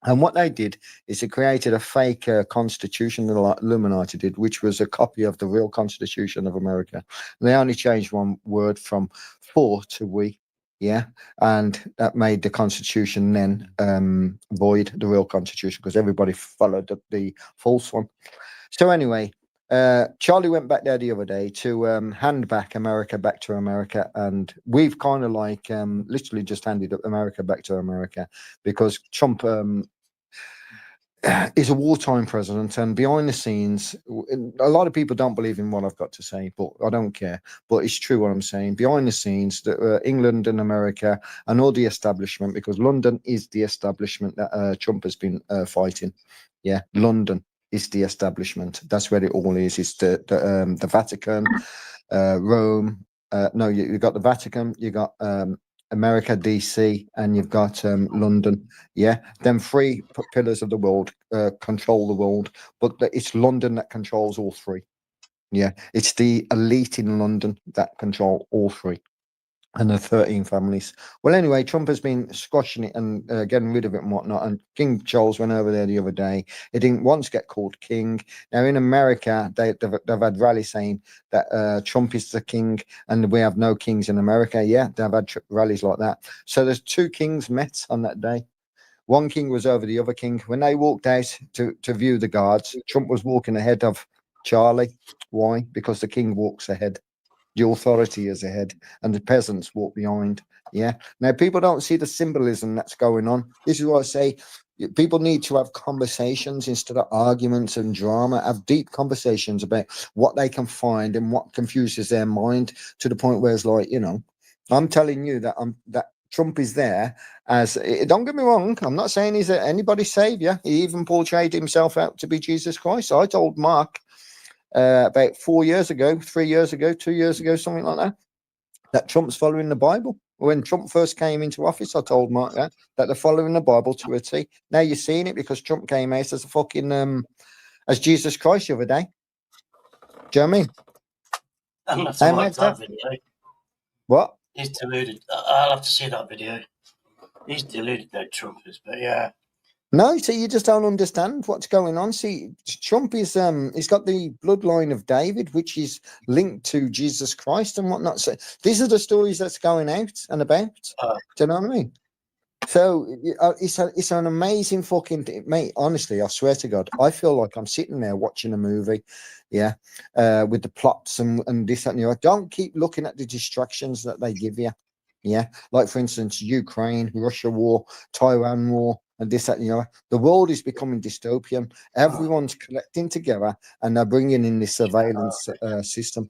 And what they did is they created a fake constitution, the Illuminati did, which was a copy of the real Constitution of America. And they only changed one word from "for" to "we." Yeah, and that made the Constitution then void, the real Constitution, because everybody followed the false one. So anyway, Charlie went back there the other day to hand back America back to America, and we've kind of like literally just handed America back to America because Trump is a wartime president, and behind the scenes, a lot of people don't believe in what I've got to say, but I don't care. But it's true what I'm saying. Behind the scenes, England and America and all the establishment, because London is the establishment that Trump has been fighting. Yeah, London is the establishment. That's where it all is. It's the Vatican, Rome. No, you got the Vatican. You got America, DC, and you've got London. Yeah, them three pillars of the world control the world, but it's London that controls all three. Yeah, it's the elite in London that control all three, and the 13 families. Well, anyway, Trump has been squashing it and getting rid of it and whatnot. And King Charles went over there the other day. He didn't once get called king. Now, in America, they've had rallies saying that Trump is the king and we have no kings in America. Yeah, they've had rallies like that. So there's two kings met on that day. One king was over the other king. When they walked out to view the guards, Trump was walking ahead of Charlie. Why? Because the king walks ahead. The authority is ahead and the peasants walk behind. Yeah. Now, people don't see the symbolism that's going on. This is what I say. People need to have conversations instead of arguments and drama. Have deep conversations about what they can find and what confuses their mind to the point where it's like, you know, I'm telling you that that Trump is there as, don't get me wrong, I'm not saying he's anybody's savior. He even portrayed himself out to be Jesus Christ. I told Mark about 4 years ago, 3 years ago, 2 years ago, something like that Trump's following the Bible. When Trump first came into office, I told Mark that they're following the Bible to a T. Now you're seeing it because Trump came out as a fucking as Jesus Christ the other day. Do you know what I mean? I'll have to watch that video. What? He's deluded. I'll have to see that video. He's deluded, that Trump is, but yeah. No, see, you just don't understand what's going on. See, Trump is he's got the bloodline of David, which is linked to Jesus Christ and whatnot. So these are the stories that's going out and about. Do you know what I mean? So it's an amazing fucking thing. Mate, honestly, I swear to God, I feel like I'm sitting there watching a movie, yeah, with the plots and this, that, and the other. Don't keep looking at the distractions that they give you. Yeah, like for instance, Ukraine, Russia war, Taiwan war, and this, that, and the other. The world is becoming dystopian. Everyone's collecting together and they're bringing in this surveillance system,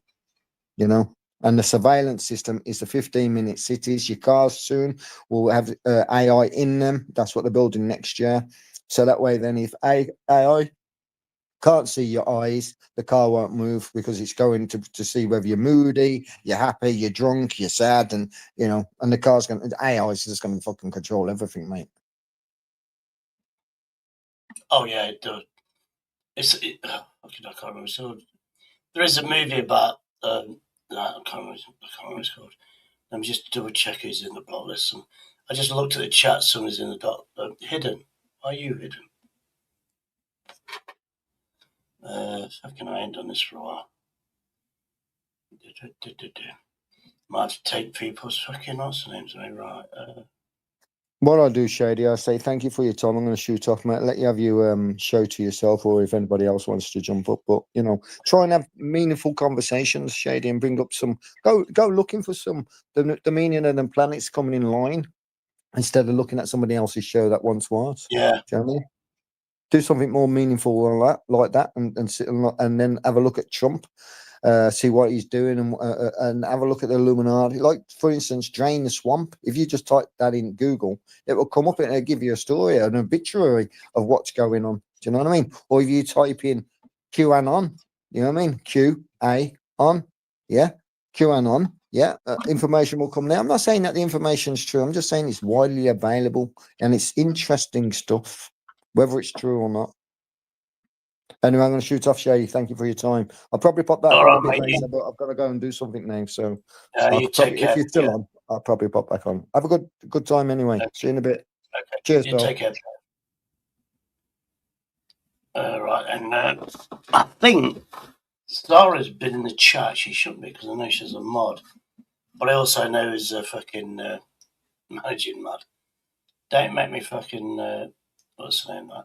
you know. And the surveillance system is the 15-minute cities. Your cars soon will have AI in them. That's what they're building next year. So that way, then, if AI can't see your eyes, the car won't move because it's going to see whether you're moody, you're happy, you're drunk, you're sad, and you know, and the car's going. AI is just going to fucking control everything, mate. Oh yeah, it does. I can't remember. So there is a movie about. I can't remember what it's called. Let me just double check who's in the block list. I just looked at the chat. Someone's in the dot. Hidden. Are you hidden? How can I end on this for a while? Might have to take people's fucking names away, right? What I do, Shady, I say thank you for your time. I'm going to shoot off, mate. Let you have your show to yourself, or if anybody else wants to jump up. But you know, try and have meaningful conversations, Shady, and bring up some. Go looking for some the meaning of them planets coming in line instead of looking at somebody else's show that once was. Yeah. Do you know what I mean? Do something more meaningful like that, and sit and then have a look at Trump. See what he's doing and have a look at the Illuminati. Like, for instance, drain the swamp. If you just type that in Google, it will come up and it'll give you a story, an obituary of what's going on. Do you know what I mean? Or if you type in QAnon, you know what I mean? QA on, yeah, QAnon, Yeah, information will come there. I'm not saying that the information is true. I'm just saying it's widely available and it's interesting stuff, whether it's true or not. Anyway, I'm going to shoot off, Shady. Thank you for your time. I'll probably pop back on a bit later, but I've got to go and do something now. So if you're still on, I'll probably pop back on. Have a good time anyway. Okay. See you in a bit. Okay. Cheers, you Bill. Take care. Right, and I think Zara's been in the chat. She shouldn't be because I know she's a mod. But I also know he's a fucking managing mod. Don't make me fucking what's the name of that?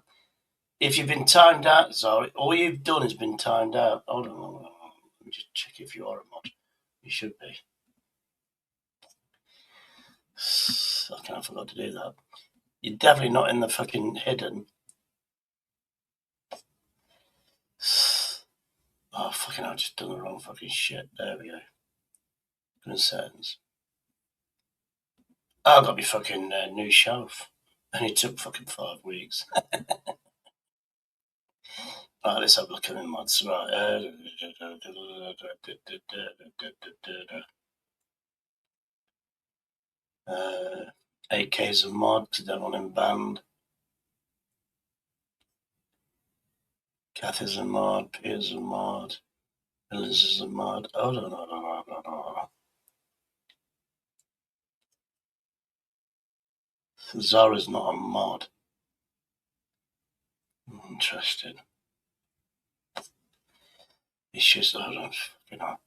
If you've been timed out, Zara, all you've done is been timed out. Hold on. Let me just check if you are a mod. You should be. I forgot to do that. You're definitely not in the fucking hidden. Oh, fucking I've just done the wrong fucking shit. There we go. Concerns. I got my fucking new shelf. And it took fucking 5 weeks. Right, let's have a look at the mods. Right. 8K's a mod, because they're on in band. Kath is a mod, Piers a mod, Liz is a mod. Oh, no. Zara's not a mod. Interesting. It's just, hold on, fucking hell.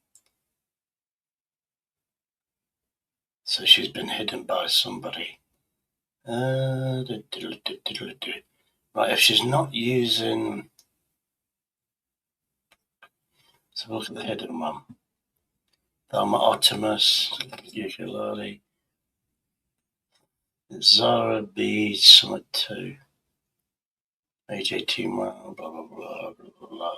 So she's been hidden by somebody. Right, if she's not using... Let's have a look at the hidden one. Thelma Optimus, Ukulele. Zara B. Summit 2. AJ Team Wow, blah, blah, blah, blah, blah.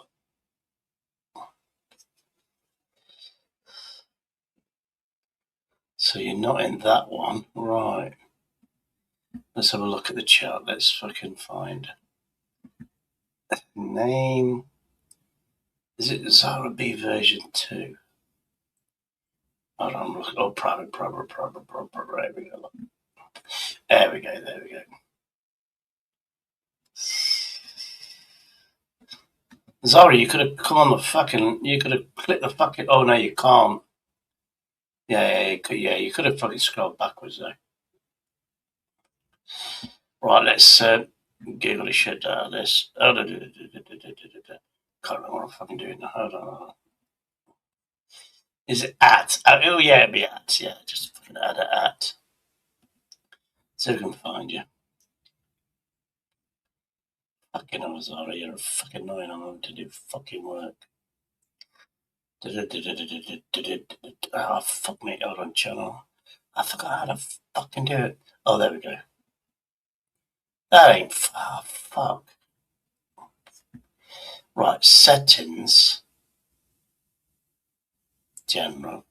So you're not in that one, right? Let's have a look at the chart. Let's fucking find name. Is it Zara B version 2? Hold on, look. Oh, private. There we go. There we go. Zara, you could have come on the fucking. You could have clicked the fucking. Oh no, you can't. Yeah, you could have fucking scrolled backwards though. Right, let's giggle the shit out of this. Oh, can't remember what I'm fucking doing now. Hold on. Is it at? Oh yeah, it'd be at. Yeah, just fucking add it at. So we can find you. Fucking hell, Zara, you're a fucking annoying. I'm going to do fucking work. Oh, fuck me. Hold on, channel. I forgot how to fucking do it. Oh, there we go. That ain't... Oh, fuck. Right, settings. General.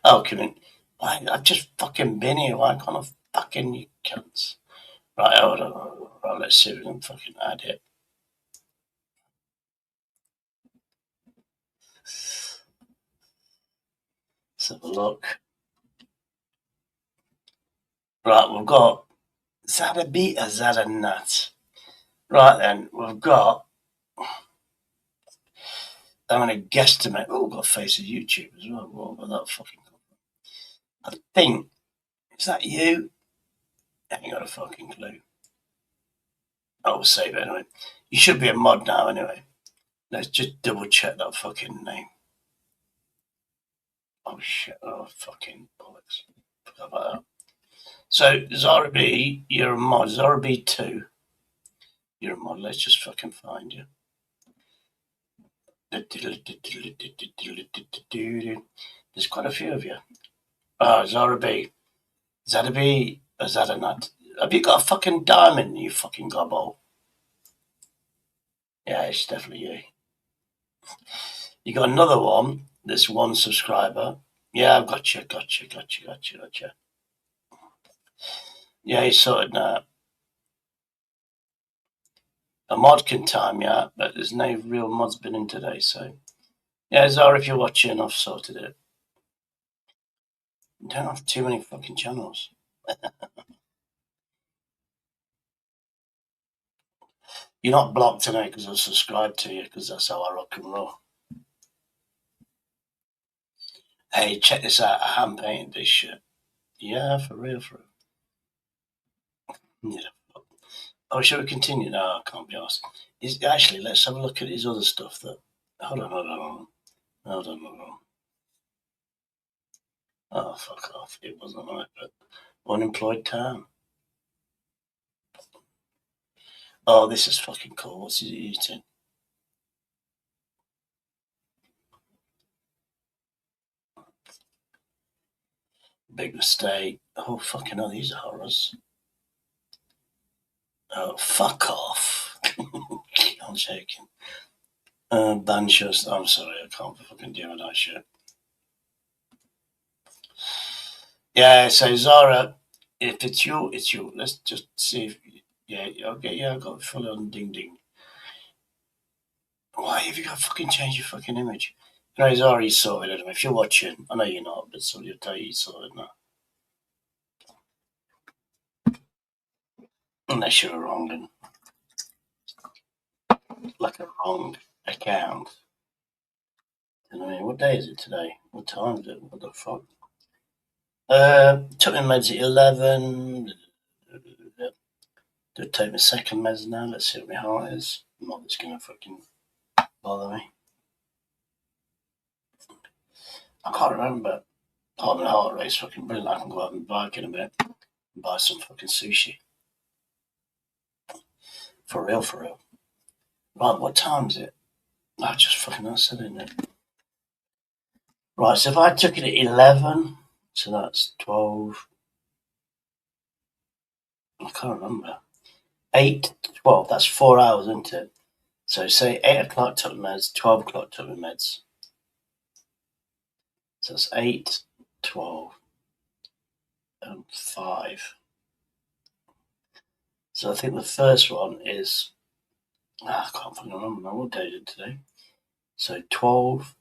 Oh, come in. I've just fucking been here. Why can't I fucking... You cunts. Right, hold on. Right, let's see if we can fucking add it. Let's have a look. Right, we've got... Is that a beat or is that a nut? Right then, we've got... I'm going to guesstimate. Oh, we've got face of YouTube as well. What about that fucking... I think... Is that you? I ain't got a fucking clue. I'll save it anyway. You should be a mod now anyway. Let's just double check that fucking name. Oh shit, oh fucking bollocks. Forgot about that. So, Zara B, you're a mod. Zara B2. You're a mod. Let's just fucking find you. There's quite a few of you. Oh, Zara B. Is that a B? Or is that a nut? Have you got a fucking diamond, you fucking gobble? Yeah, it's definitely you. You got another one. This one subscriber. Yeah, I've got you. Yeah, he's sorted now. A mod can time you out, but there's no real mods been in today, so. Yeah, Zara, if you're watching, I've sorted it. You don't have too many fucking channels. You're not blocked tonight because I subscribed to you, because that's how I rock and roll. Hey, check this out. I hand painted this shit. Yeah, for real. Yeah. Oh, shall we continue? No, I can't be asked. Actually, let's have a look at his other stuff. Hold on. Oh, fuck off. It wasn't right, but unemployed town. Oh, this is fucking cool. What's he eating? Big mistake. Oh, fucking hell, these are horrors. Oh, fuck off. I'm shaking. Banjos. I'm sorry, I can't fucking deal with that shit. Yeah, so Zara, if it's you, it's you. Let's just see if. Yeah, okay, yeah, I got full on ding ding. Why have you got to fucking change your fucking image? You know, Zara, you sorted it. If you're watching, I know you're not, but somebody will tell you sorted now. Unless you're wrong and like a wrong account. I mean, what day is it today? What time is it? What the fuck? Took my meds at 11. Do take my second meds now. Let's see what my heart is. Not that's gonna fucking bother me. I can't remember. Oh, my heart rate's fucking brilliant. I can go out and bike in a bit and buy some fucking sushi. For real. Right, what time is it? I just fucking answered it. Right, so if I took it at 11, so that's 12. I can't remember. 8 to 12, that's 4 hours, isn't it? So say 8 o'clock took my meds, 12 o'clock took my meds. So that's 8, 12, and 5. So I think the first one is, I can't fucking remember now what day is it today. So 12,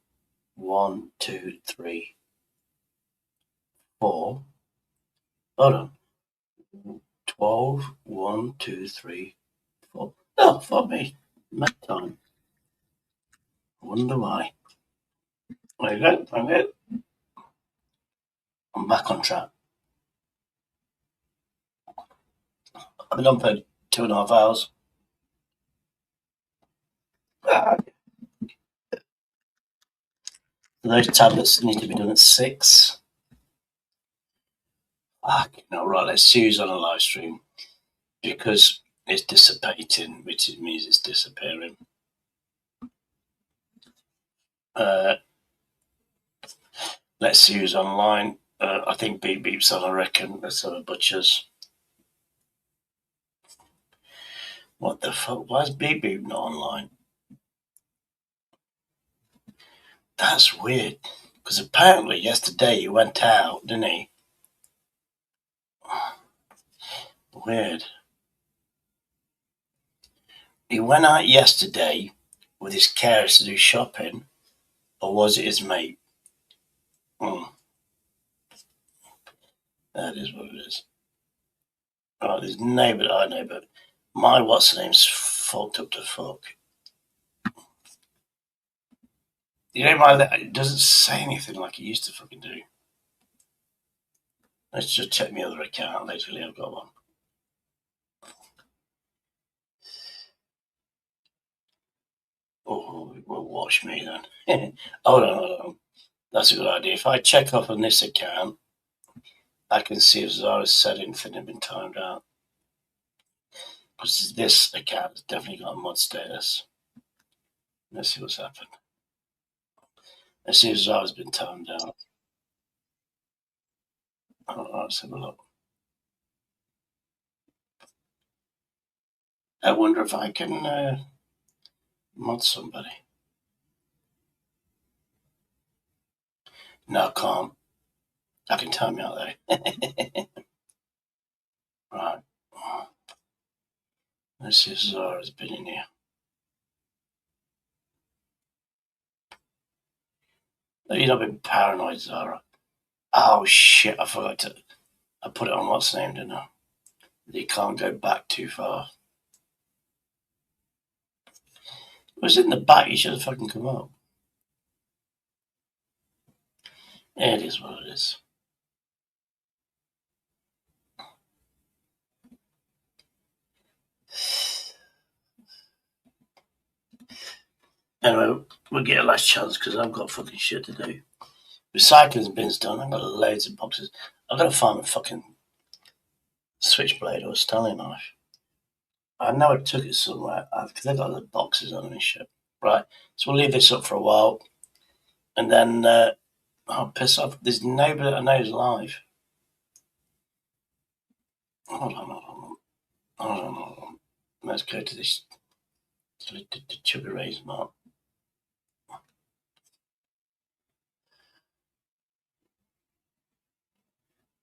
1, 2, 3, 4. Hold on. 12, 1, 2, 3, 4. Oh, fuck me. Med time. I wonder why. There you go. Okay. I'm back on track. I've been on for 2.5 hours. Those tablets need to be done at 6. Right, let's use on a live stream because it's dissipating, which means it's disappearing. Let's use online. I think Beep Beep's on, I reckon. Let's have a butcher's. What the fuck? Why is Beep Beep not online? That's weird. Because apparently yesterday he went out, didn't he? Weird. He went out yesterday with his carers to do shopping, or was it his mate? That is what it is. Oh, there's no but I know, but my what's the name's fucked up to fuck. You know, it doesn't say anything like it used to fucking do. Let's just check my other account. Lately, I've got one. Oh, well, watch me then. Hold on. That's a good idea. If I check off on this account, I can see if Zara's settings have been timed out. Because this account has definitely got a mod status. Let's see what's happened. Let's see if Zara's been timed out. Let's have a look. I wonder if I can mod somebody. No, I can't. I can time me out though. Right. Let's see if Zara's been in here. You've not been paranoid, Zara. Oh shit! I forgot to. I put it on what's name, didn't I? You can't go back too far. It was in the back. You should have fucking come up. It is what it is. Anyway, we'll get a last chance because I've got fucking shit to do. Recycling bin's done. I've got loads of boxes. I've got to find a fucking switchblade or a styling knife. I know I took it somewhere because they've got the boxes on and shit. Right, so we'll leave this up for a while, and then I'll piss off. There's nobody that I know is live. Hold on. Let's go to this. To Sugar Ray's mark.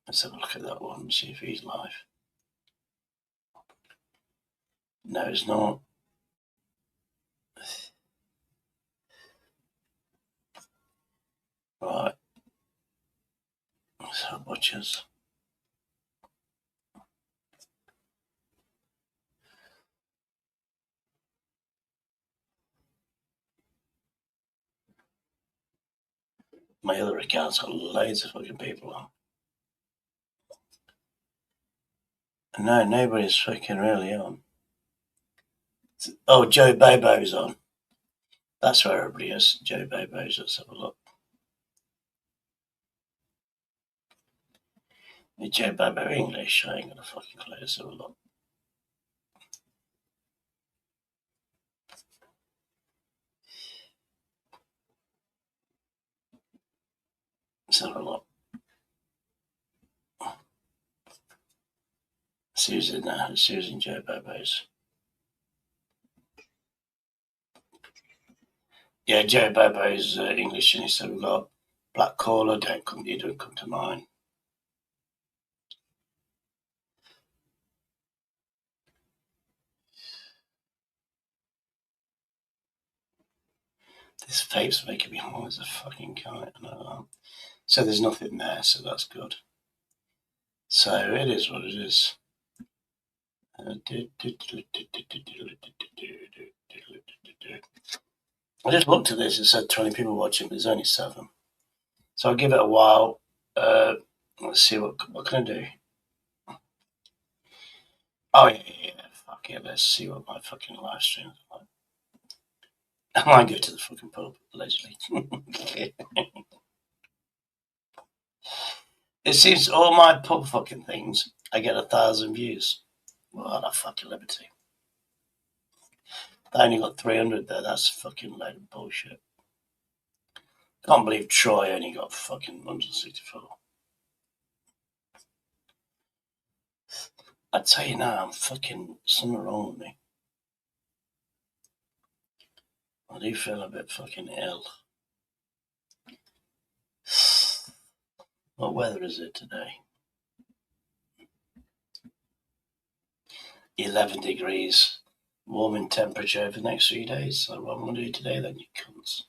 Let's have a look at that one and see if he's live. No, it's not. Right. Let's have watchers. My other account's got loads of fucking people on. No, nobody's fucking really on. Oh, Joe Bobo's on. That's where everybody is. Joe Bobo's. Let's have a look. Is Joe Bobo English? I ain't got a fucking clue. Let's have a look. Let's have a look. Susan Joe Bobo's. Yeah, Joe Bobo's English, and so we've got Black Caller, you don't come to mind. This vape's making me high as a fucking kite. So there's nothing there, so that's good. So it is what it is. I just looked at this, it said 20 people watching, but there's only 7. So I'll give it a while. Let's see what can I do. Oh yeah, fuck it, let's see what my fucking live stream is like. I might go to the fucking pub, allegedly. It seems all my pub fucking things, I get 1,000 views. What a fucking liberty. I only got 300 there, that's a fucking load of bullshit. Can't believe Troy only got fucking 164. I tell you now, I'm fucking, something wrong with me. I do feel a bit fucking ill. What weather is it today? 11 degrees, warming temperature over the next 3 days. So what I'm going to do today then, you cunts.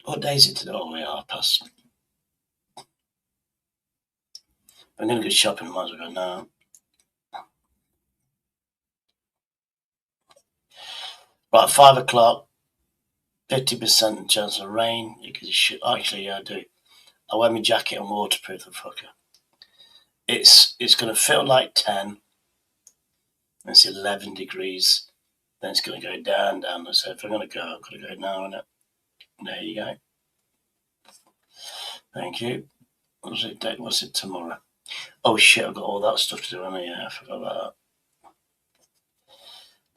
What day is it today? Oh, we are past. I'm going to go shopping, might as well go now. Right, 5 o'clock, 50% chance of rain. Because actually, yeah, I do. I wear my jacket and waterproof the fucker. It's going to feel like 10. It's 11 degrees. Then it's going to go down. So if I'm going to go, I've got to go now, innit? There you go. Thank you. What's it tomorrow? Oh shit, I've got all that stuff to do, haven't I? Yeah, I forgot about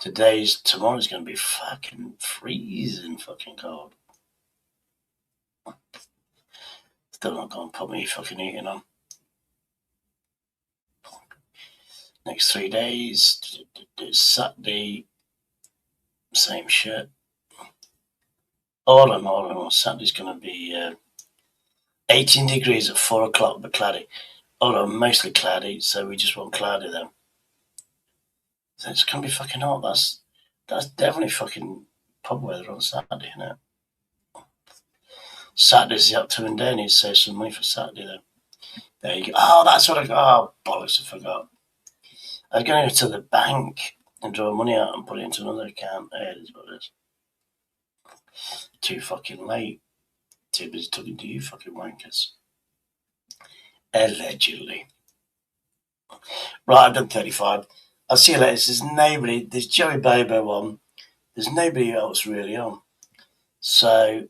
that. Tomorrow's going to be fucking freezing fucking cold. Still not going to put me fucking heating on. Next 3 days, Saturday, same shit. All in all, Saturday's going to be 18 degrees at 4 o'clock, but cloudy. Mostly cloudy, so we just want cloudy then. So it's going to be fucking hot. That's definitely fucking pub weather on Saturday, isn't it? Saturday's the upcoming day. I need to save some money for Saturday, though. There you go. Oh, that's what I got. Oh, bollocks, I forgot. I was going to the bank and draw money out and put it into another account. There it is, what it is. Too fucking late. Too busy talking to you fucking wankers. Allegedly. Right, I've done 35. I'll see you later. There's nobody. There's Joey Bobo on. There's nobody else really on. So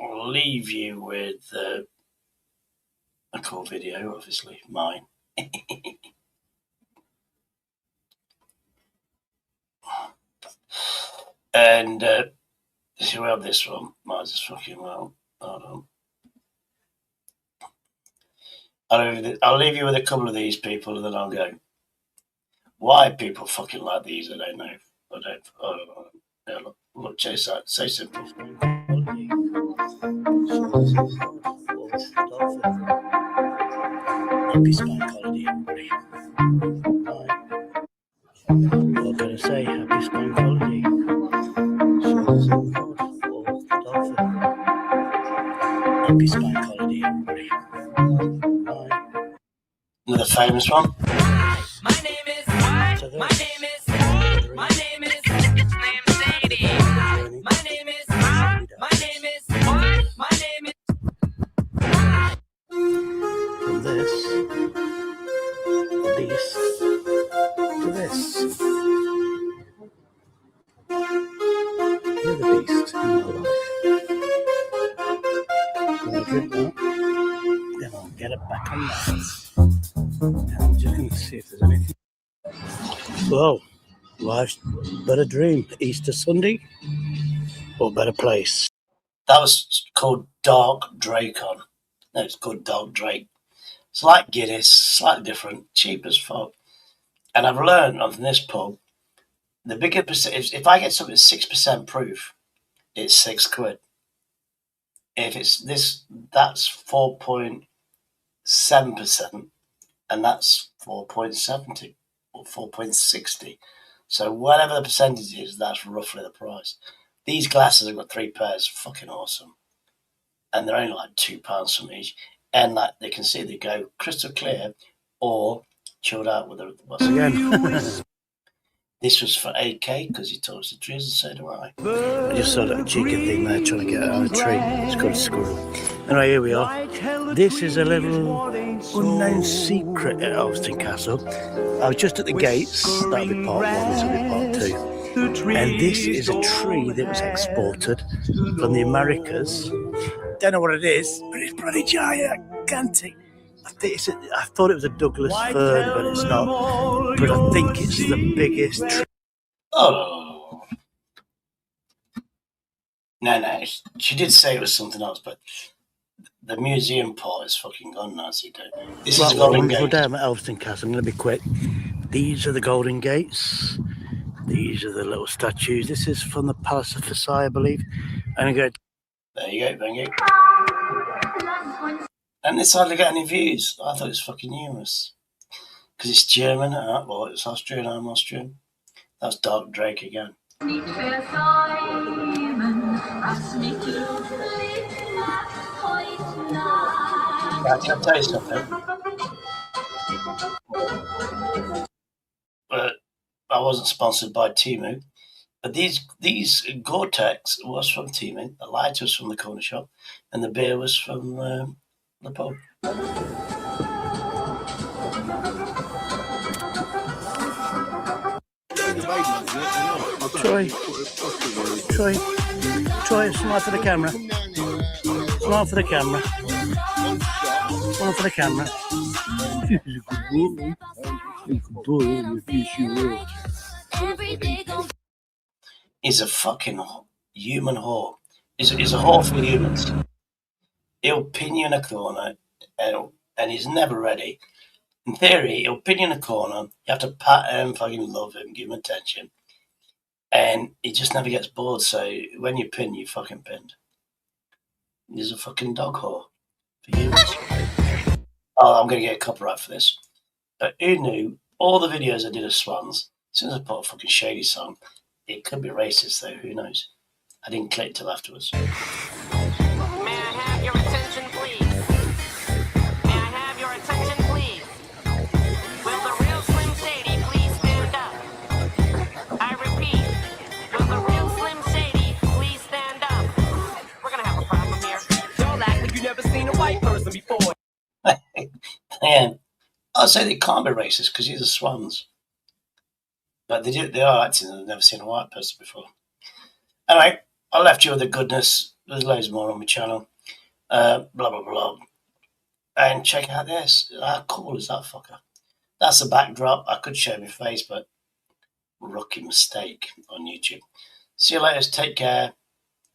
I'll leave you with a cool video, obviously, mine. And if you have this one, might as fucking well. Hold on. I'll leave you with a couple of these people and then I'll go. Why people fucking like these, I don't know. I don't. Look, chase that. So simple. Happy Spank Holiday, everybody. What can I say? Happy Spank Holiday. Happy Spank Holiday, everybody. Another famous one. My name is Mongzday. From this beast to this. You're the beast in my life. When I drink that, then I'll get it back on that. I'm just going to see if there's anything. Well, life's but a dream. Easter Sunday, or better place. That was called Dark Dracon. No, it's called Dark Drake. It's like Guinness, slightly different, cheap as fuck. And I've learned on this pub, the bigger percentage, if I get something 6% proof, it's £6. If it's this, that's 4.7%, and that's 4.70 or 4.60. So whatever the percentage is, that's roughly the price. These glasses have got 3 pairs, fucking awesome. And they're only like £2 from each. And like they can see they go crystal clear or chilled out with the once again. This was for 8K because he told us the trees, and so do I. I just saw that cheeky thing there trying to get out of a tree. It's called a squirrel. Anyway, here we are. This is a little unknown secret at Alveston Castle. I was just at the gates. That'll be part 1, this will be part 2. And this is a tree that was exported from the Americas. Don't know what it is, but it's bloody gigantic. I thought it was a Douglas fir, but it's not. But I think it's the biggest tree. Oh. No. She did say it was something else, but the museum part is fucking gone now, so you don't know. This is the Golden Gate. We're down at Alveston Castle. I'm going to be quick. These are the Golden Gates. These are the little statues. This is from the Palace of Versailles, I believe. And I go. There you go, thank you. And it's hardly got any views. I thought it was fucking humorous. Because it's German. Well, it's Austrian. I'm Austrian. That's Dark Drake again. Can I tell you something? But I wasn't sponsored by Temu. But these Gore-Tex was from Temu. The light was from the corner shop. And the beer was from the pub. Troy, smile for the camera. Smile for the camera. Smile for the camera. He's a fucking human whore. He's a whore for humans. He'll pin you in a corner and he's never ready. In theory, he'll pin you in a corner. You have to pat him, fucking love him, give him attention. And he just never gets bored. So when you pin, you fucking pinned. He's a fucking dog whore for humans. Oh, I'm going to get copyright for this. But who knew all the videos I did of swans, as soon as I put a fucking shady song, it could be racist though, who knows? I didn't click till afterwards. I'd say they can't be racist because these are swans. But they are acting as they've never seen a white person before. Anyway, I left you with the goodness. There's loads more on my channel. Blah, blah, blah. And check out this. How cool is that fucker? That's the backdrop. I could show my face, but rookie mistake on YouTube. See you later. Take care.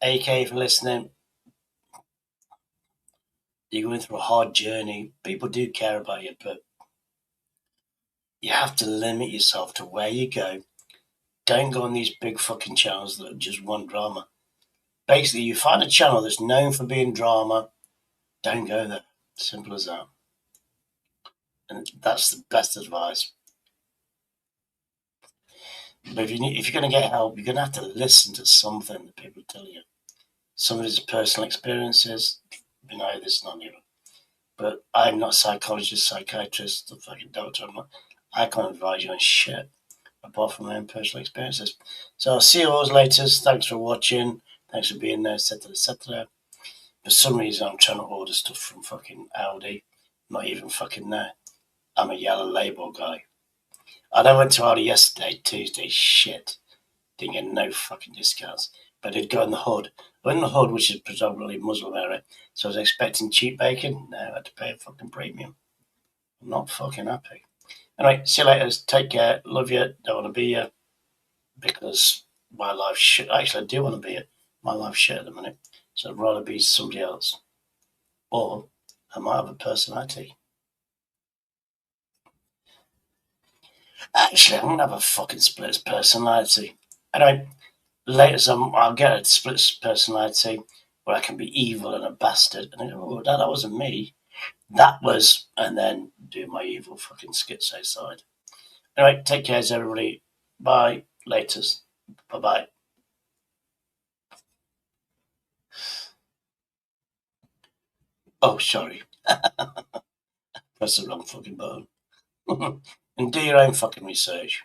AK for listening. You're going through a hard journey. People do care about you, but you have to limit yourself to where you go. Don't go on these big fucking channels that just want drama. Basically, you find a channel that's known for being drama, don't go there. Simple as that. And that's the best advice. But if you're going to get help, you're going to have to listen to something that people tell you. Some of his personal experiences, this is not even. But I'm not a psychologist, psychiatrist, a fucking doctor. I can't advise you on shit apart from my own personal experiences. So I'll see you all later. Thanks for watching. Thanks for being there, etc., etc. For some reason, I'm trying to order stuff from fucking Aldi. Not even fucking there. I'm a yellow label guy. I went to Aldi yesterday, Tuesday. Shit. Didn't get no fucking discounts. But I did go in the hood. I went in the hood, which is predominantly Muslim area. So I was expecting cheap bacon. No, I had to pay a fucking premium. I'm not fucking happy. Anyway, see you later. Take care. Love you. Don't want to be you. Because my life's shit. Actually, I do want to be it. My life's shit at the minute. So I'd rather be somebody else. Or I might have a personality. Actually, I'm going to have a fucking split personality. Anyway, later I'll get a split personality where I can be evil and a bastard. And I go, that wasn't me. That was, and then do my evil fucking schizo side. Anyway, take care, everybody. Bye. Laters. Bye-bye. Oh, sorry. Press the wrong fucking button. And do your own fucking research.